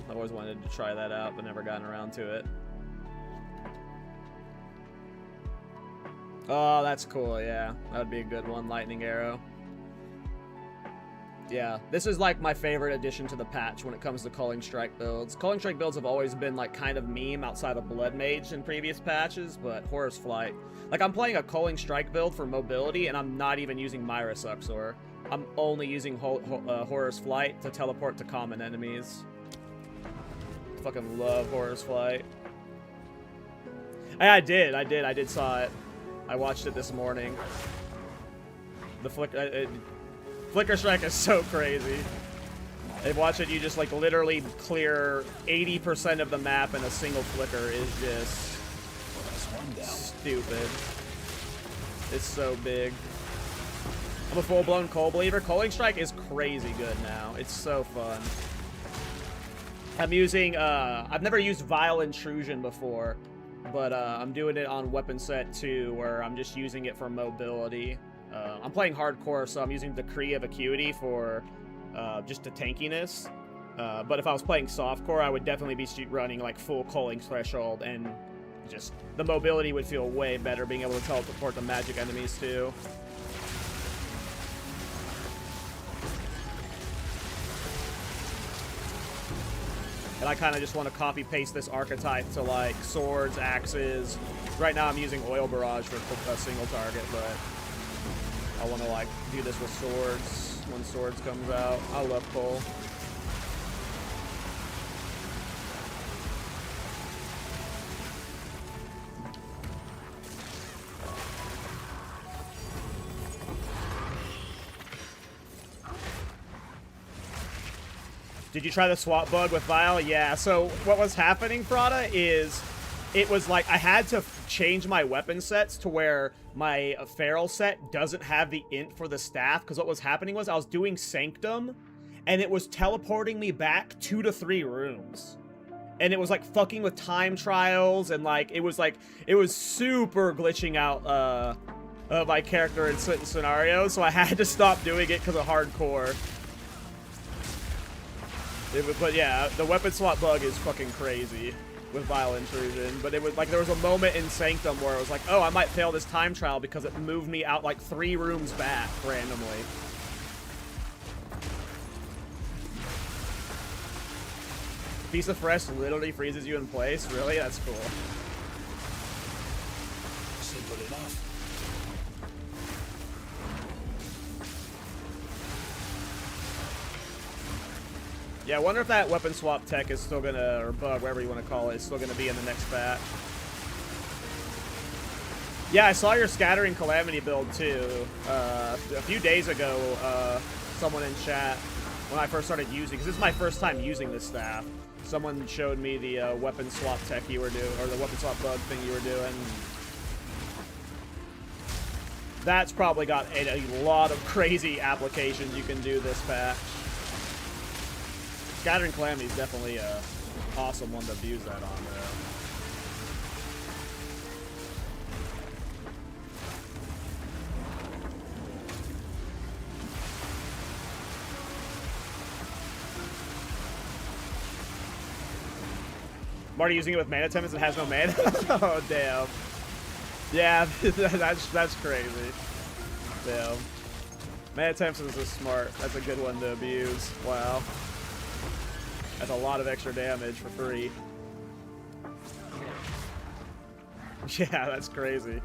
I've always wanted to try that out, but never gotten around to it. Oh, that's cool, yeah. That would be a good one, Lightning Arrow. Yeah, this is like my favorite addition to the patch when it comes to Culling Strike builds. Culling Strike builds have always been like kind of meme outside of Blood Mage in previous patches, but Horus Flight. Like, I'm playing a Culling Strike build for mobility, and I'm not even using Myra Suxor. I'm only using Horus Flight to teleport to common enemies. Fucking love Horus Flight. I did saw it. I watched it this morning. The Flicker Strike is so crazy. If watch it, you just like literally clear 80% of the map in a single flicker is just stupid. It's so big. I'm a full-blown Coal Believer. Culling Strike is crazy good now. It's so fun. I'm using, I've never used Vile Intrusion before, but I'm doing it on Weapon Set 2, where I'm just using it for mobility. I'm playing hardcore, so I'm using Decree of Acuity for just the tankiness. But if I was playing softcore, I would definitely be running like full Culling Threshold, and just the mobility would feel way better being able to teleport the magic enemies too. And I kind of just want to copy-paste this archetype to, like, swords, axes. Right now I'm using Oil Barrage for a single target, but I want to, like, do this with swords when swords comes out. I love coal. Did you try the swap bug with Vile? Yeah, so what was happening, Prada, is it was like I had to change my weapon sets to where my feral set doesn't have the int for the staff, because what was happening was I was doing Sanctum, and it was teleporting me back 2 to 3 rooms. And it was like fucking with time trials, and like it was super glitching out my character in certain scenarios, so I had to stop doing it because of hardcore. But yeah, the weapon swap bug is fucking crazy with Vile Intrusion. But it was like there was a moment in Sanctum where it was like, oh, I might fail this time trial because it moved me out like 3 rooms back randomly. Piece of Fresh literally freezes you in place? Really? That's cool. Simple enough. Yeah, I wonder if that weapon swap tech is still gonna, or bug, whatever you want to call it, is still gonna be in the next patch. Yeah, I saw your Scattering Calamity build too. A few days ago, someone in chat, when I first started using, because this is my first time using this staff, someone showed me the weapon swap tech you were doing, or the weapon swap bug thing you were doing. That's probably got a lot of crazy applications you can do this patch. Scattering Calamity is definitely a awesome one to abuse that on, though. I'm already using it with mana templates. It has no mana. Oh damn. Yeah, that's crazy. Damn. Mana templates is smart. That's a good one to abuse. Wow. That's a lot of extra damage for free. Yeah, that's crazy.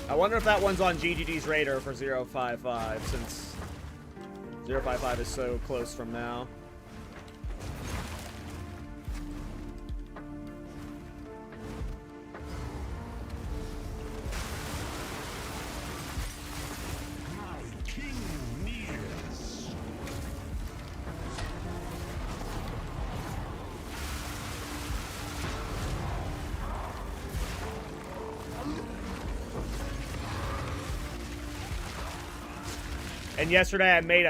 I wonder if that one's on GGG's radar for 055, since 055 is so close from now. And yesterday I made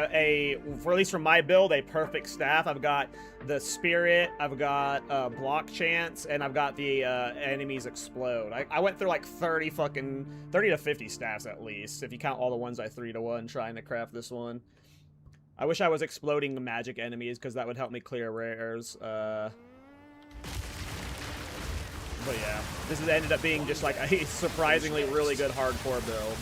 for at least from my build, a perfect staff. I've got the Spirit, I've got Block Chance, and I've got the Enemies Explode. I went through like 30 to 50 staffs at least, if you count all the ones I 3-to-1 trying to craft this one. I wish I was exploding the magic enemies, because that would help me clear rares. But yeah, this has ended up being just like a surprisingly really good hardcore build.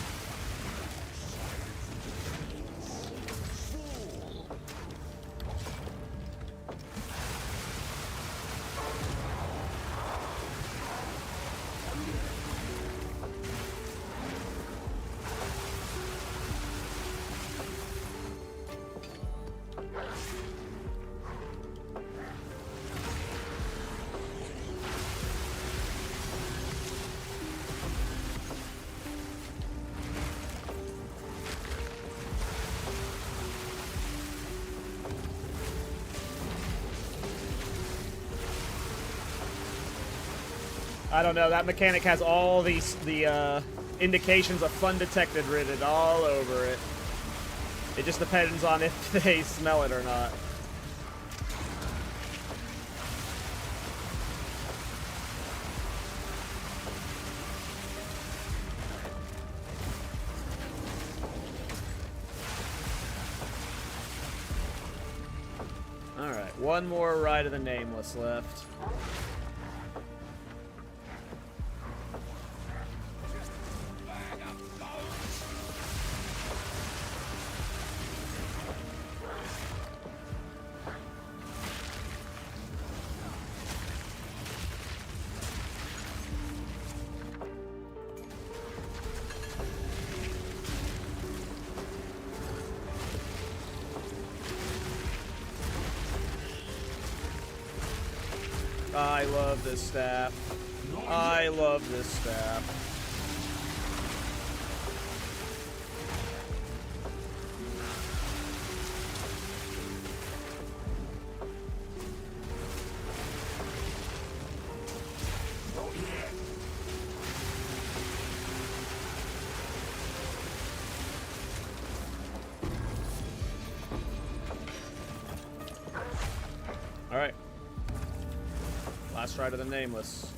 I don't know, that mechanic has all the indications of fun detected written all over it. It just depends on if they smell it or not. Alright, one more Ride of the Nameless left. I love this staff. I love this staff. All right. Last Ride of the Nameless.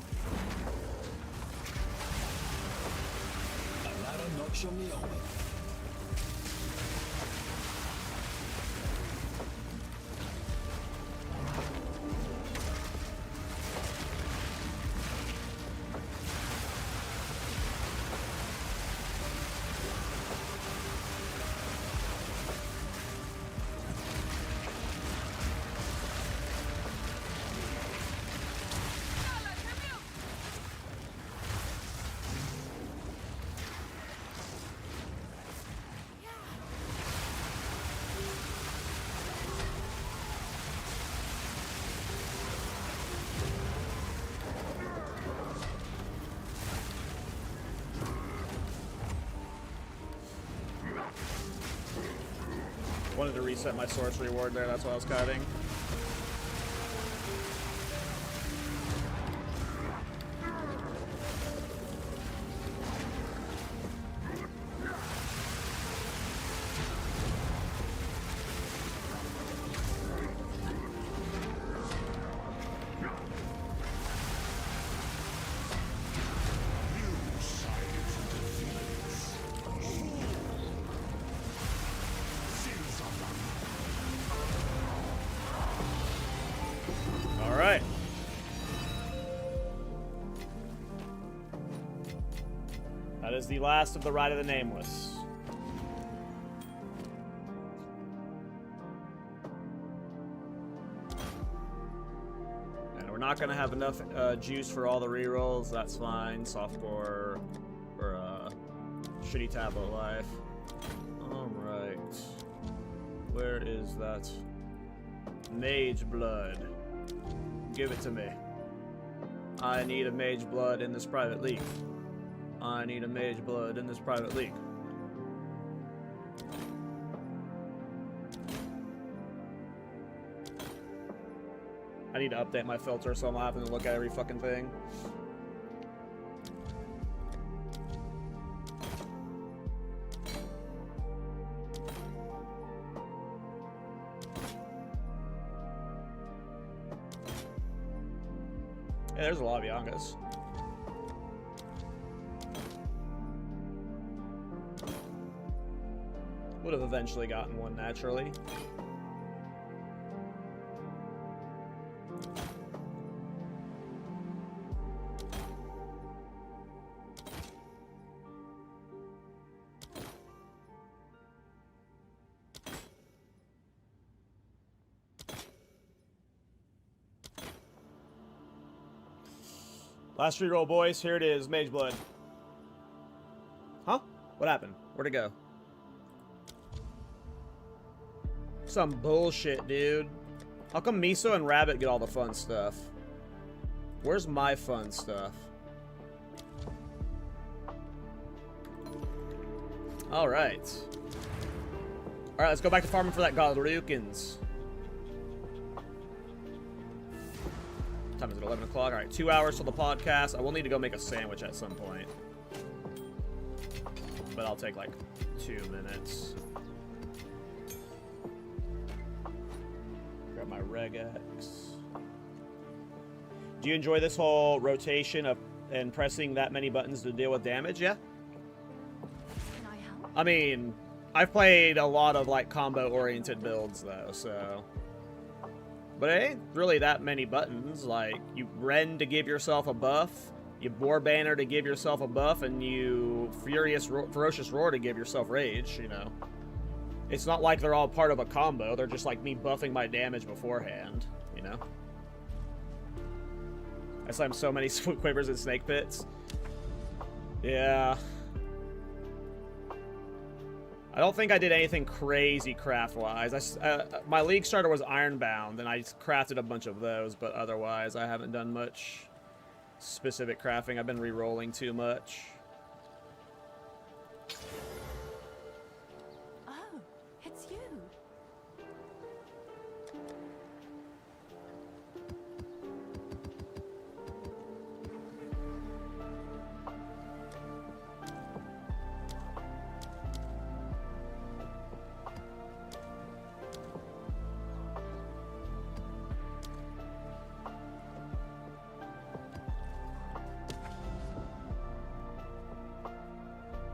A ladder knocks on the oven. Wanted to reset my source reward there, that's why I was cutting. Alright. That is the last of the Ride of the Nameless. And we're not going to have enough juice for all the rerolls. That's fine. Softcore or shitty tablet life. Alright. Where is that? Mage blood. Give it to me. I need a mage blood in this private league. I need a mage blood in this private league. I need to update my filter so I'm not having to look at every fucking thing. Yeah, there's a lot of Yangas. Would have eventually gotten one naturally. Last reroll, boys. Here it is. Mage blood. Huh? What happened? Where'd it go? Some bullshit, dude. How come Miso and Rabbit get all the fun stuff? Where's my fun stuff? Alright. Alright, let's go back to farming for that Godrukins. Time is it? 11 o'clock? Alright, 2 hours till the podcast. I will need to go make a sandwich at some point. But I'll take like 2 minutes. Grab my regex. Do you enjoy this whole rotation of and pressing that many buttons to deal with damage? Yeah? Can I help? I mean, I've played a lot of like combo-oriented builds though, so... But it ain't really that many buttons. Like, you Rend to give yourself a buff, you Boar Banner to give yourself a buff, and you Ferocious Roar to give yourself Rage, you know. It's not like they're all part of a combo, they're just like me buffing my damage beforehand, you know. I slammed so many Quivers and Snake Pits. Yeah. I don't think I did anything crazy craft-wise. My league starter was Ironbound, and I crafted a bunch of those, but otherwise I haven't done much specific crafting. I've been re-rolling too much. Oh, it's you.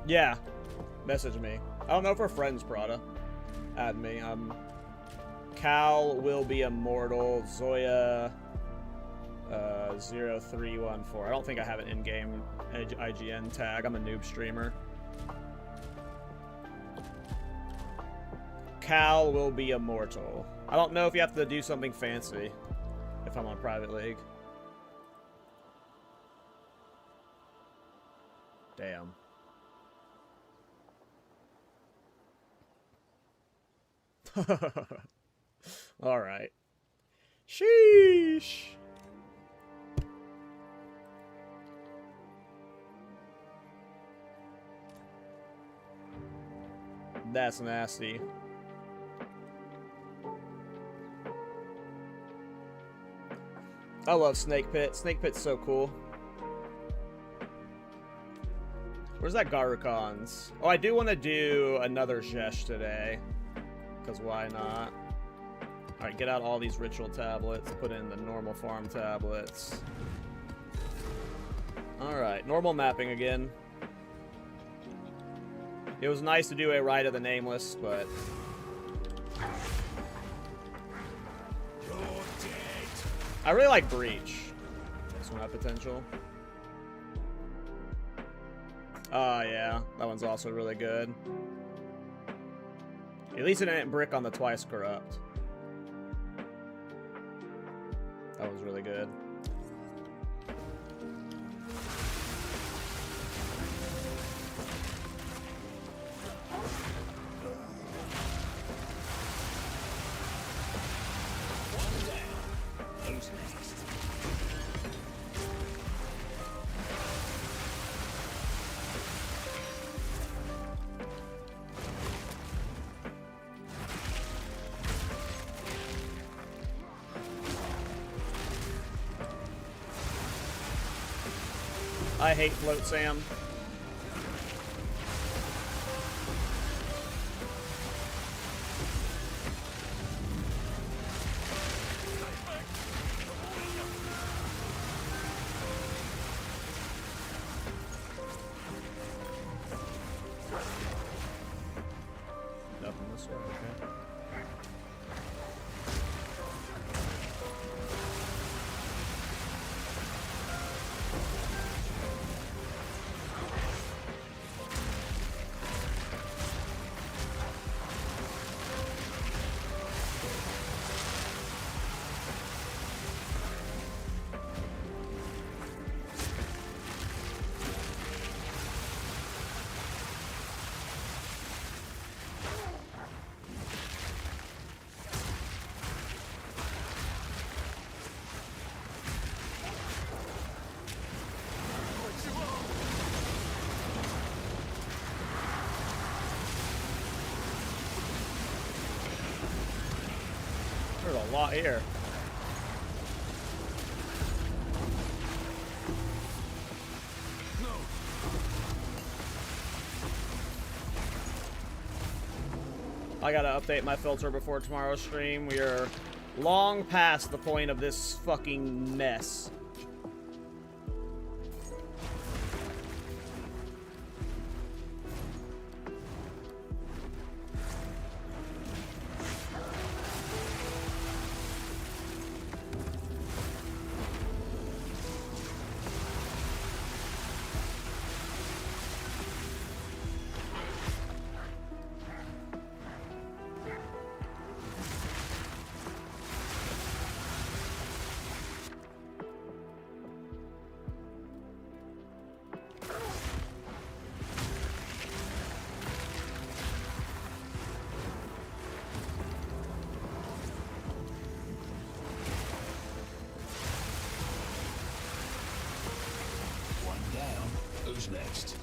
Yeah, message me. I don't know if we're friends, Prada. Add me. Cal will be immortal. Zoya 0314. I don't think I have an in-game IGN tag. I'm a noob streamer. Cal will be immortal. I don't know if you have to do something fancy if I'm on private league. Damn. All right. Sheesh. That's nasty. I love Snake Pit. Snake Pit's so cool. Where's that Garukon's? Oh, I do want to do another Zhesh today. Because why not? Alright, get out all these ritual tablets. Put in the normal farm tablets. Alright, normal mapping again. It was nice to do a Rite of the Nameless, but... I really like Breach. This one had potential. Oh, yeah. That one's also really good. At least it didn't brick on the Twice Corrupt. That was really good. Who's next? I hate Float Sam. Nothing this way, okay. There's a lot here. I gotta update my filter before tomorrow's stream. We are long past the point of this fucking mess. Who's next?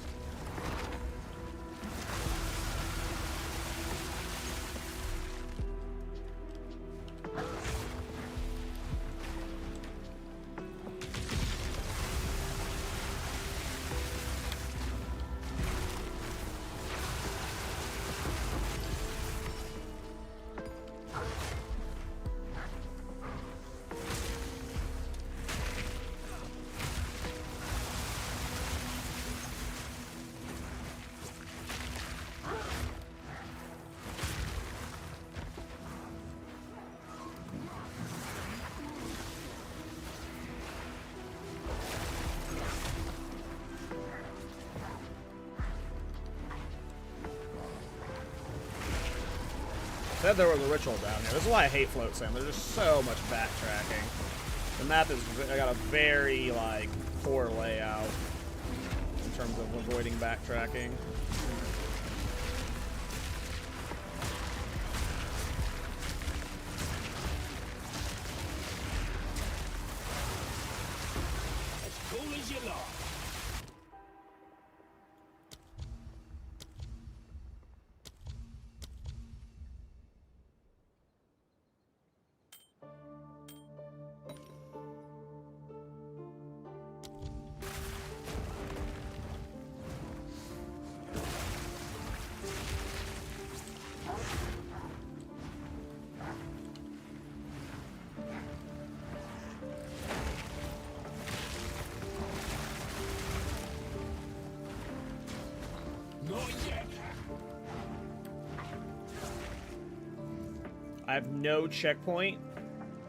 Said there was a ritual down here. This is why I hate Float Sim. There's just so much backtracking. The map is I got a very like poor layout in terms of avoiding backtracking. As cool as you like. I have no checkpoint.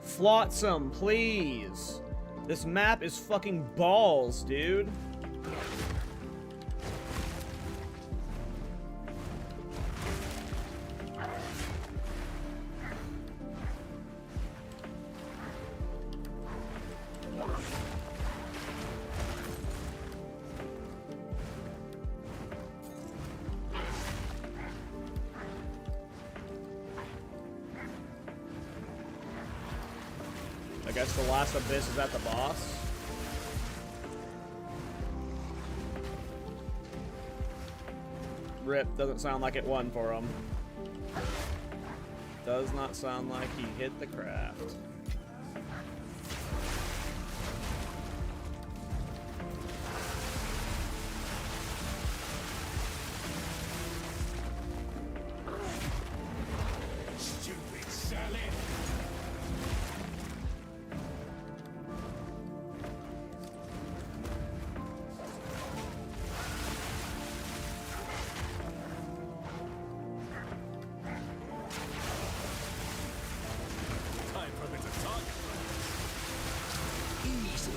Flotsam, please. This map is fucking balls, dude. guess the last abyss is at the boss. Rip doesn't sound like it won for him. Does not sound like he hit the craft. Stupid Sally. Time for a bit of talk. Easy.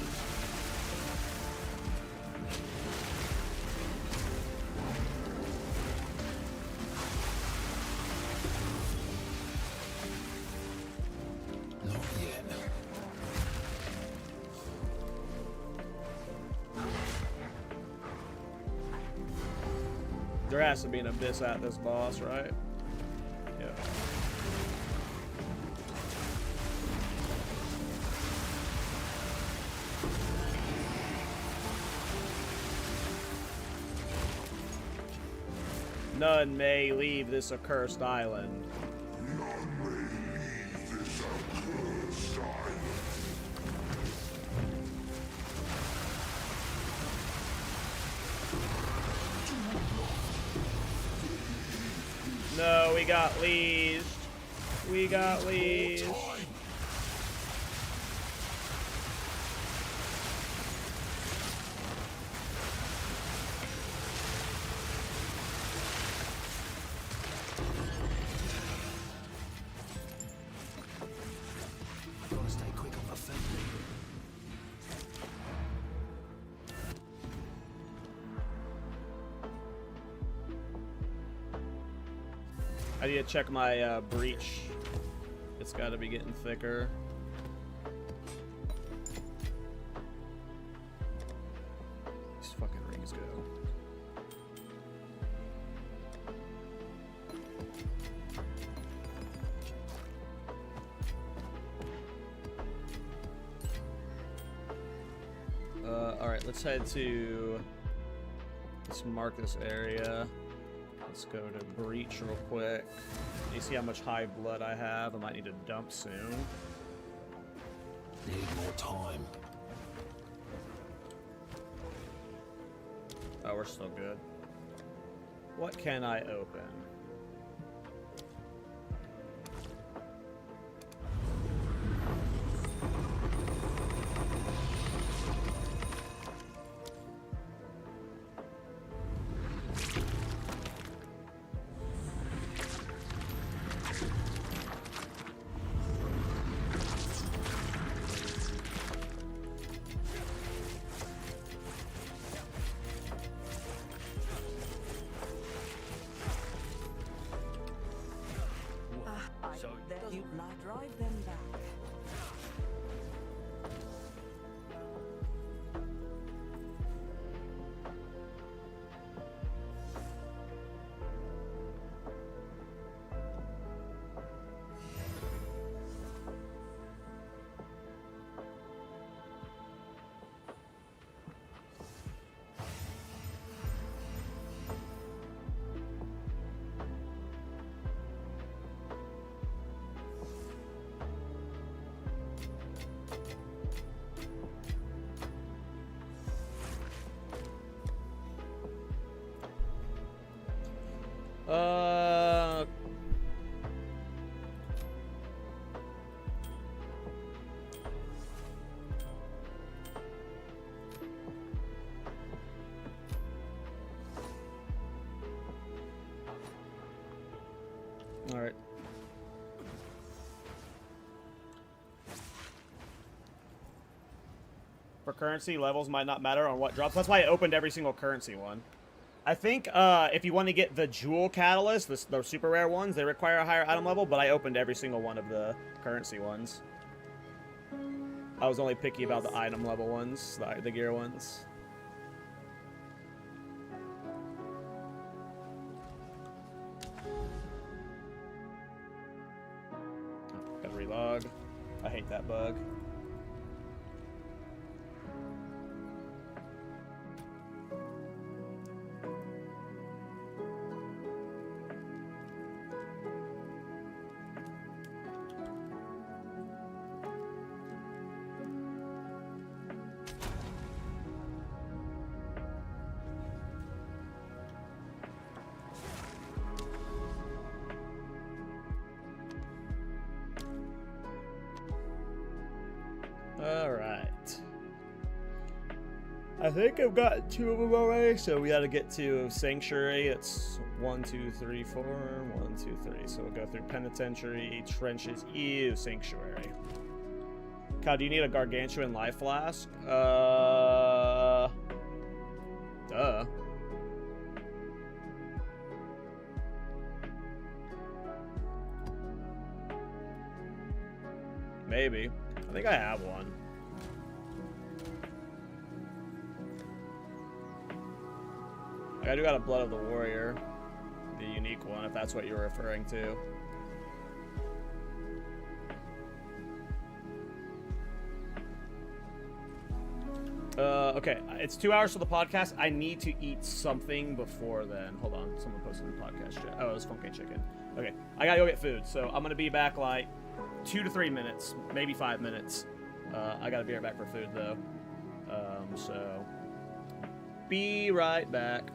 Not yet. There has to be an abyss at this boss, right? Yeah. None may leave this accursed island. None may leave this accursed island. No, we got leashed. We got leashed. Gotta stay quick on the feet. I need to check my breach. It's got to be getting thicker. These fucking rings go. Alright, let's head to... Let's mark this area. Let's go to breach real quick. You see how much high blood I have? I might need to dump soon. Need more time. Oh, we're still good. What can I open? So Then you drive them back. All right. For currency, levels might not matter on what drops. That's why I opened every single currency one. I think if you want to get the jewel catalyst, the super rare ones, they require a higher item level, but I opened every single one of the currency ones. I was only picky about the item level ones, the gear ones. Gotta relog. I hate that bug. Alright. I think I've got 2 of them already, so we gotta get to Sanctuary. It's 1, 2, 3, 4. 1, 2, 3. So we'll go through Penitentiary, Trenches, Sanctuary. God, do you need a Gargantuan Life Flask? Duh. Maybe. I think I have one. I do got a Blood of the Warrior. The unique one, if that's what you're referring to. Okay, it's 2 hours for the podcast. I need to eat something before then. Hold on, someone posted in the podcast chat. Oh, it was Funky Chicken. Okay, I gotta go get food, so I'm gonna be back like 2 to 3 minutes, maybe 5 minutes. I gotta be right back for food though. So be right back.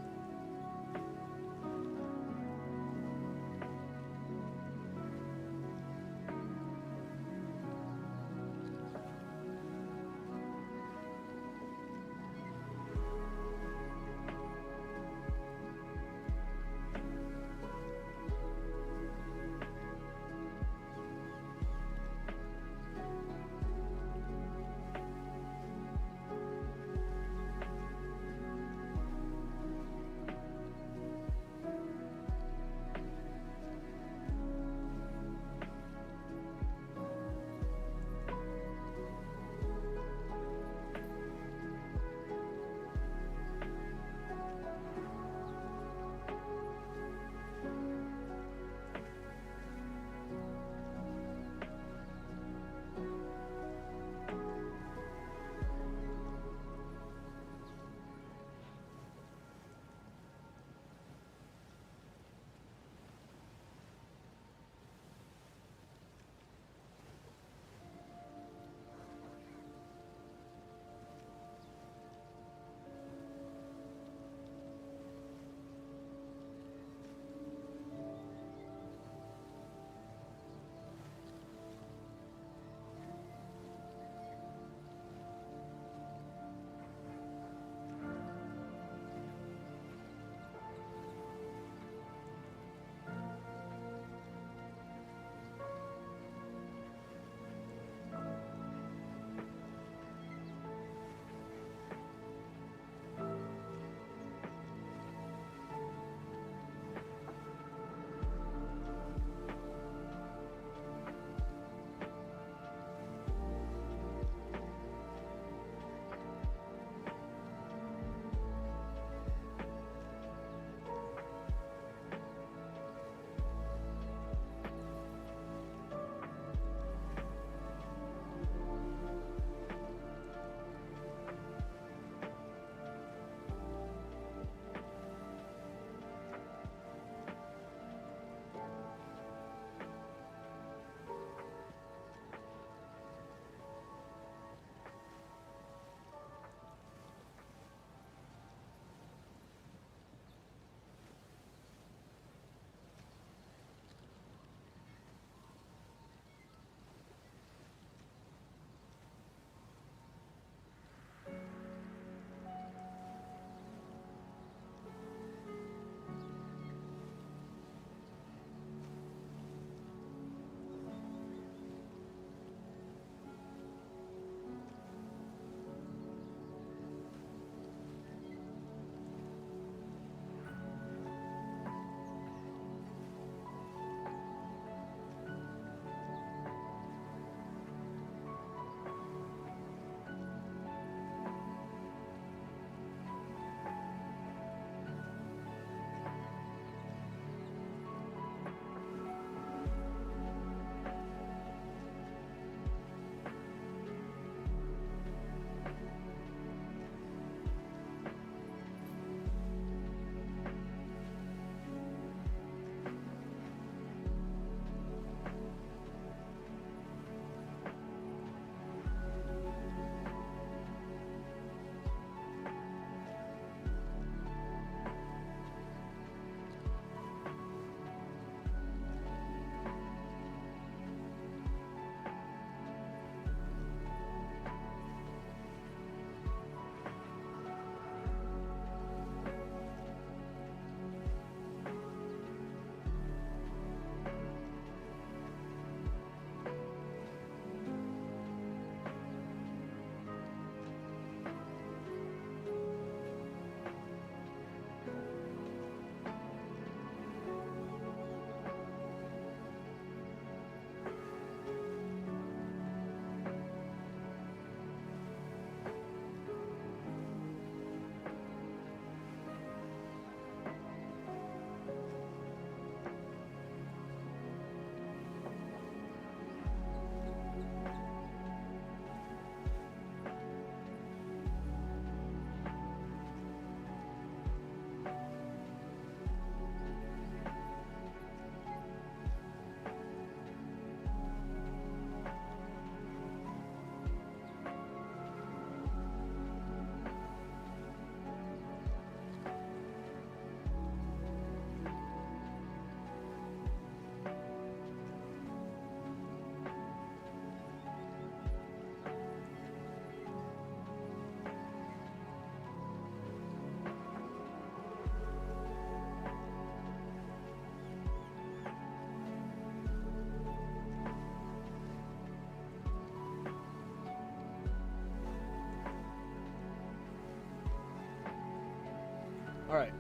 Alright.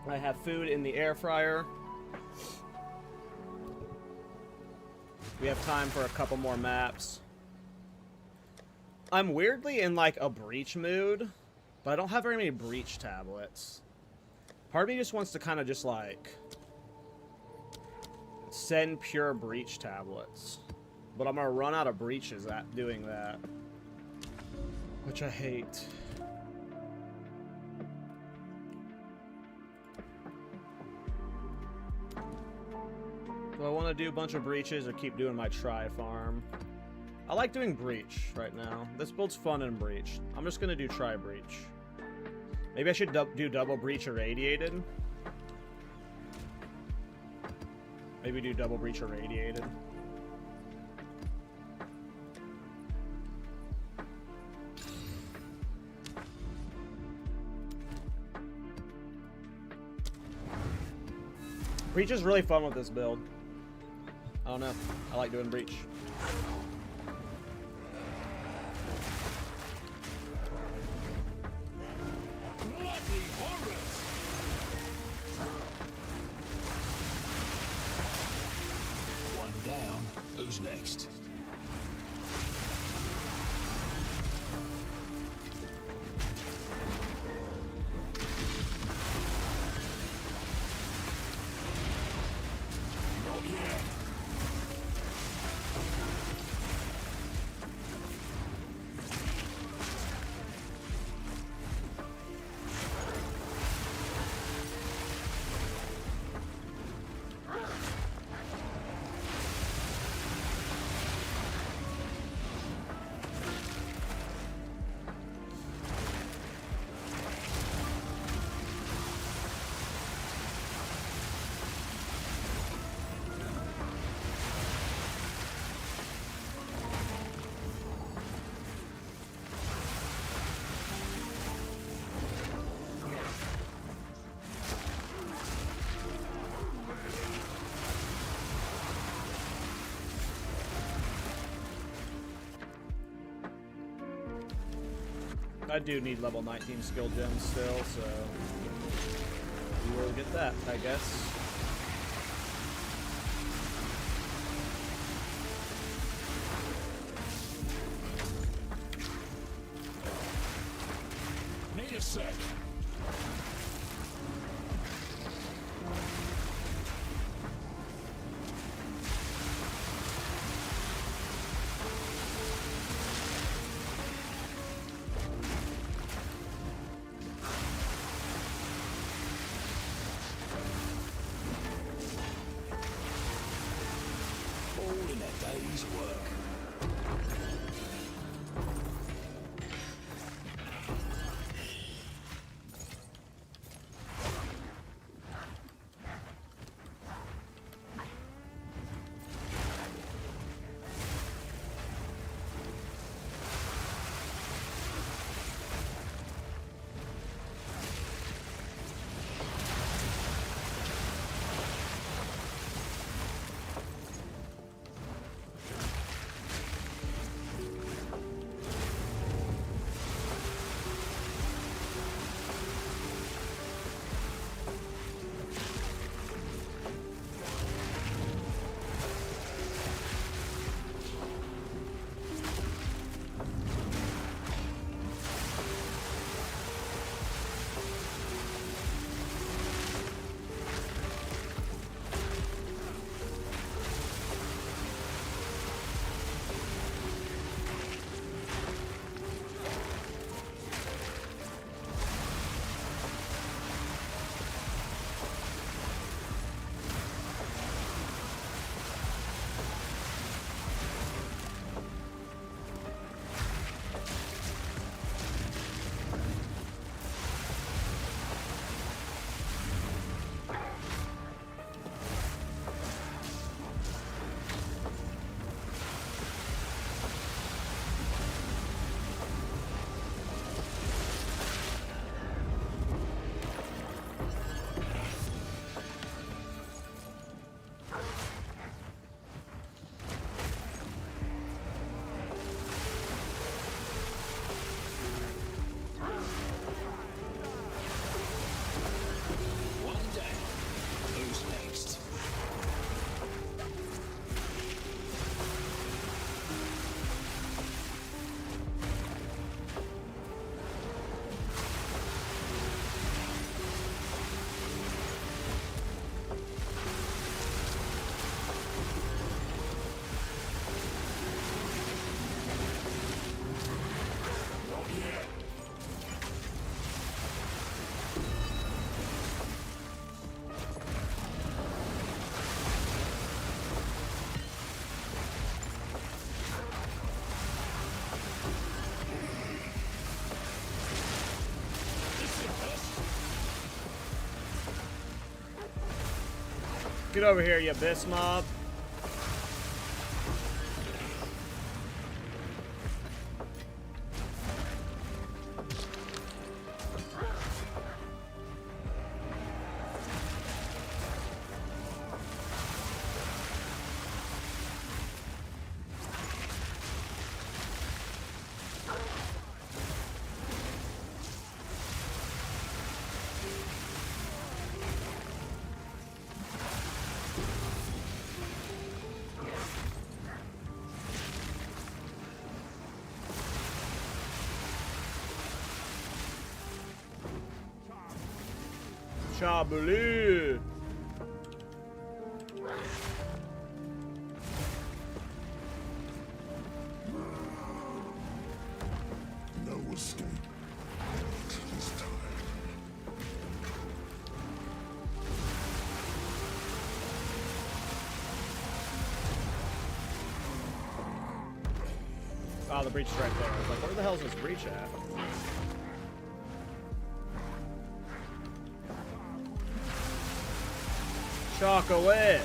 I have food in the air fryer. We have time for a couple more maps. I'm weirdly in like a breach mood, but I don't have very many breach tablets. Part of me just wants to kind of just like send pure breach tablets. But I'm gonna run out of breaches at doing that. Which I hate. Do I want to do a bunch of breaches or keep doing my try farm? I like doing breach right now. This build's fun in breach. I'm just gonna do try breach. Maybe I should do double breach irradiated. Maybe do double breach irradiated. Breach is really fun with this build. I don't know. I like doing breach. Bloody horrors! One down. Who's next? Not yet. I do need level 19 skill gems still, so we will get that, I guess. Need a sec. All in a day's work. Get over here, you abyss mob. Chablis. No escape. This time. Oh, the breach is right there. I was like, where the hell is this breach at? Chocolate!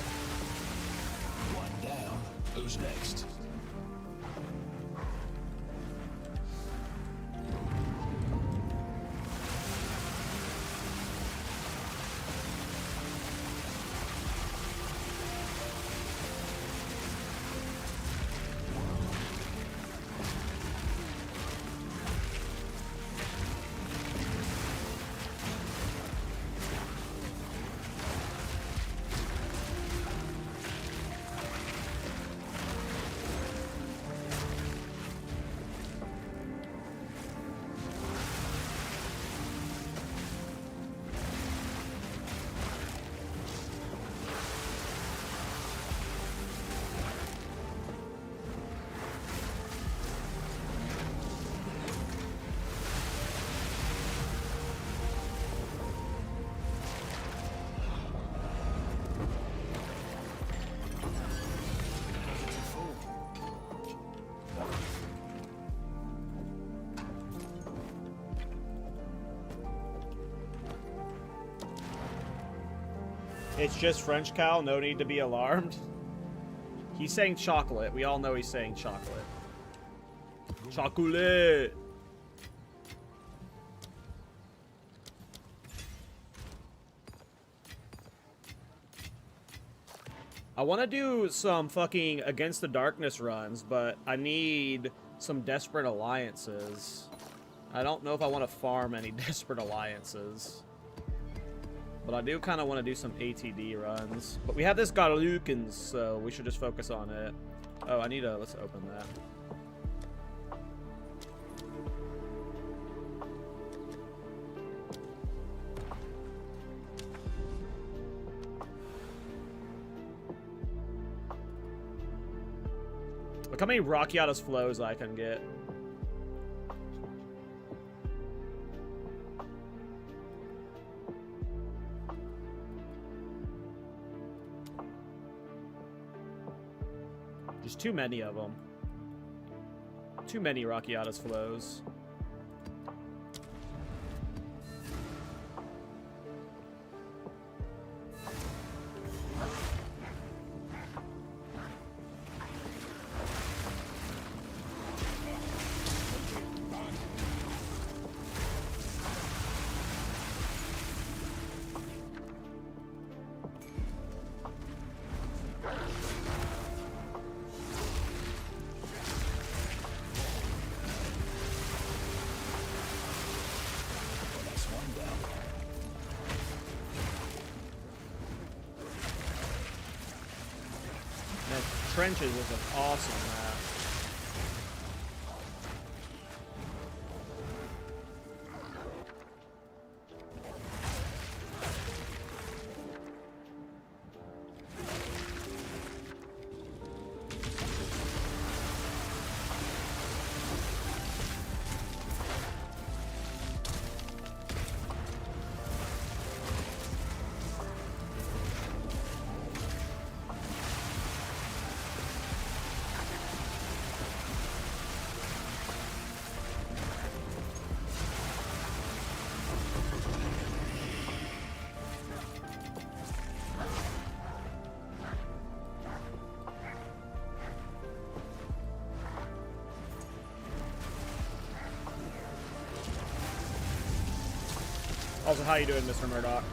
One down. Who's next? It's just French Cal, no need to be alarmed. He's saying chocolate. We all know he's saying chocolate. Chocolate! I want to do some fucking Against the Darkness runs, but I need some Desperate Alliances. I don't know if I want to farm any Desperate Alliances. But I do kind of want to do some ATD runs. But we have this Garlukens, so we should just focus on it. Oh, I need to... Let's open that. Look how many Rockiatas flows I can get. There's too many of them. Too many Rockiatas flows. Trenches was an awesome map. Also, how you doing, Mr. Murdoch?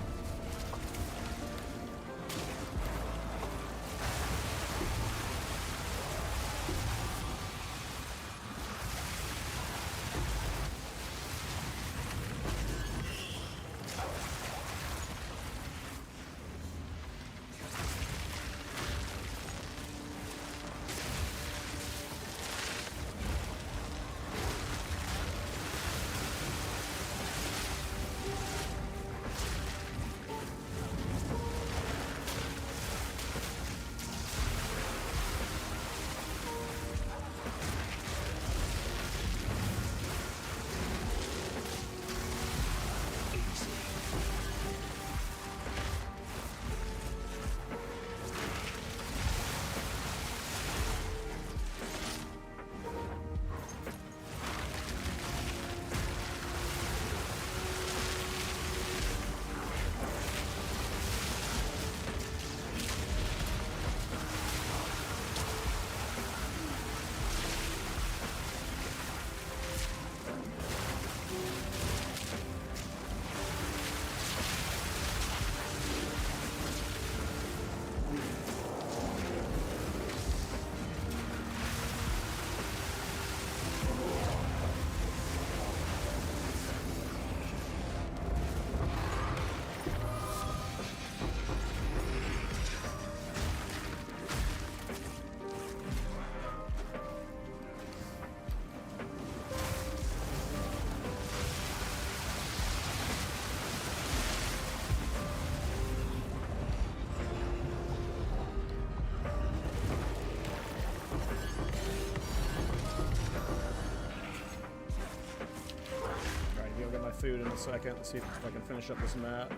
Food in a second. Let's see if I can finish up this map.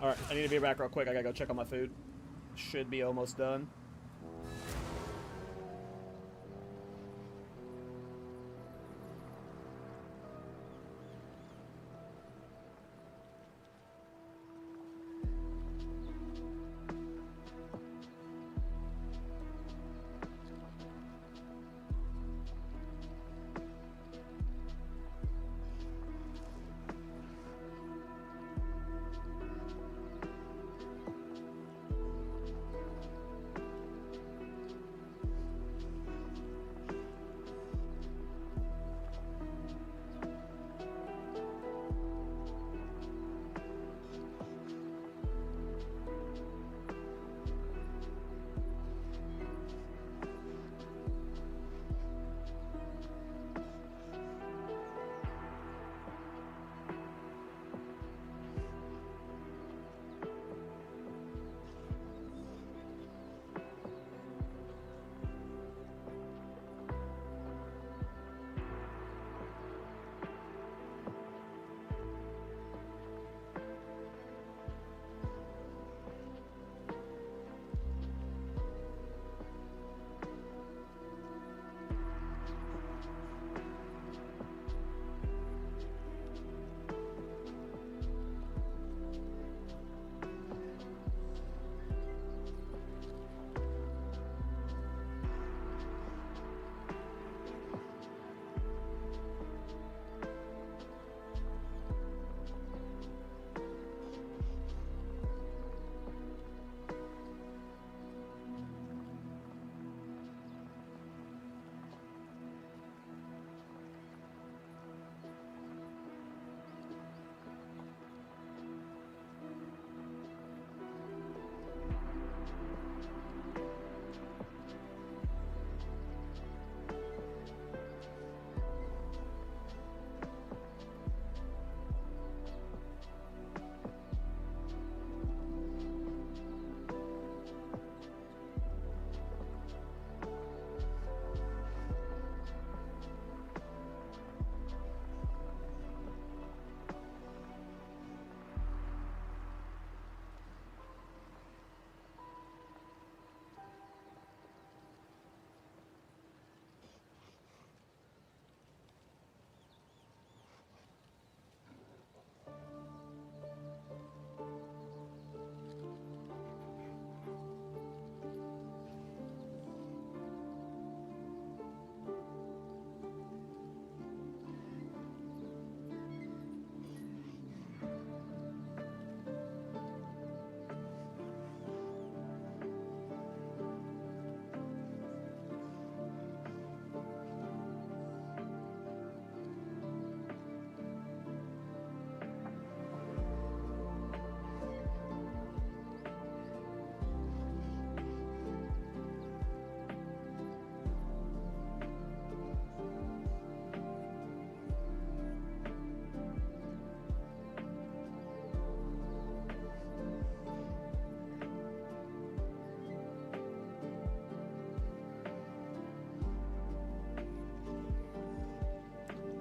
Alright, I need to be back real quick. I gotta go check on my food. Should be almost done.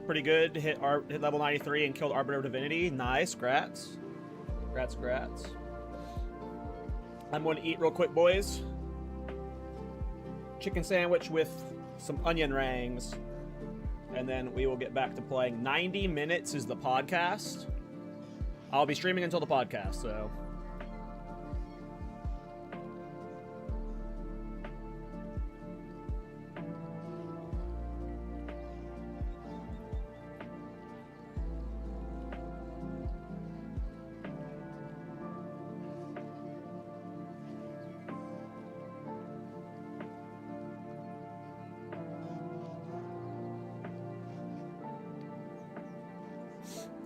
pretty good. Hit level 93 and killed Arbiter of Divinity. Nice, grats. Grats. I'm going to eat real quick, boys. Chicken sandwich with some onion rings. And then we will get back to playing. 90 minutes is the podcast. I'll be streaming until the podcast, so...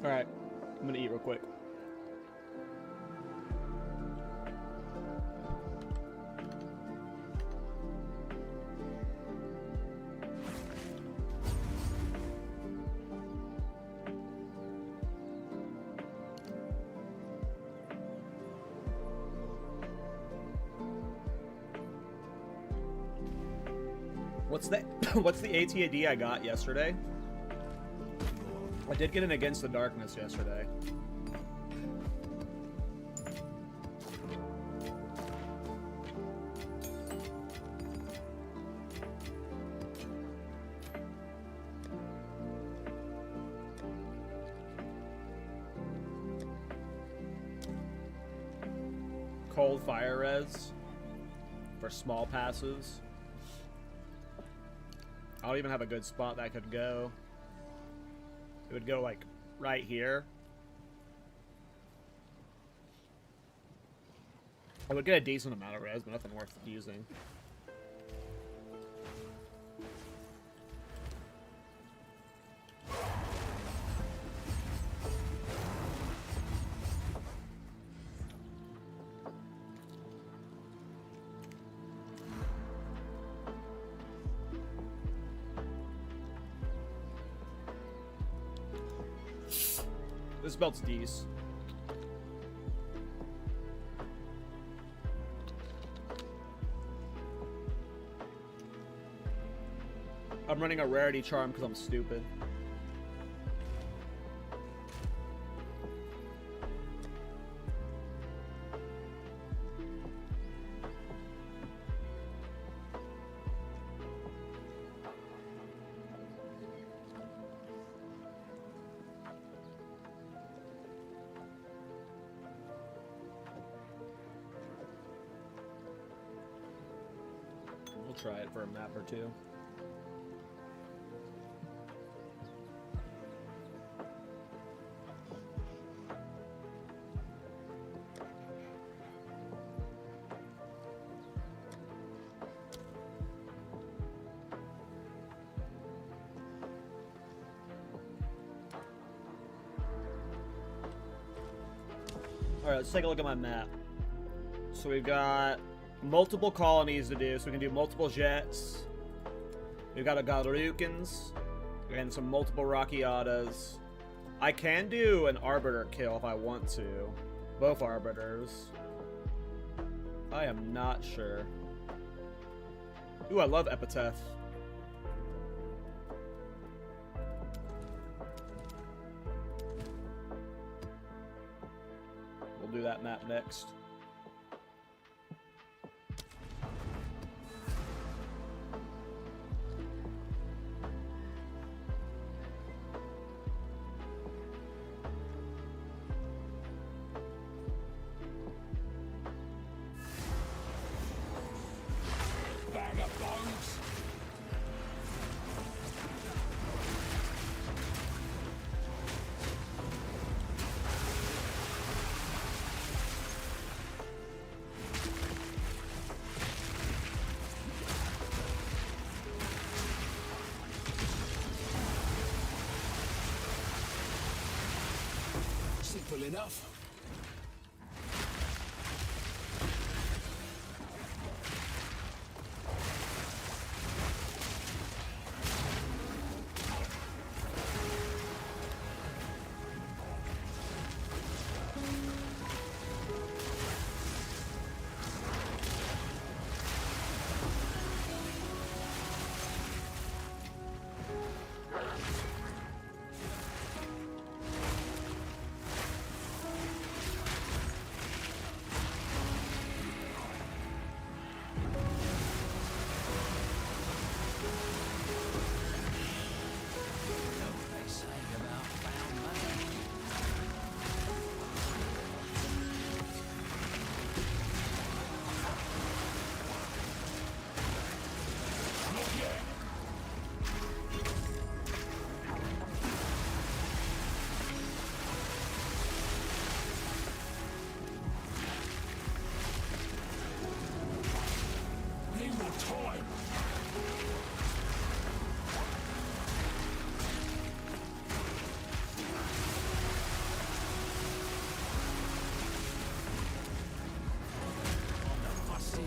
Alright, I'm gonna eat real quick. What's the ATAD I got yesterday? I did get an Against the Darkness yesterday. Cold Fire Res for small passes. I don't even have a good spot that I could go. It would go like right here. I would get a decent amount of res, but nothing worth using. This belt's D's. I'm running a rarity charm because I'm stupid. We'll try it for a map or two. Alright, let's take a look at my map. So we've got multiple colonies to do, so we can do multiple jets. We've got a Galrukins and some multiple Rockiatas. I can do an Arbiter kill if I want to. Both Arbiters. I am not sure. Ooh, I love Epitaph. We'll do that map next. Simple enough.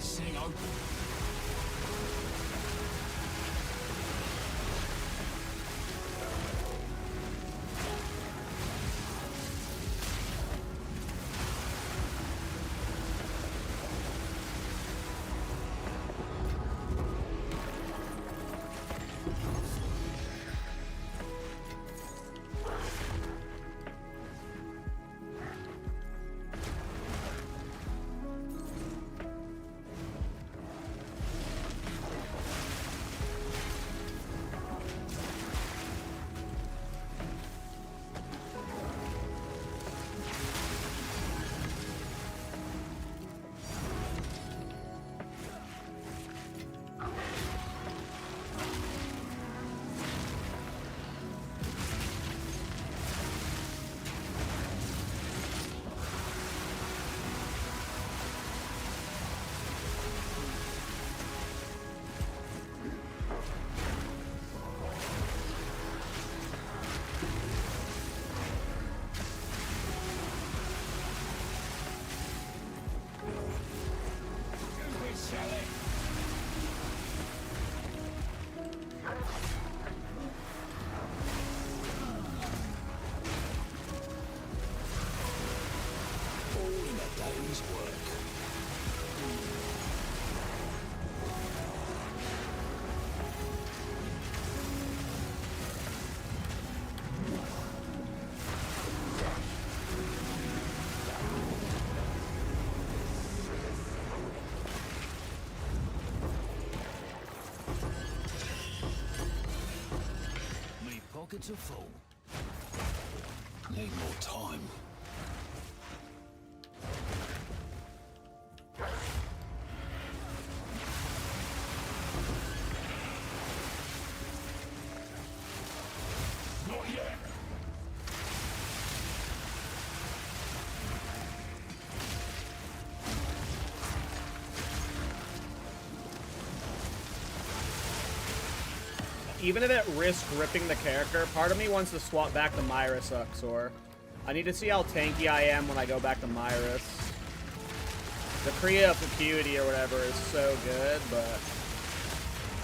this thing open. Pockets are full. Need more time. Not yet. Even if it risks ripping the character, part of me wants to swap back to Myris Uxor. I need to see how tanky I am when I go back to Myris. The Kriya of Acuity or whatever is so good, but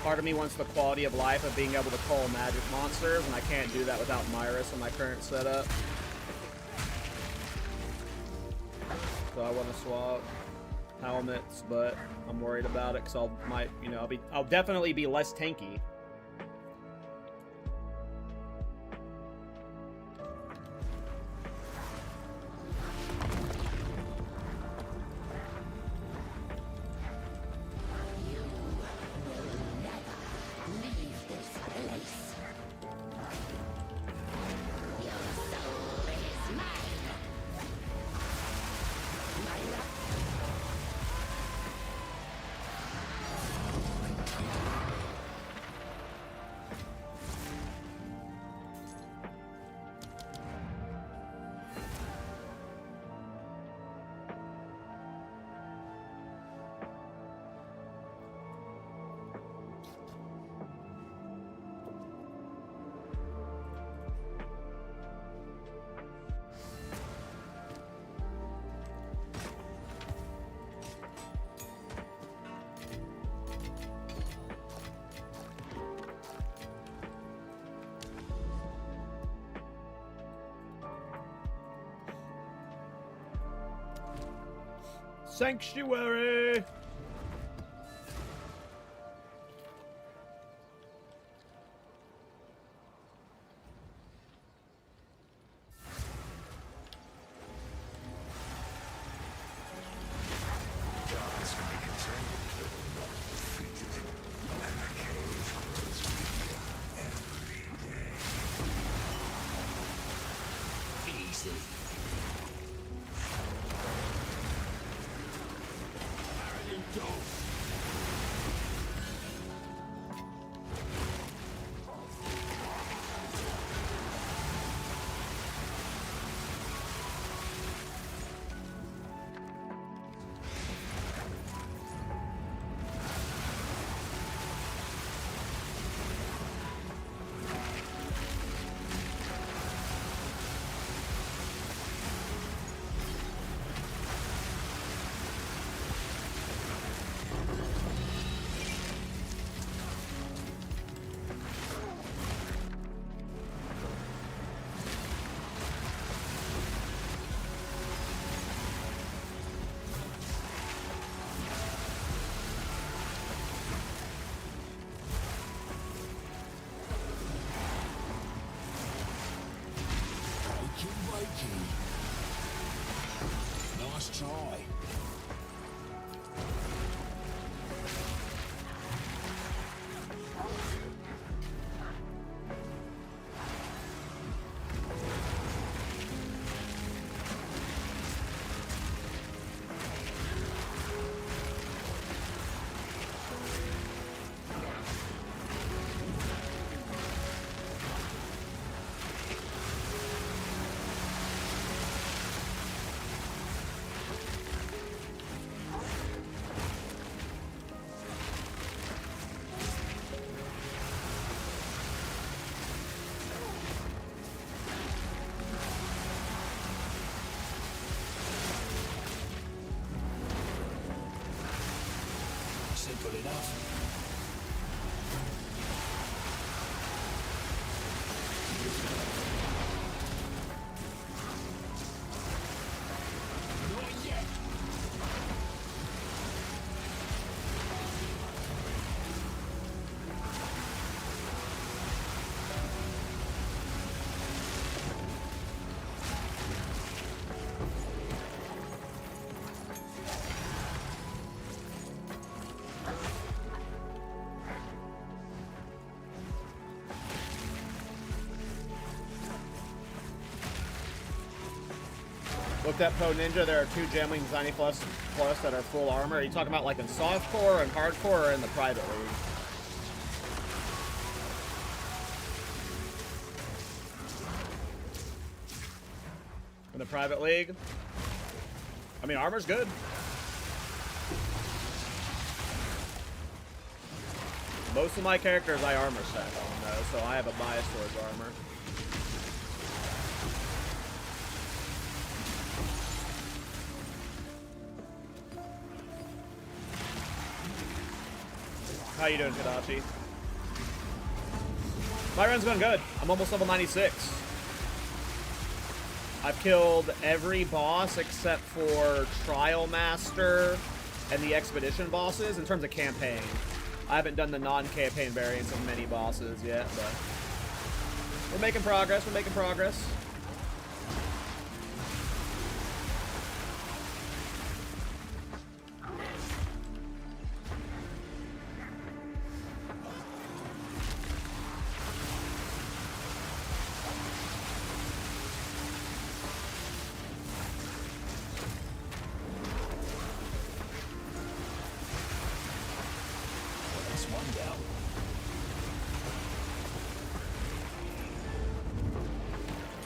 part of me wants the quality of life of being able to call magic monsters, and I can't do that without Myris in my current setup. So I want to swap helmets, but I'm worried about it because I'll definitely be less tanky. Sanctuary! Nice try. Simple enough. Not yet. Looked at Pro Ninja, there are 2 Gemlings 90 plus that are full armor. Are you talking about like in softcore and hardcore or in the private league? In the private league? I mean, armor's good. Most of my characters I armor set on though, so I have a bias towards armor. How you doing, Kadachi? My run's going good. I'm almost level 96. I've killed every boss except for Trial Master and the Expedition bosses in terms of campaign. I haven't done the non-campaign variants of many bosses yet, but we're making progress. We're making progress.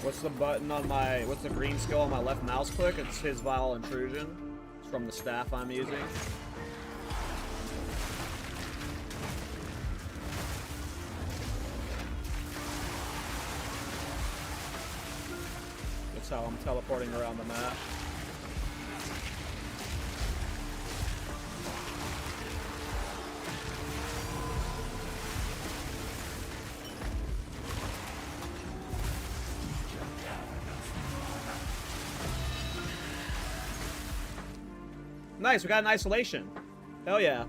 What's the button on my, what's the green skill on my left mouse click? It's his Vile Intrusion. It's from the staff I'm using. That's how I'm teleporting around the map. Nice, we got an isolation. Hell yeah.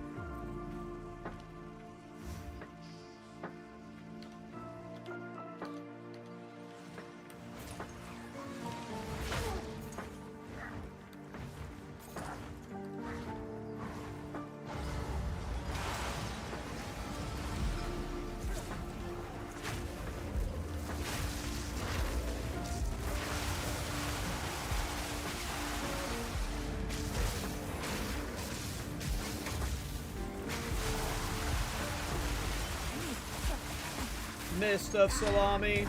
Mist of salami.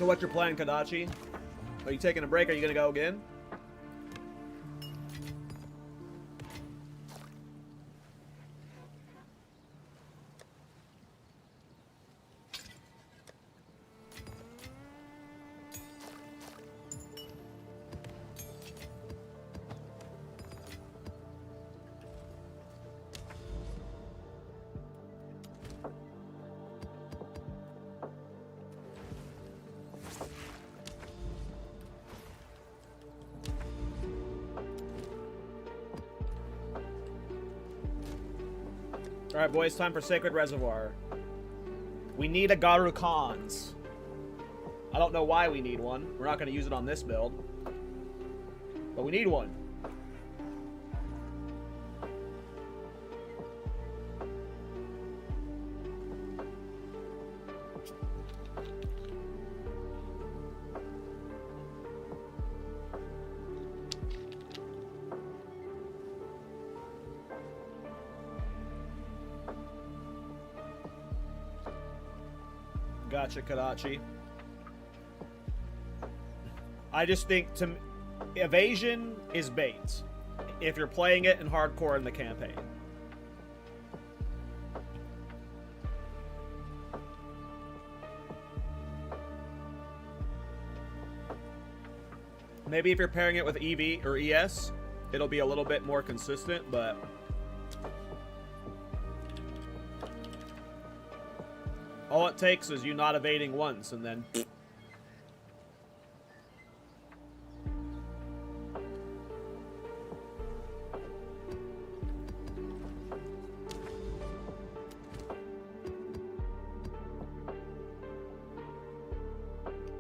So what's your plan, Kadachi? Are you taking a break? Are you gonna go again? All right, boys, time for Sacred Reservoir. We need a Garu Khans. I don't know why we need one. We're not going to use it on this build. But we need one. Gotcha, Kadachi. I just think evasion is bait if you're playing it in hardcore in the campaign. Maybe if you're pairing it with EV or ES, it'll be a little bit more consistent, but all it takes is you not evading once, and then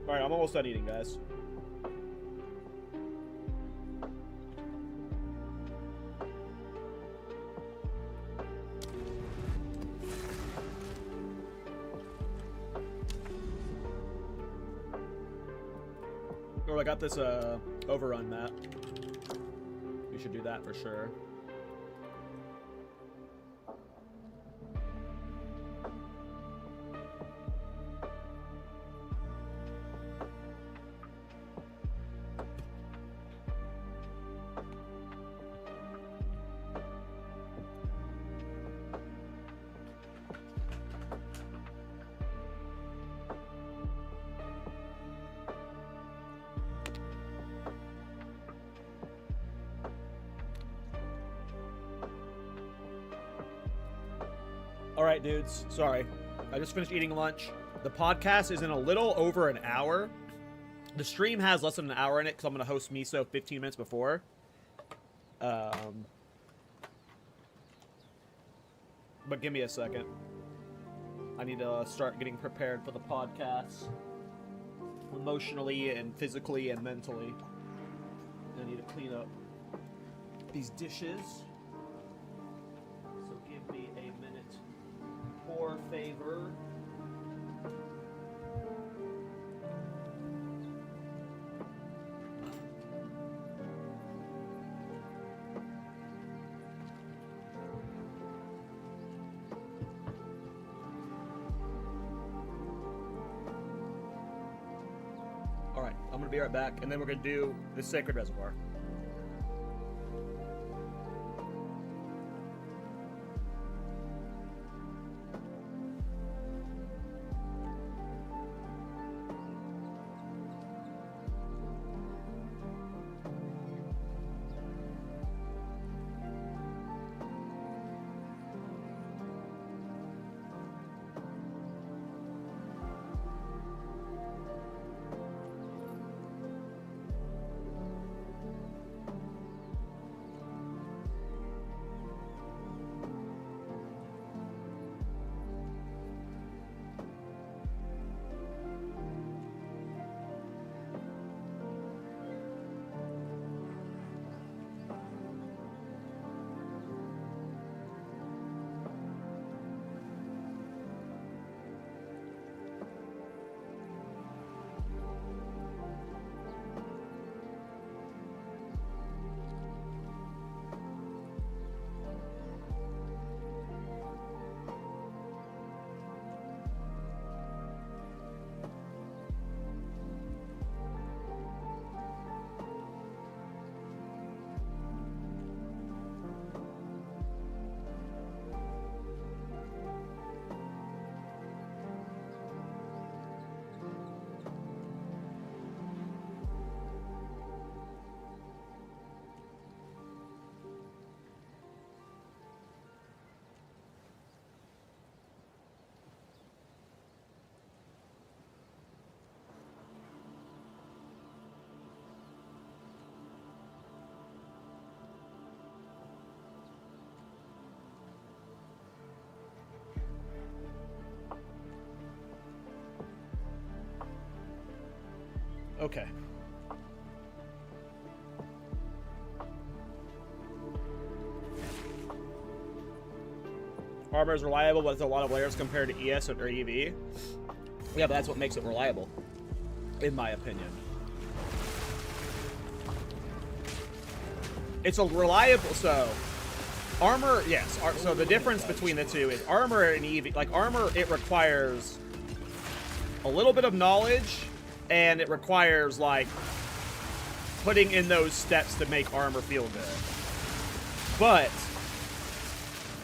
alright, I'm almost done eating, guys. Oh, I got this overrun map. We should do that for sure. Alright, dudes. Sorry. I just finished eating lunch. The podcast is in a little over an hour. The stream has less than an hour in it because I'm going to host Miso 15 minutes before. But give me a second. I need to start getting prepared for the podcast. Emotionally and physically and mentally. I need to clean up these dishes. So give me a minute. For favor. Alright, I'm gonna be right back, and then we're gonna do the Sacred Reservoir. Okay. Armor is reliable, but it's a lot of layers compared to ES or EV. Yeah, but that's what makes it reliable, in my opinion. It's a reliable, so armor, yes. So the difference between the two is armor and EV. Like armor, it requires a little bit of knowledge, and it requires like putting in those steps to make armor feel good. But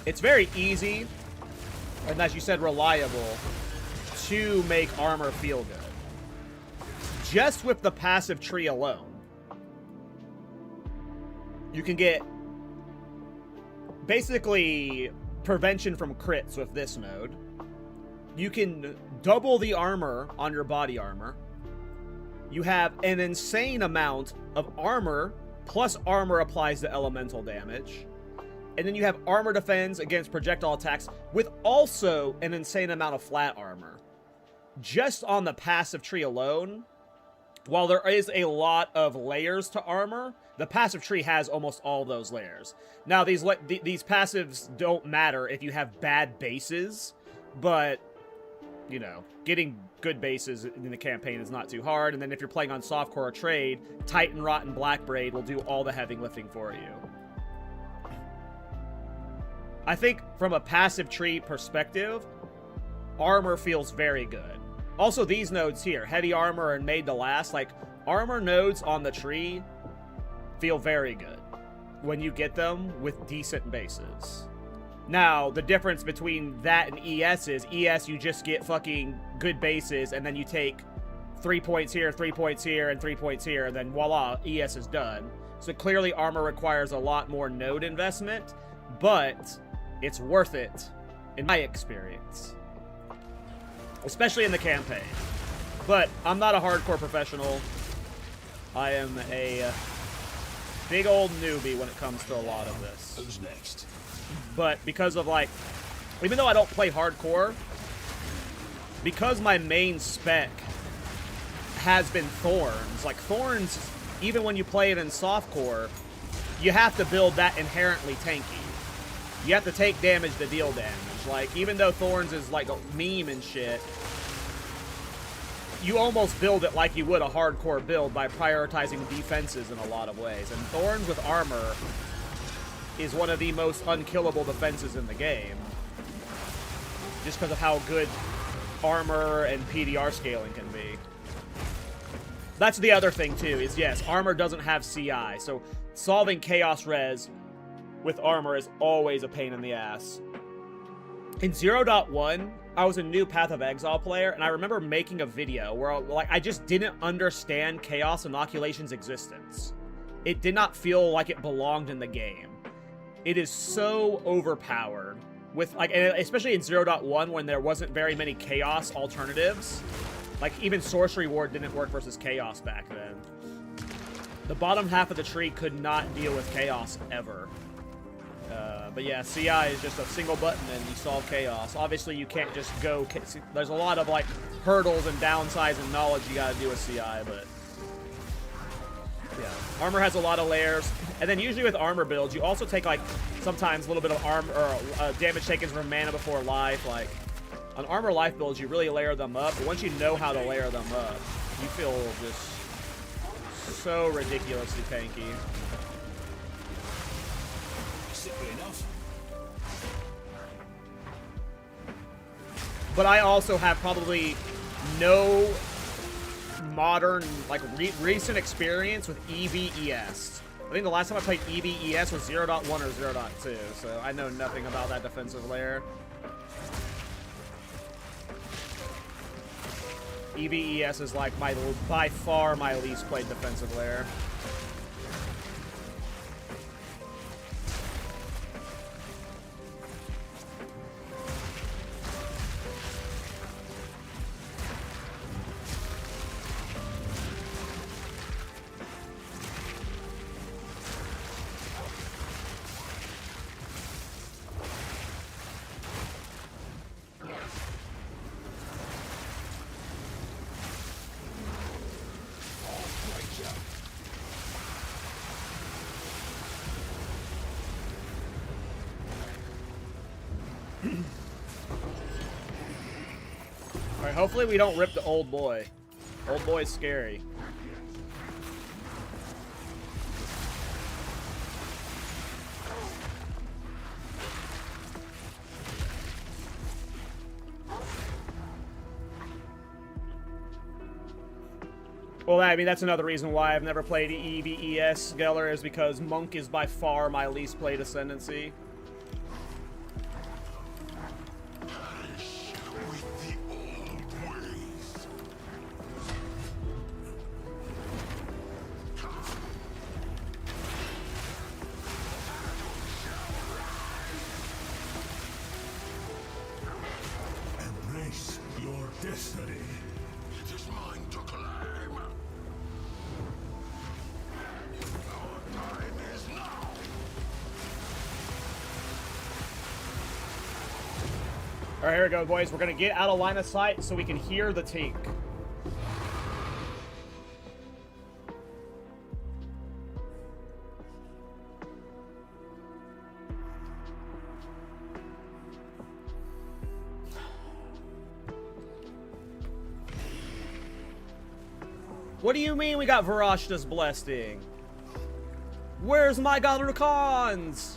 it's very easy, and as you said, reliable, to make armor feel good. Just with the passive tree alone, you can get basically prevention from crits with this node. You can double the armor on your body armor. You have an insane amount of armor, plus armor applies to elemental damage. And then you have armor defense against projectile attacks with also an insane amount of flat armor. Just on the passive tree alone, while there is a lot of layers to armor, the passive tree has almost all those layers. Now, these passives don't matter if you have bad bases, but, you know, getting good bases in the campaign is not too hard. And then if you're playing on softcore or trade, Titan Rot and Blackbraid will do all the heavy lifting for you. I think from a passive tree perspective, armor feels very good. Also, these nodes here, heavy armor and made to last, like, armor nodes on the tree feel very good when you get them with decent bases. Now, the difference between that and ES is, ES, you just get fucking good bases, and then you take 3 points here, 3 points here, and 3 points here, and then voila, ES is done. So clearly armor requires a lot more node investment, but it's worth it, in my experience. Especially in the campaign. But I'm not a hardcore professional. I am a big old newbie when it comes to a lot of this. Who's next? But because of, like, even though I don't play hardcore, because my main spec has been Thorns, like, Thorns, even when you play it in softcore, you have to build that inherently tanky. You have to take damage to deal damage. Like, even though Thorns is, like, a meme and shit, you almost build it like you would a hardcore build by prioritizing defenses in a lot of ways. And Thorns with armor is one of the most unkillable defenses in the game. Just because of how good armor and PDR scaling can be. That's the other thing, too, is yes, armor doesn't have CI. So solving Chaos Res with armor is always a pain in the ass. In 0.1, I was a new Path of Exile player, and I remember making a video where I just didn't understand Chaos Inoculation's existence. It did not feel like it belonged in the game. It is so overpowered, with like, and especially in 0.1 when there wasn't very many Chaos alternatives. Like, even Sorcery Ward didn't work versus Chaos back then. The bottom half of the tree could not deal with Chaos ever. But yeah, CI is just a single button and you solve Chaos. Obviously, you can't just go... There's a lot of, like, hurdles and downsides and knowledge you gotta do with CI, but... yeah. Armor has a lot of layers. And then usually with armor builds, you also take, like, sometimes a little bit of armor... or damage taken from Mana Before Life. Like, on armor life builds, you really layer them up. But once you know how to layer them up, you feel just so ridiculously tanky. But I also have probably no modern, like, recent experience with EVES. I think the last time I played EVES was 0.1 or 0.2, so I know nothing about that defensive layer. EVES is, like, by far my least played defensive layer. hopefully we don't rip the old boy. Old boy's scary. Well, I mean, that's another reason why I've never played EVES Geller, is because Monk is by far my least played ascendancy. Embrace your destiny. It is mine to claim. Our time is now. All right, here we go, boys. We're gonna get out of line of sight so we can hear the tink. What do you mean we got Varashta's Blessing? Where's my Galrukans?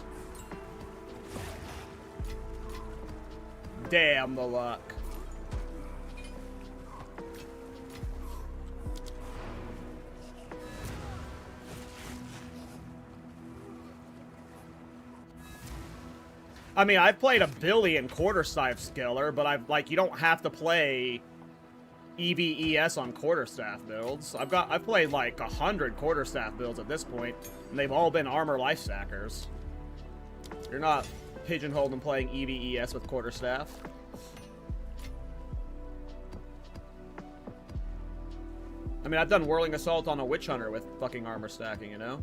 Damn the luck. I mean, I've played a billion quarterstaff skiller, but you don't have to play EVES on quarterstaff builds. I've played like 100 quarterstaff builds at this point, and they've all been armor life stackers. You're not pigeonholed in playing EVES with quarterstaff. I mean, I've done Whirling Assault on a Witch Hunter with fucking armor stacking, you know?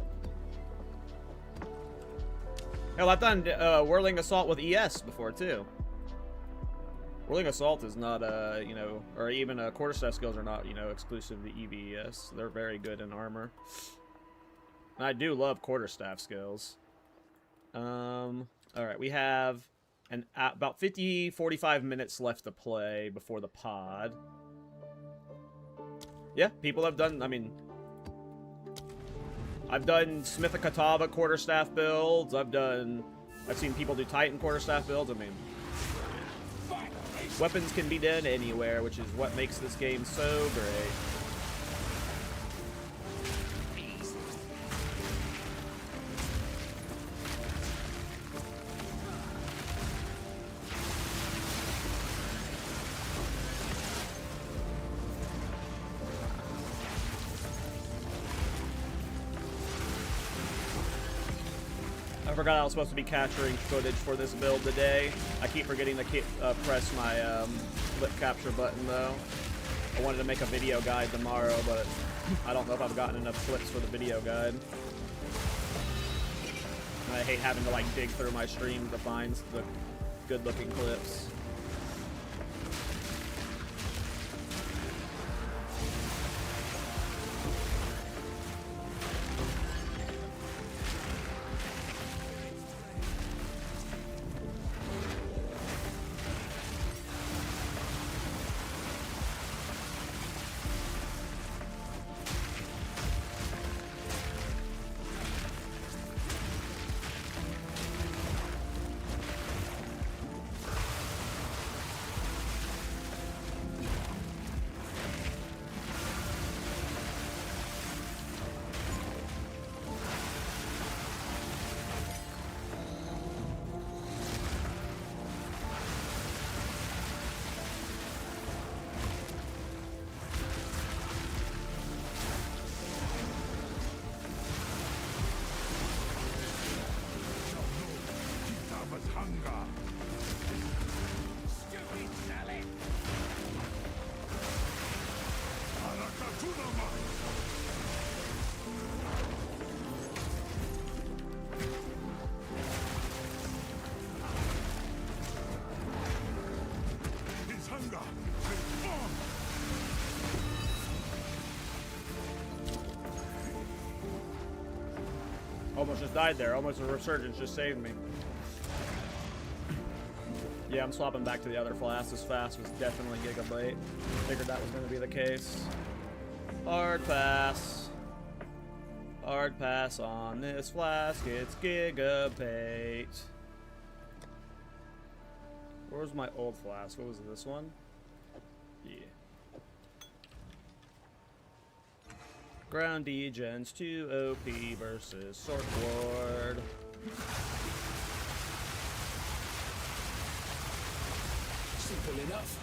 Hell, I've done Whirling Assault with ES before, too. Whirling Assault is not, you know, or even quarterstaff skills are not, you know, exclusive to EVES. They're very good in armor. And I do love quarterstaff skills. Alright, we have about 45 minutes left to play before the pod. Yeah, people have done, I mean, I've done Smith of Katava quarterstaff builds. I've seen people do Titan quarterstaff builds. I mean, weapons can be done anywhere, which is what makes this game so great. I forgot I was supposed to be capturing footage for this build today. I keep forgetting to press my lip capture button, though. I wanted to make a video guide tomorrow, but I don't know if I've gotten enough clips for the video guide. I hate having to, like, dig through my stream to find the good-looking clips. Almost just died there. Almost a resurgence just saved me. Yeah, I'm swapping back to the other flask. This fast was definitely Gigabait. Figured that was going to be the case. Hard pass. Hard pass on this flask. It's Gigabait. Where's my old flask? What was it, this one? Yeah. Ground degens 2 OP versus Sork Lord. Simple enough.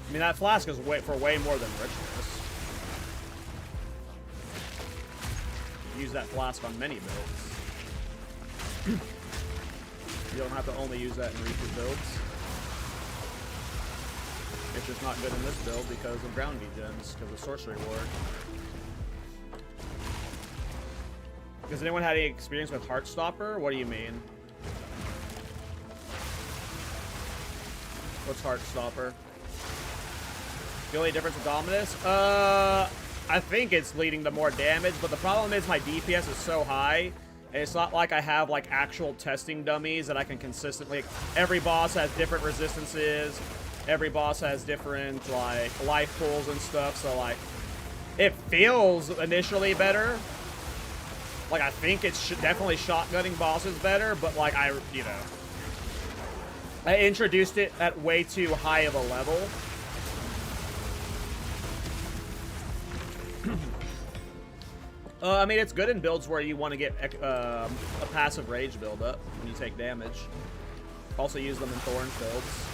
I mean, that flask is for way more than richness. Use that flask on many builds. You don't have to only use that in rip2 builds. It's just not good in this build because of ground degens, because of sorcery ward. Has anyone had any experience with Heartstopper? What do you mean? What's Heartstopper? The only difference with Dominus? I think it's leading to more damage, but the problem is my DPS is so high, and it's not like I have, like, actual testing dummies that I can consistently... Every boss has different resistances. Every boss has different, like, life pools and stuff, so, like, it feels initially better. Like, I think it's definitely shotgunning bosses better, but, like, I introduced it at way too high of a level. I mean, it's good in builds where you want to get a passive rage build up when you take damage. Also use them in Thorns builds.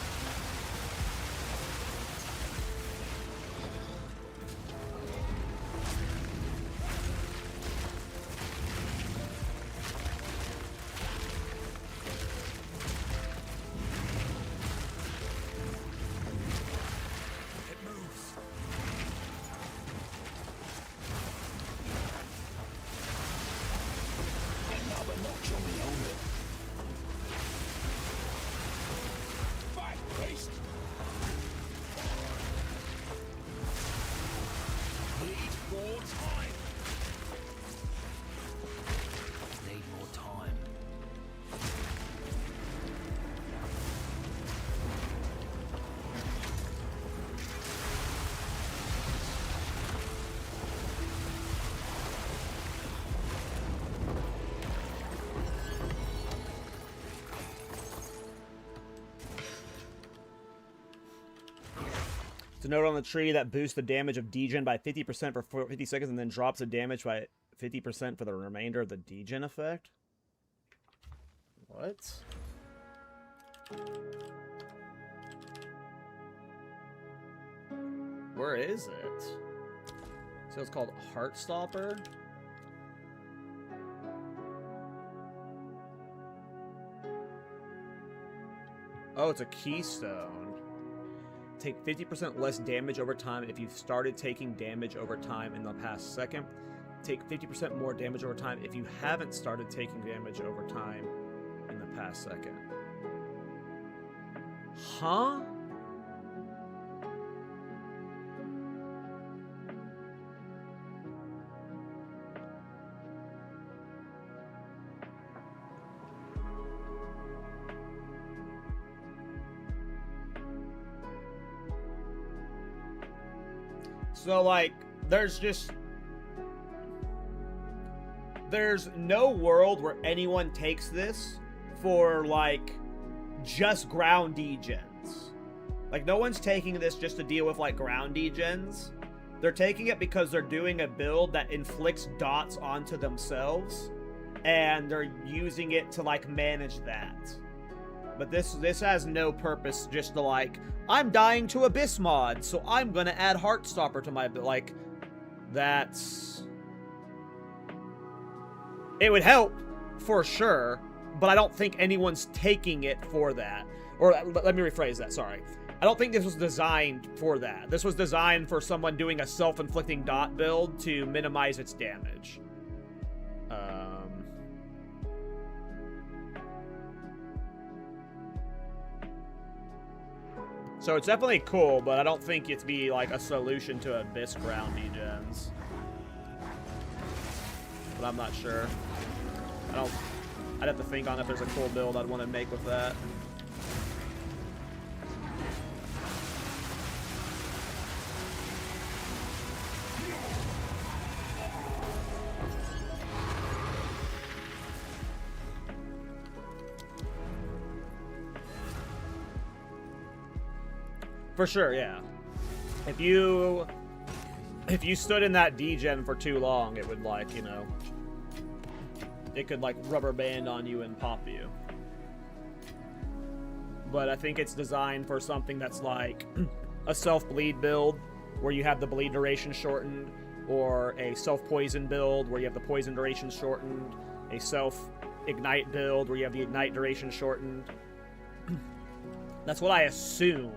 To note on the tree that boosts the damage of degen by 50% for 50 seconds and then drops the damage by 50% for the remainder of the degen effect. What? Where is it? So it's called Heartstopper. Oh, it's a keystone. Take 50% less damage over time if you've started taking damage over time in the past second. Take 50% more damage over time if you haven't started taking damage over time in the past second. Huh? So, like, there's no world where anyone takes this for, like, just ground degens. Like, no one's taking this just to deal with, like, ground degens. They're taking it because they're doing a build that inflicts dots onto themselves, and they're using it to, like, manage that. But this has no purpose, just to, like, I'm dying to Abyss mod, so I'm gonna add Heartstopper to my build. Like, that's... It would help, for sure, but I don't think anyone's taking it for that. Or, let me rephrase that, sorry. I don't think this was designed for that. This was designed for someone doing a self-inflicting dot build to minimize its damage. So it's definitely cool, but I don't think it'd be like a solution to Abyss Ground degens. But I'm not sure. I'd have to think on if there's a cool build I'd want to make with that. For sure, yeah. If you stood in that degen for too long, it would, like, you know, it could like rubber band on you and pop you. But I think it's designed for something that's like a self-bleed build where you have the bleed duration shortened, or a self-poison build where you have the poison duration shortened, a self-ignite build where you have the ignite duration shortened. That's what I assume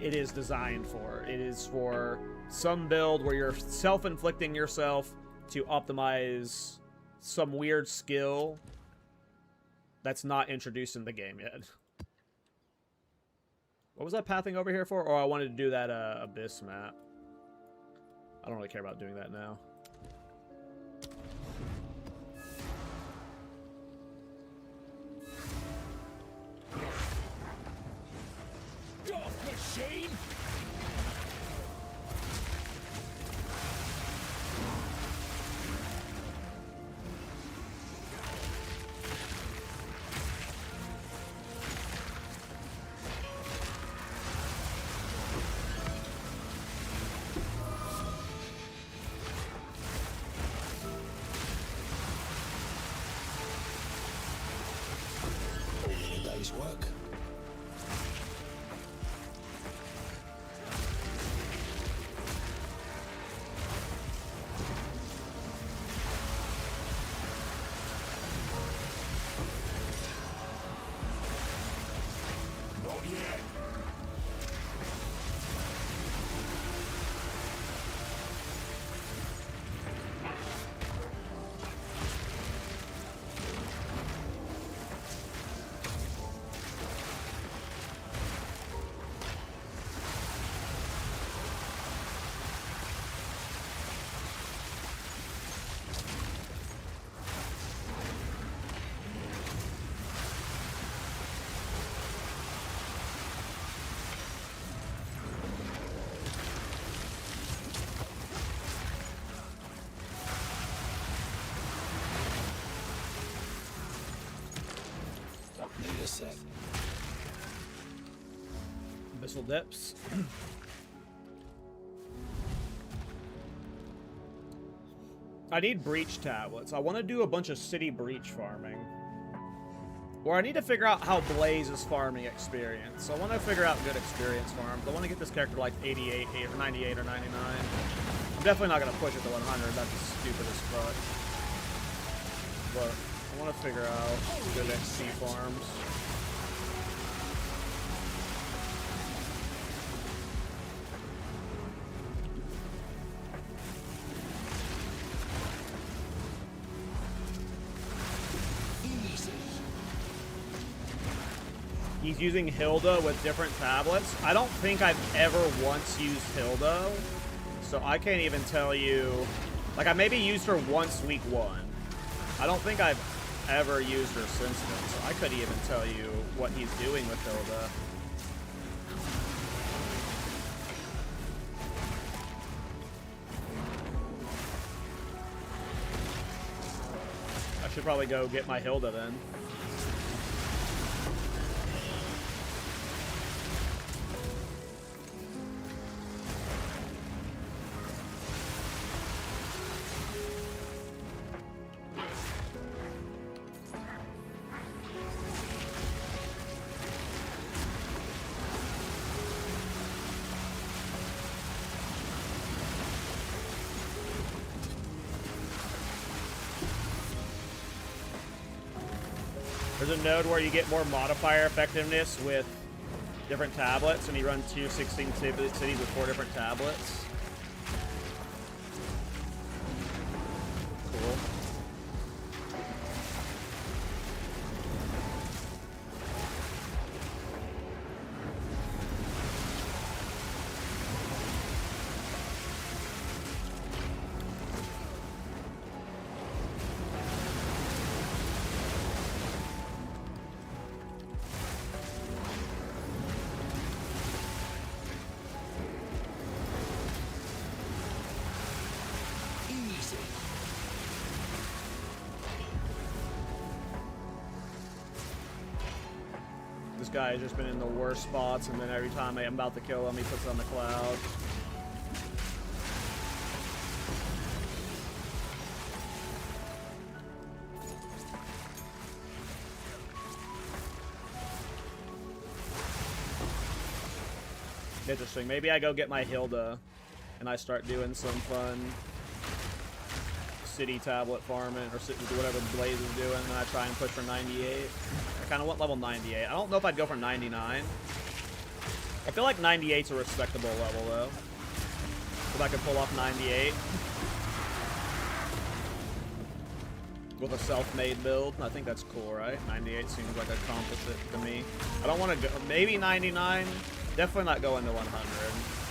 it is designed for. It is for some build where you're self-inflicting yourself to optimize some weird skill that's not introduced in the game yet. What was I pathing over here for? Oh, I wanted to do that Abyss map. I don't really care about doing that now. Dark machine! A day's work. Not yet. Need a sec. Abyssal Depths. I need breach tablets. I want to do a bunch of city breach farming. Or I need to figure out how Blaze is farming experience. I want to figure out good experience farms. I want to get this character like 88 or 98 or 99. I'm definitely not going to push it to 100. That'd be stupid as fuck. But I want to figure out good XP farms. He's using Hilda with different tablets. I don't think I've ever once used Hilda, so I can't even tell you. Like, I maybe used her once week 1. I don't think I've ever used her since then, so I couldn't even tell you what he's doing with Hilda. I should probably go get my Hilda then. There's a node where you get more modifier effectiveness with different tablets, and you run 216 cities with 4 different tablets. Cool. guy has just been in the worst spots, and then every time I'm about to kill him, he puts it on the cloud. Interesting. Maybe I go get my Hilda, and I start doing some fun city tablet farming, or whatever Blaze is doing, and I try and push for 98. I kind of want level 98. I don't know if I'd go for 99. I feel like 98's a respectable level, though. If I could pull off 98. With a self-made build. I think that's cool, right? 98 seems like a composite to me. I don't want to go... Maybe 99. Definitely not going to 100.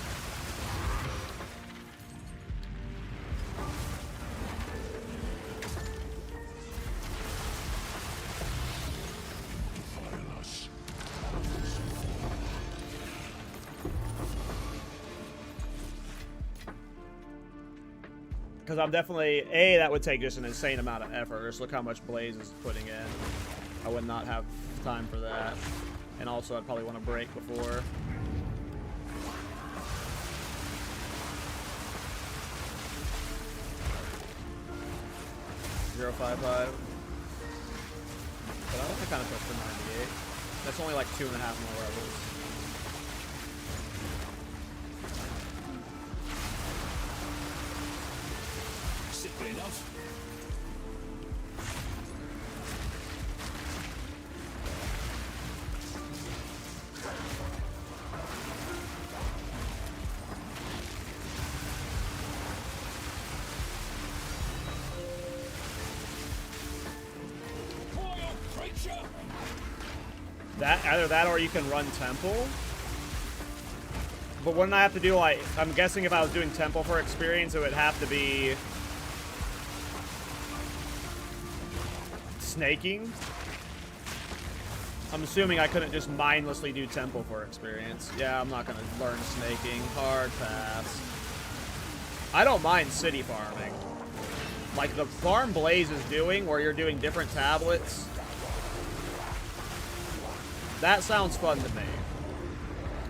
Because I'm definitely... that would take just an insane amount of effort. Just look how much Blaze is putting in. I would not have time for that. And also, I'd probably want to break before. Zero 5 5. But I want to kind of push for 98. That's only like 2.5 more levels. Simply enough. Either that or you can run Temple. But wouldn't I have to do, like, I'm guessing if I was doing Temple for experience, it would have to be snaking. I'm assuming I couldn't just mindlessly do Temple for experience. Yeah, I'm not going to learn snaking. Hard pass. I don't mind city farming. Like the farm Blaze is doing, where you're doing different tablets. That sounds fun to me.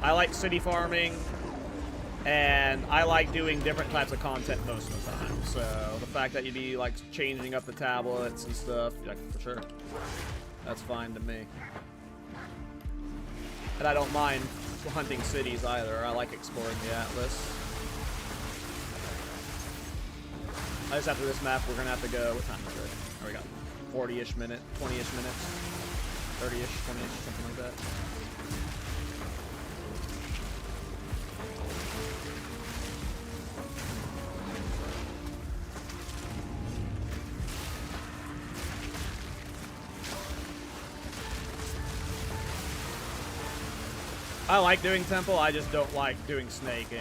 I like city farming, and I like doing different types of content most of the time. So the fact that you'd be like changing up the tablets and stuff, yeah, for sure, that's fine to me. And I don't mind hunting cities either. I like exploring the Atlas. I just after this map, we're gonna have to go. What time is it? Oh, we got 40-ish minutes, 20-ish minutes. 30-ish, 20-ish, something like that. I like doing Temple, I just don't like doing snaking.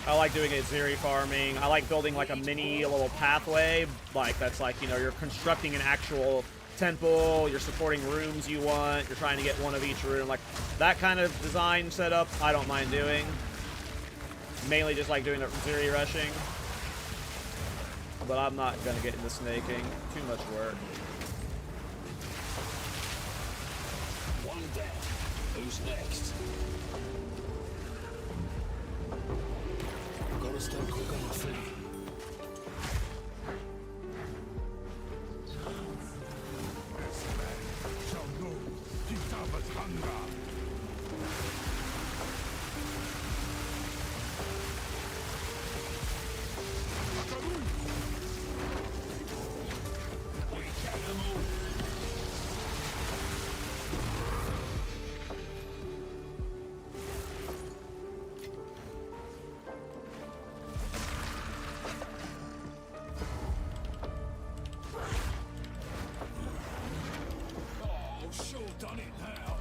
I like doing Aziri farming. I like building like a mini little pathway. Like that's like, you know, you're constructing an actual temple, you're supporting rooms you want, you're trying to get one of each room. Like that kind of design setup, I don't mind doing. Mainly just like doing the Aziri rushing. But I'm not gonna get into snaking. Too much work. One down. Who's next? Gotta stay quick on my feet. Shall know Kitava's hunger. We count them all. Done it now.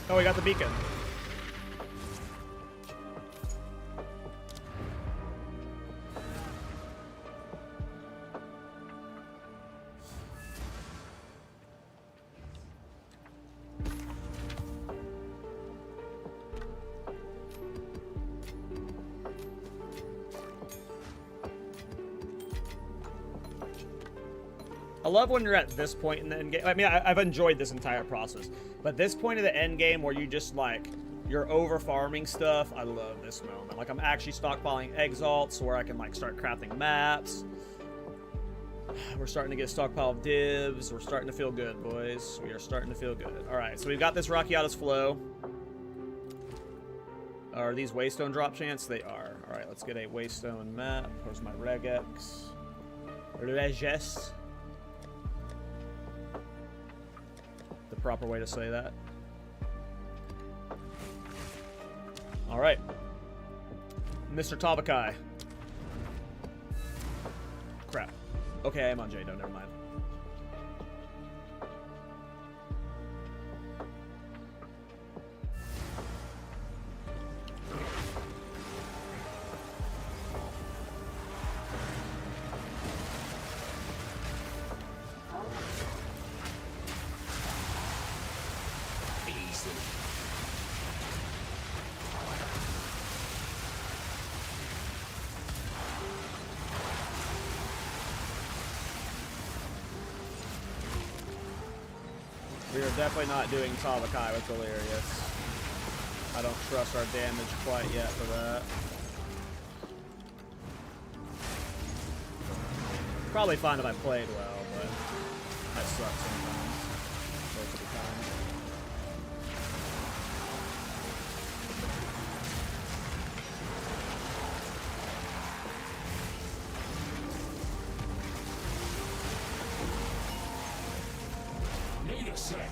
Oh, we got the beacon. I love when you're at this point in the end game. I mean, I've enjoyed this entire process, but this point of the end game where you just like you're over farming stuff, I love this moment. Like I'm actually stockpiling exalts where I can like start crafting maps. We're starting to get a stockpile of divs. We're starting to feel good, boys. We are starting to feel good. All right, so we've got this Rakiata's Flow. Are these Waystone drop chance? They are. All right, let's get a Waystone map. Where's my regex? Reges. The proper way to say that. All right. Mr. Tavakai. Crap. Okay, I'm on Jado, never mind. We are definitely not doing Tavakai with Delirious. I don't trust our damage quite yet for that. Probably fine if I played well, but I suck sometimes. Most of the time. Need a sec.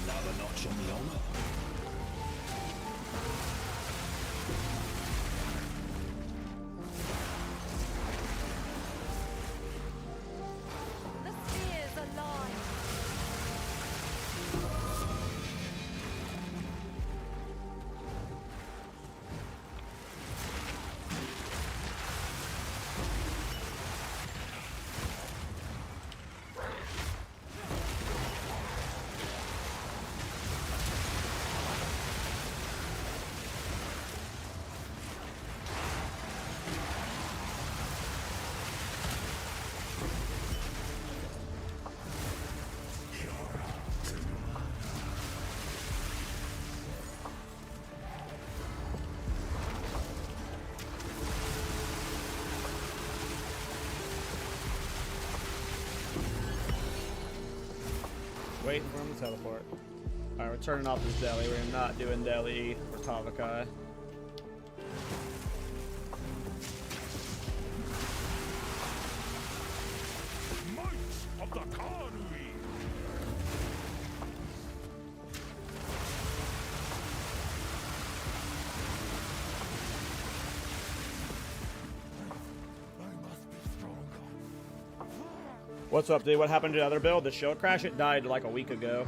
Another notch on the honor. The spear's alive. Waiting for him to teleport. Alright, we're turning off this deli. We're not doing deli for Tavakai. Might of the Karui. I must be stronger. What's up, dude? What happened to the other build? The show crash? It died like a week ago.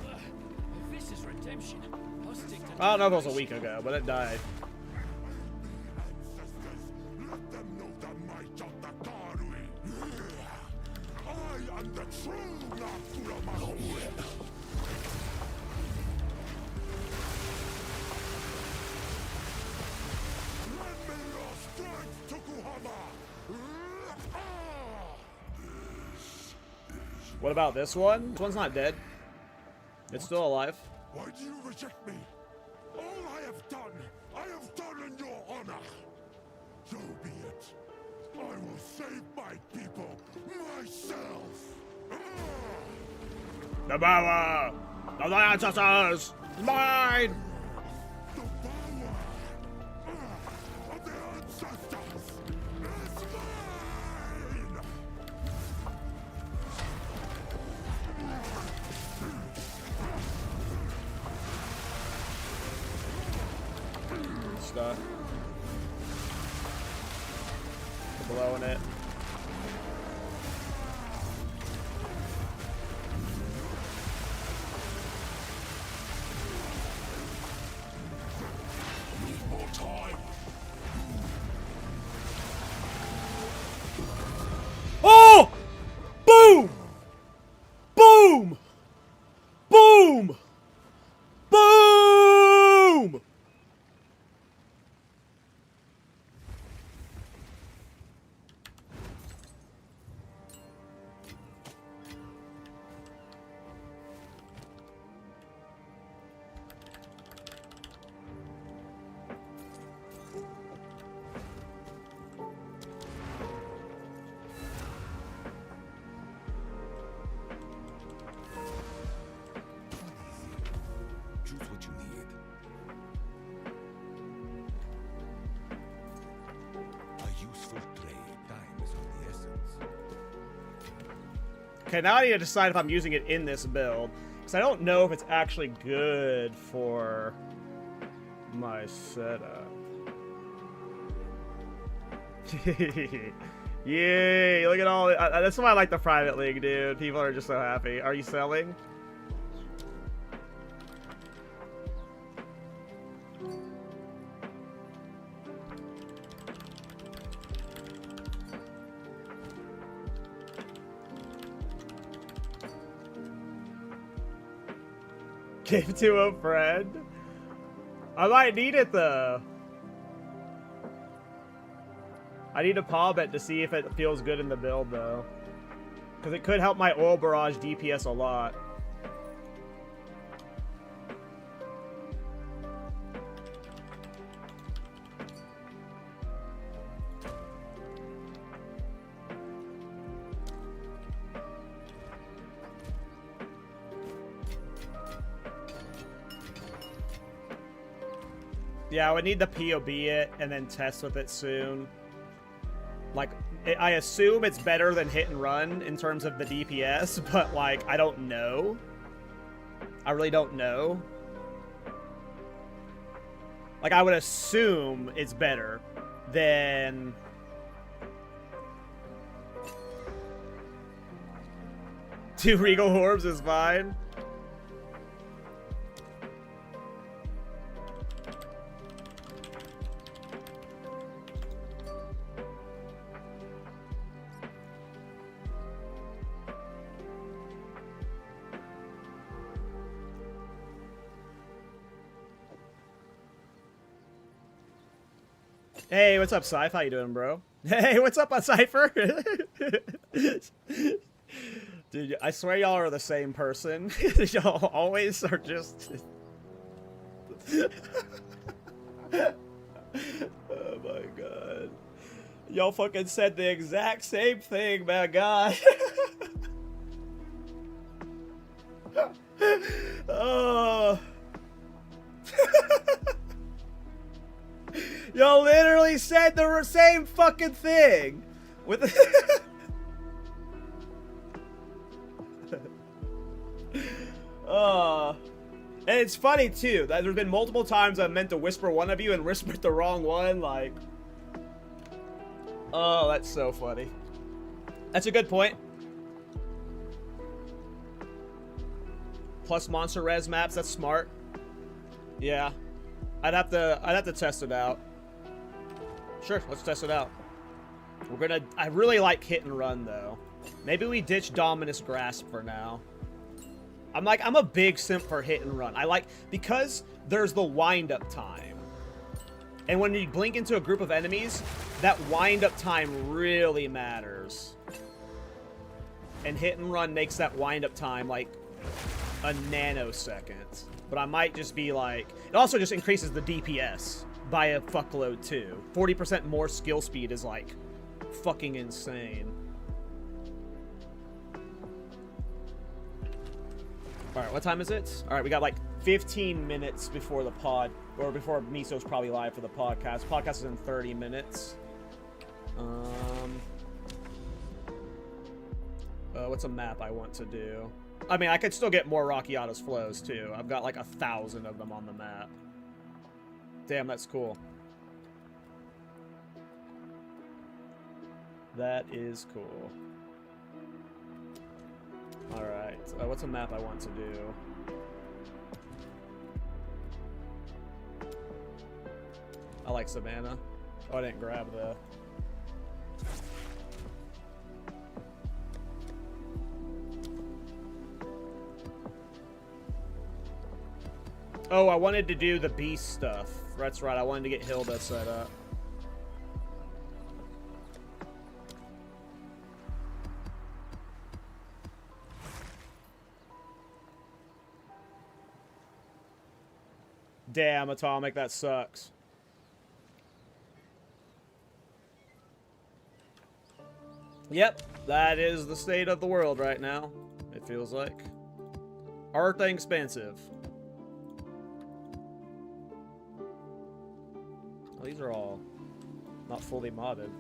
If this is redemption, I'll stick to I don't know if it was a week ago, but it died. Ancestors, let them know the might of the Karui. I am the true Nakuramaki. Lend me your strength, Tokuhama! What about this one? This one's not dead. It's still alive. Why do you reject me? All I have done in your honor. So be it. I will save my people myself. The power of the ancestors is mine! The power of the ancestors is mine! Stuff. Blowing it. Need more time. Oh! Boom! Boom! Boom! Boom! Choose what you need. A useful trade. Time is of the essence. Okay, now I need to decide if I'm using it in this build. Because I don't know if it's actually good for my setup. Yay! Look at all. That's why I like the private league, dude. People are just so happy. Are you selling? Give to a friend? I might need it though. I need a palm it to see if it feels good in the build though. Because it could help my oil barrage DPS a lot. Yeah, I would need the POB it and then test with it soon. Like, I assume it's better than hit and run in terms of the DPS, but like, I don't know. I really don't know. Like, I would assume it's better than... Two Regal Orbs is fine. Hey, what's up, Scythe? How you doing, bro? Hey, what's up, Cypher? Dude, I swear y'all are the same person. Y'all always are just... Oh my god. Y'all fucking said the exact same thing, my god. Oh... Y'all literally said the same fucking thing. With and it's funny too that there's been multiple times I meant to whisper one of you and whispered the wrong one. Like, oh, that's so funny. That's a good point. Plus monster res maps. That's smart. Yeah, I'd have to test it out. Sure, let's test it out. I really like hit and run though. Maybe we ditch Dominus Grasp for now. I'm a big simp for hit and run. I like, because there's the wind up time. And when you blink into a group of enemies, that wind up time really matters. and hit and run makes that wind-up time like a nanosecond. But I might just be like... It also just increases the DPS by a fuckload too. 40% more skill speed is like fucking insane. Alright, what time is it? Alright, we got like 15 minutes before the pod, or before Miso's probably live for the podcast. Podcast is in 30 minutes. What's a map I want to do? I mean, I could still get more Rockiata's flows too. I've got like 1,000 of them on the map. Damn, that's cool. That is cool. Alright, what's a map I want to do? I like Savannah. Oh, I didn't grab the... Oh, I wanted to do the beast stuff. That's right, I wanted to get Hilda set up. Damn, Atomic, that sucks. Yep, that is the state of the world right now, it feels like. Everything expensive. Well, these are all not fully modded.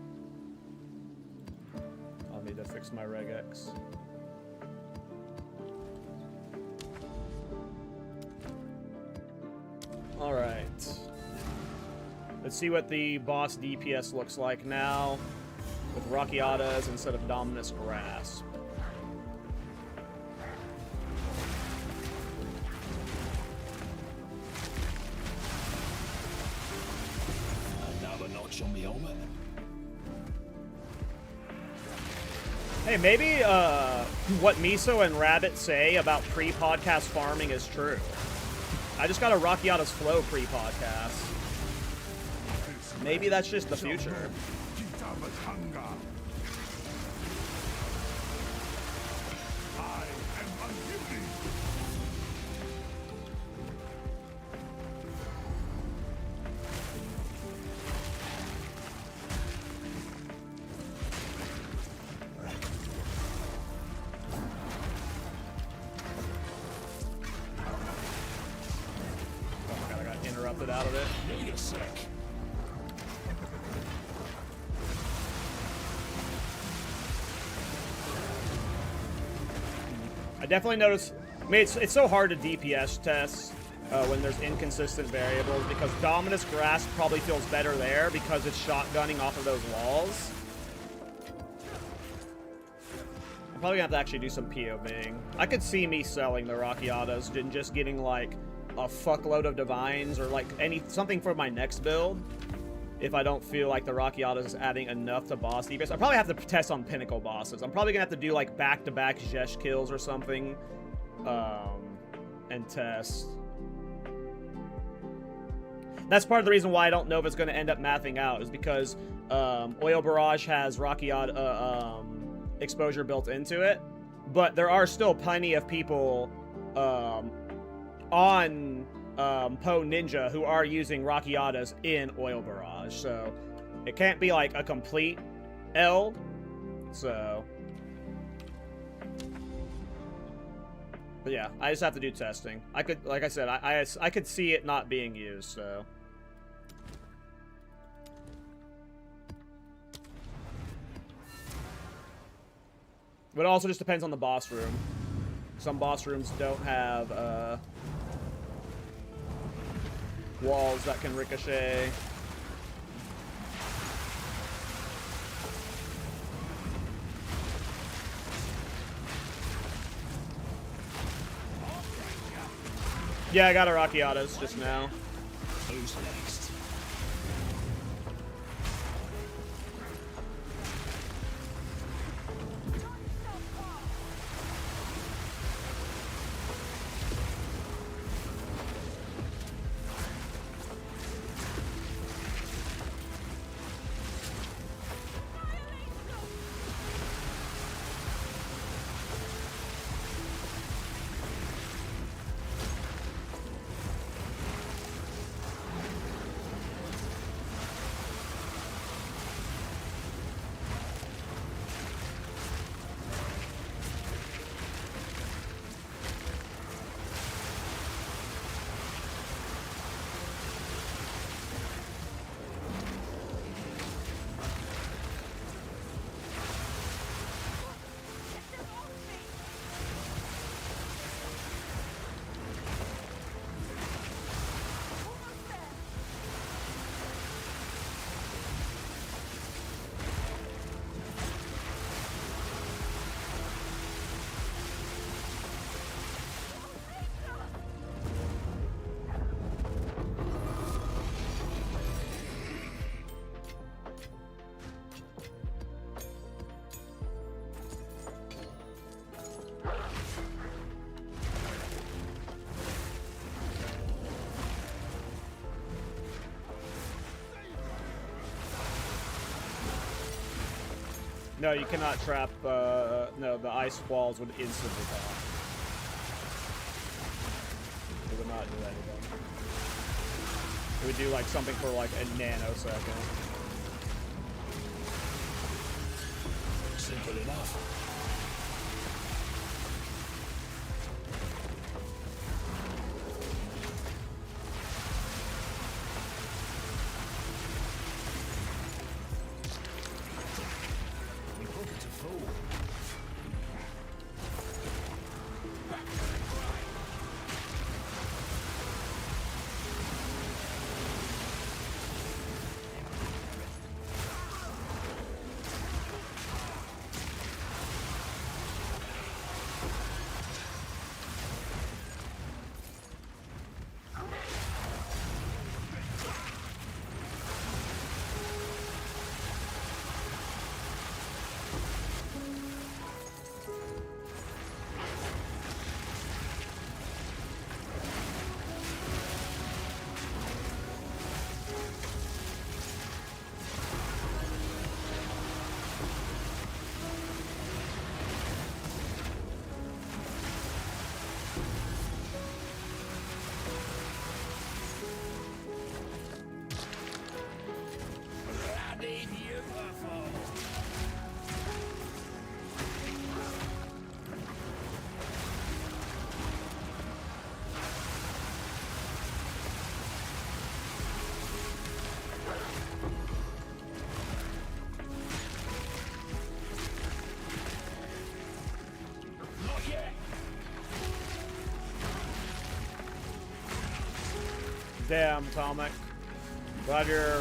I'll need to fix my regex. Alright. Let's see what the boss DPS looks like now with Rockiatas instead of Dominus Grasp. Another notch on the helmet. Hey, maybe what Miso and Rabbit say about pre-podcast farming is true. I just got a Rockiata's Flow pre-podcast. Maybe that's just the future. Out of it. Wait a sec. I definitely noticed. I mean, it's so hard to DPS test when there's inconsistent variables because Dominus Grasp probably feels better there because it's shotgunning off of those walls. I'm probably gonna have to actually do some POVing. I could see me selling the Rockiatas and just getting like a fuckload of divines or like something for my next build if I don't feel like the Rockiatas is adding enough to boss DPS. I probably have to test on pinnacle bosses. I'm probably gonna have to do like back-to-back Zhesh kills or something and test. That's part of the reason why I don't know if it's going to end up mathing out is because Oil Barrage has Rockiata exposure built into it, but there are still plenty of people on Poe Ninja who are using Rockiatas in Oil Barrage, so it can't be like a complete L. So, but yeah, I just have to do testing. I could, like I said, I could see it not being used. So, but it also just depends on the boss room. Some boss rooms don't have walls that can ricochet. Yeah, I got a Rockiatas just now. Who's next? No, you cannot trap, no, the ice walls would instantly pop. It would not do anything. It would do, like, something for, like, a nanosecond. Simple enough. Damn, Atomic. Glad you're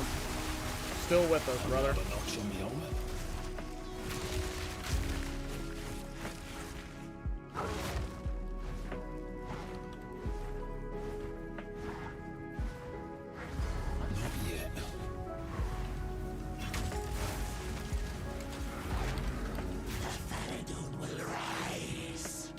still with us, brother. Another notch on the helmet. Not yet. Faradun will rise.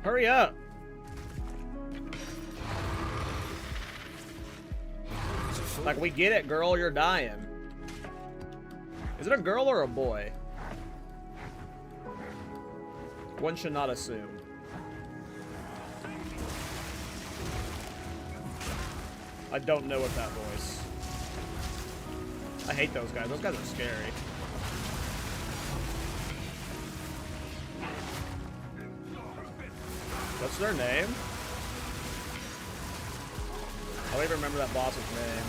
Hurry up! Like, we get it, girl, you're dying. Is it a girl or a boy? One should not assume. I don't know what that voice. I hate those guys. Those guys are scary. What's their name? I don't even remember that boss's name.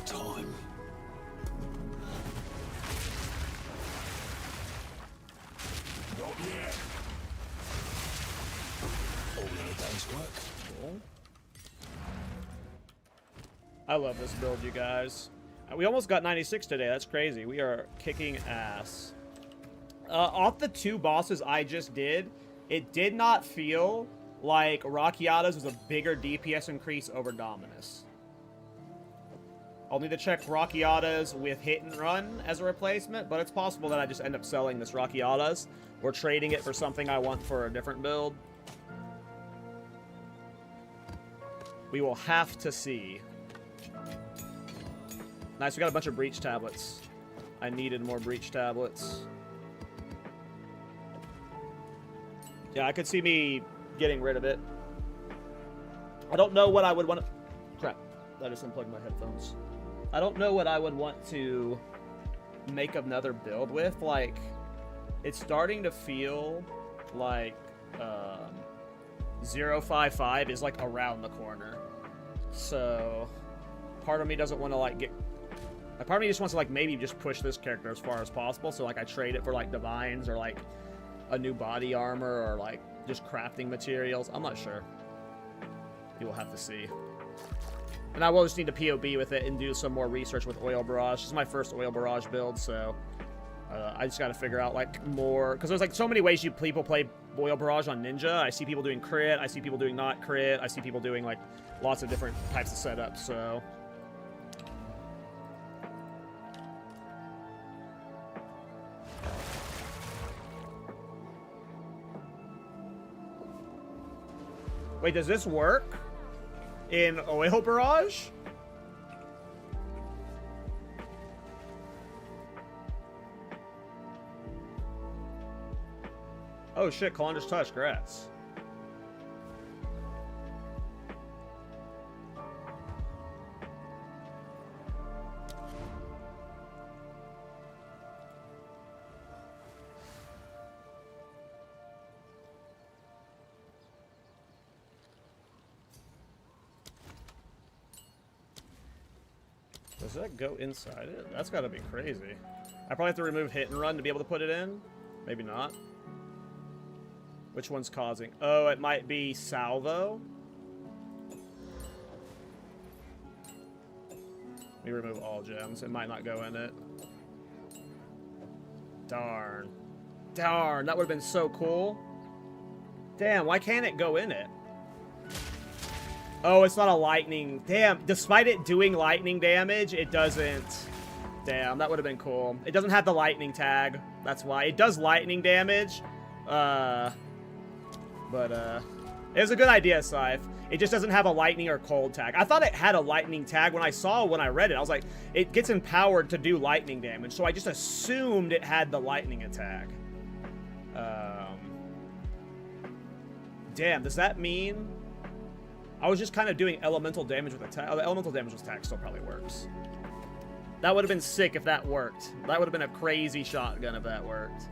Time. Not yet. All in a day's work. Cool. I love this build, you guys. We almost got 96 today. That's crazy. We are kicking ass. Off the two bosses I just did, it did not feel like Rockiata's was a bigger DPS increase over Dominus. I'll need to check Rockiata's with Hit and Run as a replacement, but it's possible that I just end up selling this Rockiata's or trading it for something I want for a different build. We will have to see. Nice, we got a bunch of breach tablets. I needed more breach tablets. Yeah, I could see me getting rid of it. I don't know what I would want to... Crap, I just unplugged my headphones. I don't know what I would want to make another build with. Like, it's starting to feel like 055 is like around the corner. So part of me doesn't want to like get. Like, part of me just wants to like maybe just push this character as far as possible. So like I trade it for like divines or like a new body armor or like just crafting materials. I'm not sure. You will have to see. And I will just need to POB with it and do some more research with Oil Barrage. This is my first Oil Barrage build, so I just got to figure out like more, because there's like so many ways people play Oil Barrage on Ninja. I see people doing crit, I see people doing not crit, I see people doing like lots of different types of setups, so. Wait, does this work in Oil Barrage? Oh shit, Calendar's Touch, congrats. Does that go inside it? That's gotta be crazy. I probably have to remove hit and run to be able to put it in. Maybe not. Which one's causing? Oh, it might be salvo. Let me remove all gems. It might not go in it. Darn. Darn, that would have been so cool. Damn, why can't it go in it? Oh, it's not a lightning. Damn, despite it doing lightning damage, it doesn't. Damn, that would have been cool. It doesn't have the lightning tag. That's why. It does lightning damage. But it was a good idea, Scythe. It just doesn't have a lightning or cold tag. I thought it had a lightning tag when I read it. I was like, it gets empowered to do lightning damage. So I just assumed it had the lightning attack. Damn, does that mean... I was just kind of doing elemental damage with attack. Oh, the elemental damage with attack still probably works. That would have been sick if that worked. That would have been a crazy shotgun if that worked.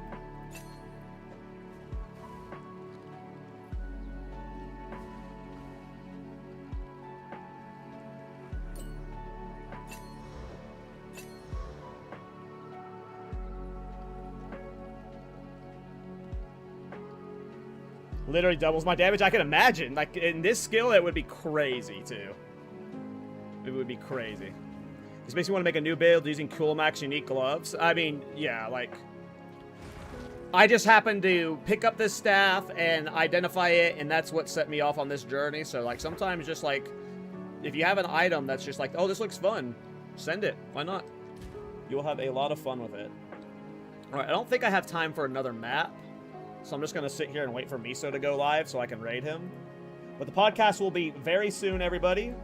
Literally doubles my damage. I can imagine. Like, in this skill, it would be crazy, too. It would be crazy. This makes me want to make a new build using Coolmax unique gloves. I mean, yeah, like... I just happened to pick up this staff and identify it, and that's what set me off on this journey. So, like, sometimes just, like... If you have an item that's just like, oh, this looks fun, send it. Why not? You'll have a lot of fun with it. Alright, I don't think I have time for another map. So I'm just going to sit here and wait for Miso to go live so I can raid him. But the podcast will be very soon, everybody.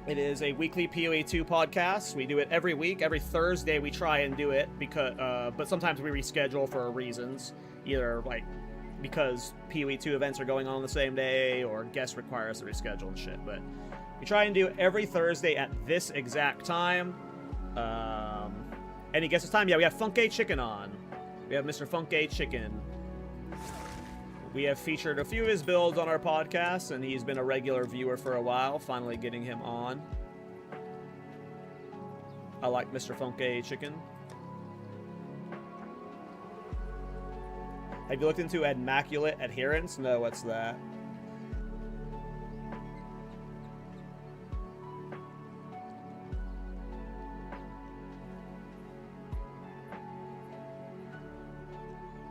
It is a weekly PoE 2 podcast. We do it every week. Every Thursday we try and do it, because, but sometimes we reschedule for reasons. Either like because PoE 2 events are going on the same day, or guests require us to reschedule and shit. But we try and do it every Thursday at this exact time. Any guesses time? Yeah, we have Funky Chicken on. We have Mr. Funky Chicken. We have featured a few of his builds on our podcast, and he's been a regular viewer for a while, finally getting him on. I like Mr. Funky Chicken. Have you looked into Immaculate Adherence? No, what's that?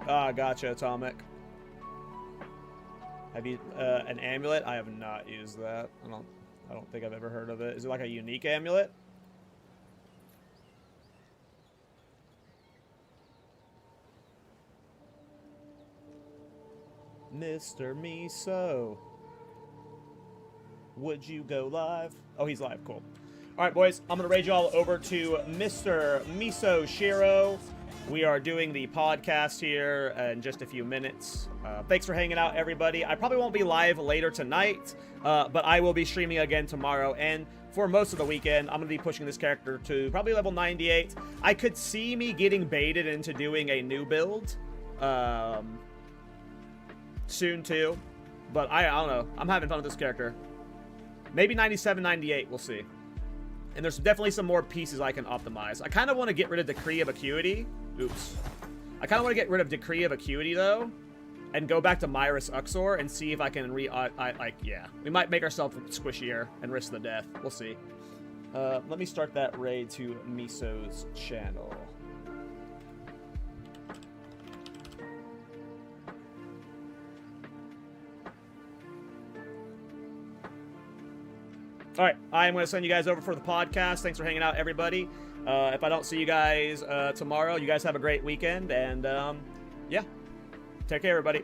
Ah, gotcha, Atomic. Have you an amulet? I have not used that. I don't think I've ever heard of it. Is it like a unique amulet? Mr. Miso, would you go live? Oh, he's live. Cool. All right, boys. I'm gonna raid you all over to Mr. Miso Shiro. We are doing the podcast here in just a few minutes. Thanks for hanging out, everybody. I probably won't be live later tonight, but I will be streaming again tomorrow. And for most of the weekend, I'm going to be pushing this character to probably level 98. I could see me getting baited into doing a new build soon, too. But I don't know. I'm having fun with this character. Maybe 97, 98. We'll see. And there's definitely some more pieces I can optimize. I kind of want to get rid of Decree of Acuity. Oops. I kind of want to get rid of Decree of Acuity, though, and go back to Myris Uxor and see if I can yeah. We might make ourselves squishier and risk the death. We'll see. Let me start that raid to Miso's channel. All right, I'm going to send you guys over for the podcast. Thanks for hanging out, everybody. If I don't see you guys tomorrow, you guys have a great weekend. And, yeah, take care, everybody.